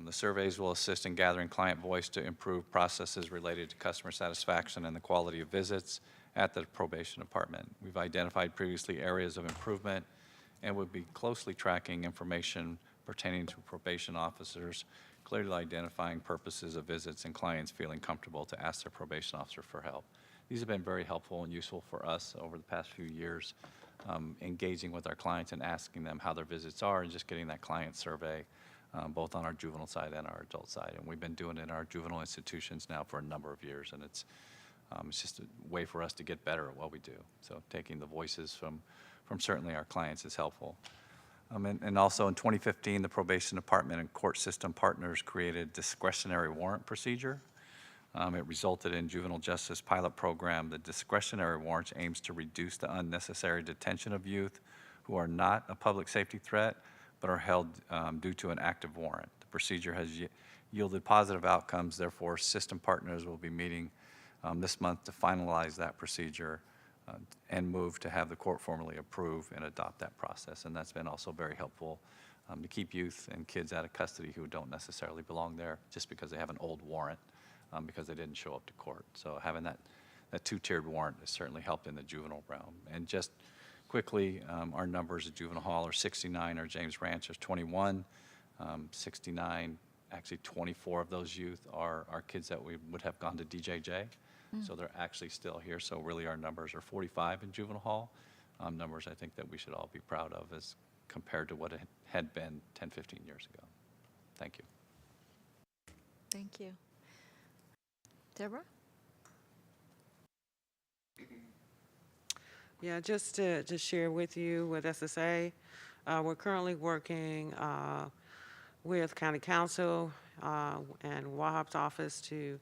The surveys will assist in gathering client voice to improve processes related to customer satisfaction and the quality of visits at the probation department. We've identified previously areas of improvement and would be closely tracking information pertaining to probation officers, clearly identifying purposes of visits and clients feeling comfortable to ask their probation officer for help. These have been very helpful and useful for us over the past few years, engaging with our clients and asking them how their visits are and just getting that client survey, both on our juvenile side and our adult side. And we've been doing it in our juvenile institutions now for a number of years, and it's just a way for us to get better at what we do. So taking the voices from certainly our clients is helpful. And also in 2015, the probation department and court system partners created discretionary warrant procedure. It resulted in juvenile justice pilot program. The discretionary warrants aims to reduce the unnecessary detention of youth who are not a public safety threat, but are held due to an active warrant. The procedure has yielded positive outcomes. Therefore, system partners will be meeting this month to finalize that procedure and move to have the court formally approve and adopt that process. And that's been also very helpful to keep youth and kids out of custody who don't necessarily belong there just because they have an old warrant because they didn't show up to court. So having that two-tiered warrant has certainly helped in the juvenile realm. And just quickly, our numbers at Juvenile Hall are 69, our James Ranch is 21, 69 actually 24 of those youth are kids that we would have gone to DJJ. So they're actually still here. So really our numbers are 45 in juvenile hall. Numbers I think that we should all be proud of as compared to what it had been 10, 15 years ago. Thank you. Thank you. Deborah? Yeah, just to share with you with SSA, we're currently working with County Council and WAHOP's office to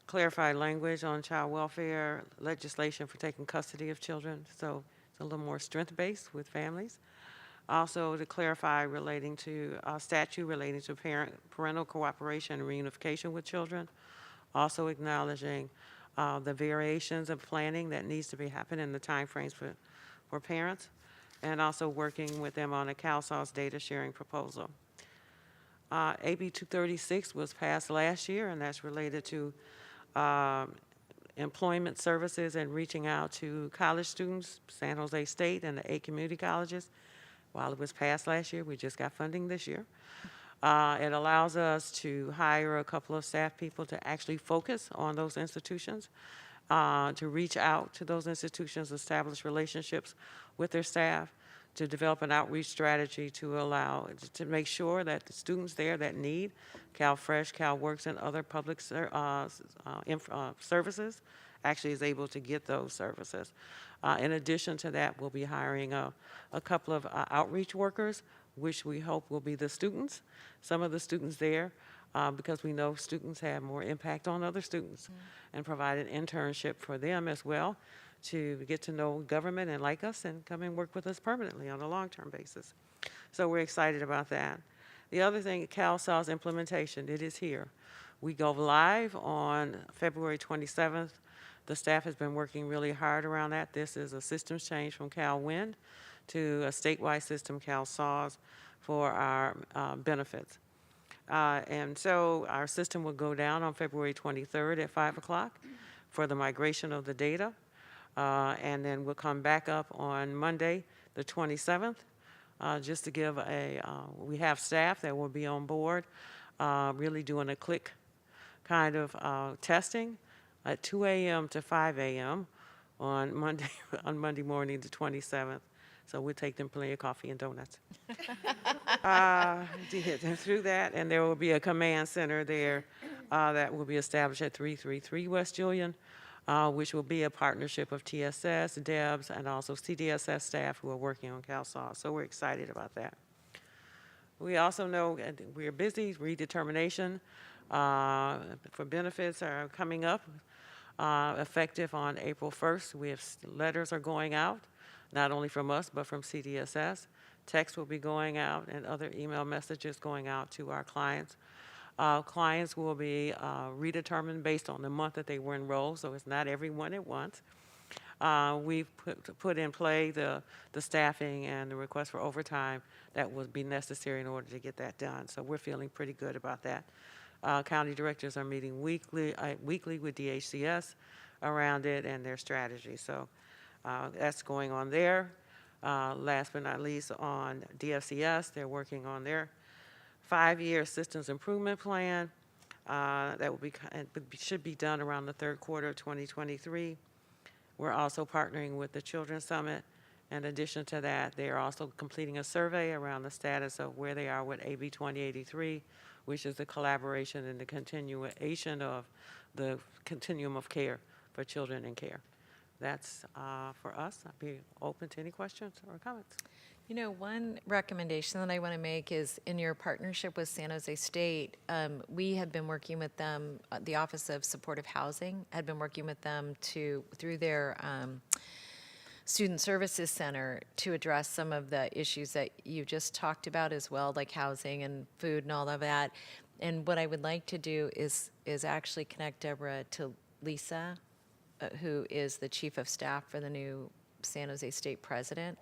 clarify language on child welfare legislation for taking custody of children. So it's a little more strength-based with families. Also to clarify relating to statute relating to parental cooperation and reunification with children. Also acknowledging the variations of planning that needs to be happening in the timeframes for parents, and also working with them on a CalSAWS data sharing proposal. AB 236 was passed last year, and that's related to employment services and reaching out to college students, San Jose State and the 8 community colleges. While it was passed last year, we just got funding this year. It allows us to hire a couple of staff people to actually focus on those institutions, to reach out to those institutions, establish relationships with their staff, to develop an outreach strategy to allow, to make sure that the students there that need CalFresh, CalWorks, and other public services actually is able to get those services. In addition to that, we'll be hiring a couple of outreach workers, which we hope will be the students, some of the students there, because we know students have more impact on other students, and provide an internship for them as well to get to know government and like us and come and work with us permanently on a long-term basis. So we're excited about that. The other thing, CalSAWS implementation, it is here. We go live on February 27th. The staff has been working really hard around that. This is a systems change from CalWIN to a statewide system, CalSAWS, for our benefits. And so our system will go down on February 23rd at 5 o'clock for the migration of the data. And then we'll come back up on Monday, the 27th, just to give we have staff that will be on board, really doing a click kind of testing at 2 a.m. to 5 a.m. on Monday morning, the 27th. So we'll take them plenty of coffee and donuts to get them through that. And there will be a command center there that will be established at 333 West Julian, which will be a partnership of TSS, DEBS, and also CDSS staff who are working on CalSAWS. So we're excited about that. We also know we're busy. Redetermination for benefits are coming up, effective on April 1st. We have letters are going out, not only from us, but from CDSS. Text will be going out and other email messages going out to our clients. Clients will be redetermined based on the month that they were enrolled, so it's not everyone at once. We've put in play the staffing and the request for overtime that would be necessary in order to get that done. So we're feeling pretty good about that. County directors are meeting weekly with DHCS around it and their strategy. So that's going on there. Last but not least, on DFCS, they're working on their 5-year systems improvement plan that should be done around the third quarter of 2023. We're also partnering with the Children's Summit. In addition to that, they are also completing a survey around the status of where they are with AB 2083, which is the collaboration and the continuation of the continuum of care for children in care. That's for us. I'd be open to any questions or comments. You know, one recommendation that I want to make is in your partnership with San Jose State, we had been working with them, the Office of Supportive Housing had been working with them through their Student Services Center to address some of the issues that you just talked about as well, like housing and food and all of that. And what I would like to do is actually connect Deborah to Lisa, who is the Chief of Staff for the new San Jose State President.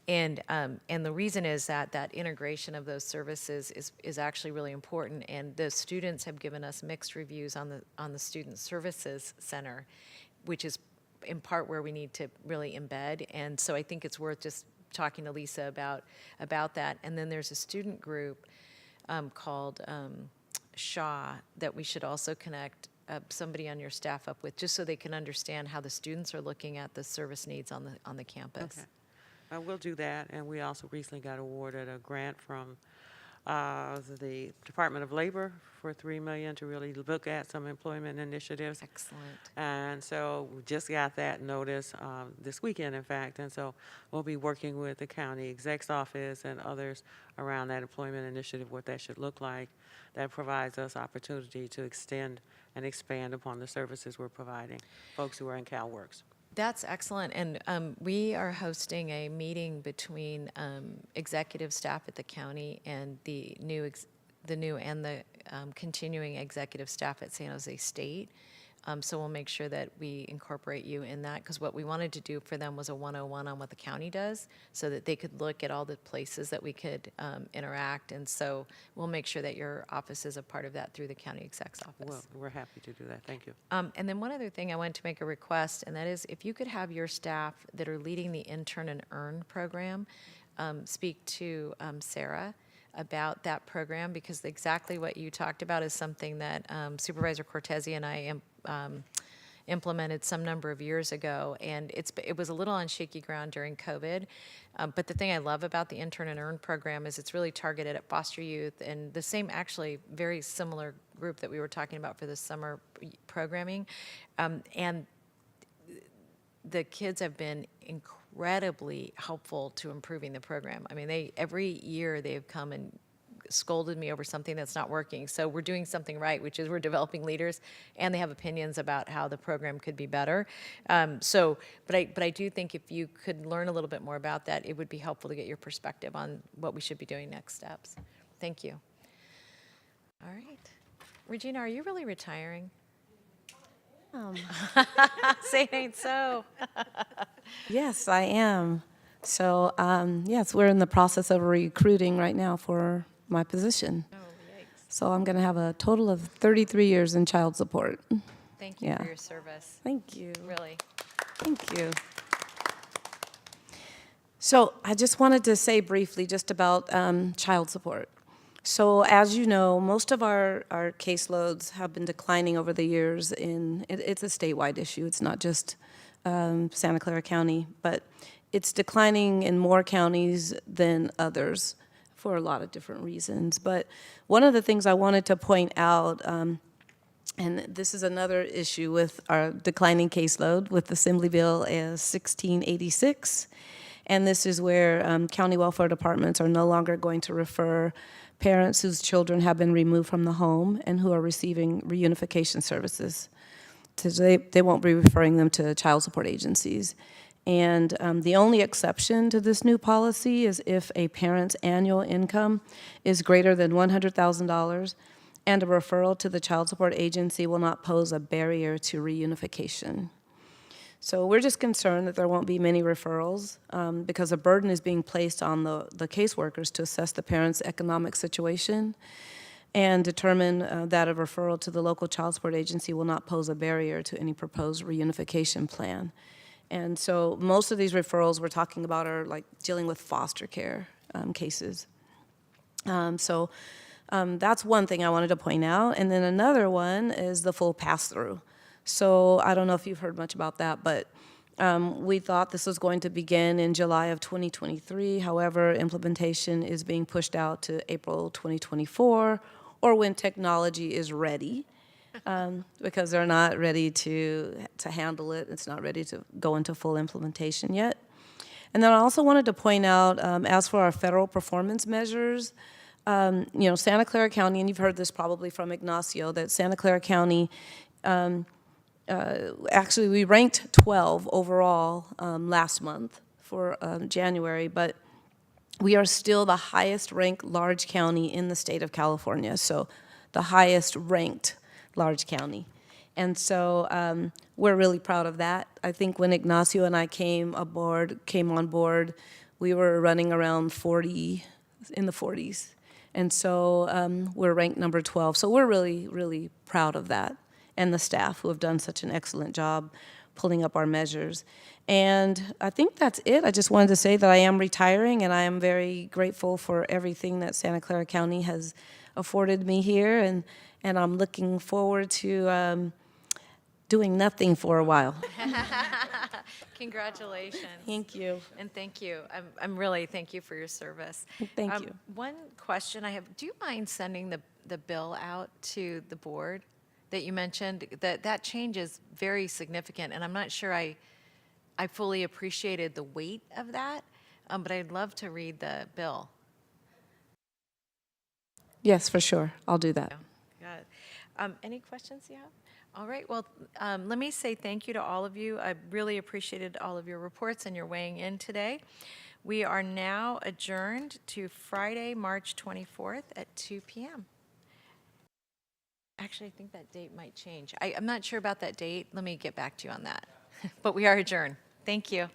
And the reason is that integration of those services is actually really important. And the students have given us mixed reviews on the Student Services Center, which is in part where we need to really embed. And so I think it's worth just talking to Lisa about that. And then there's a student group called Shaw that we should also connect somebody on your staff up with, just so they can understand how the students are looking at the service needs on the campus. Okay. We'll do that, and we also recently got awarded a grant from the Department of Labor for $3 million to really look at some employment initiatives. Excellent. And so we just got that notice this weekend, in fact, and so we'll be working with the county exec's office and others around that employment initiative, what that should look like. That provides us opportunity to extend and expand upon the services we're providing folks who are in CalWorks. That's excellent, and we are hosting a meeting between executive staff at the county and the new and the continuing executive staff at San Jose State. So we'll make sure that we incorporate you in that, because what we wanted to do for them was a 101 on what the county does, so that they could look at all the places that we could interact. And so we'll make sure that your office is a part of that through the county exec's office. Well, we're happy to do that. Thank you. And then one other thing I wanted to make a request, and that is if you could have your staff that are leading the Intern and Earn program speak to Sarah about that program, because exactly what you talked about is something that Supervisor Cortese and I implemented some number of years ago, and it was a little on shaky ground during COVID. But the thing I love about the Intern and Earn program is it's really targeted at foster youth, and the same, actually very similar group that we were talking about for the summer programming. And the kids have been incredibly helpful to improving the program. I mean, every year they've come and scolded me over something that's not working. So we're doing something right, which is we're developing leaders, and they have opinions about how the program could be better. But I do think if you could learn a little bit more about that, it would be helpful to get your perspective on what we should be doing next steps. Thank you. All right. Regina, are you really retiring? Say it ain't so. Yes, I am. So, yes, we're in the process of recruiting right now for my position. Oh, yikes. So I'm going to have a total of 33 years in child support. Thank you Yeah. for your service. Thank you. Really. Thank you. So I just wanted to say briefly just about child support. So as you know, most of our caseloads have been declining over the years. It's a statewide issue. It's not just Santa Clara County, but it's declining in more counties than others for a lot of different reasons. But one of the things I wanted to point out, and this is another issue with our declining caseload with Assembly Bill 1686, and this is where county welfare departments are no longer going to refer parents whose children have been removed from the home and who are receiving reunification services. So they won't be referring them to child support agencies. And the only exception to this new policy is if a parent's annual income is greater than $100,000 and a referral to the child support agency will not pose a barrier to reunification. So we're just concerned that there won't be many referrals because a burden is being placed on the caseworkers to assess the parent's economic situation and determine that a referral to the local child support agency will not pose a barrier to any proposed reunification plan. And so most of these referrals we're talking about are like dealing with foster care cases. So that's one thing I wanted to point out. And then another one is the full pass-through. So I don't know if you've heard much about that, but we thought this was going to begin in July of 2023. However, implementation is being pushed out to April 2024, or when technology is ready, because they're not ready to handle it. It's not ready to go into full implementation yet. And then I also wanted to point out, as for our federal performance measures, Santa Clara County, and you've heard this probably from Ignacio, that Santa Clara County, actually we ranked 12 overall last month for January, but we are still the highest ranked large county in the state of California, so the highest ranked large county. And so we're really proud of that. I think when Ignacio and I came on board, we were running around 40, in the 40s. And so we're ranked number 12. So we're really, really proud of that, and the staff who have done such an excellent job pulling up our measures. And I think that's it. I just wanted to say that I am retiring, and I am very grateful for everything that Santa Clara County has afforded me here, and I'm looking forward to doing nothing for a while. Congratulations. Thank you. And thank you. I'm really, thank you for your service. Thank you. One question I have, do you mind sending the bill out to the board that you mentioned? That change is very significant, and I'm not sure I fully appreciated the weight of that, but I'd love to read the bill. Yes, for sure. I'll do that. Got it. Any questions you have? All right, well, let me say thank you to all of you. I really appreciated all of your reports and your weighing in today. We are now adjourned to Friday, March 24th at 2 p.m. Actually, I think that date might change. I'm not sure about that date. Let me get back to you on that. But we are adjourned. Thank you.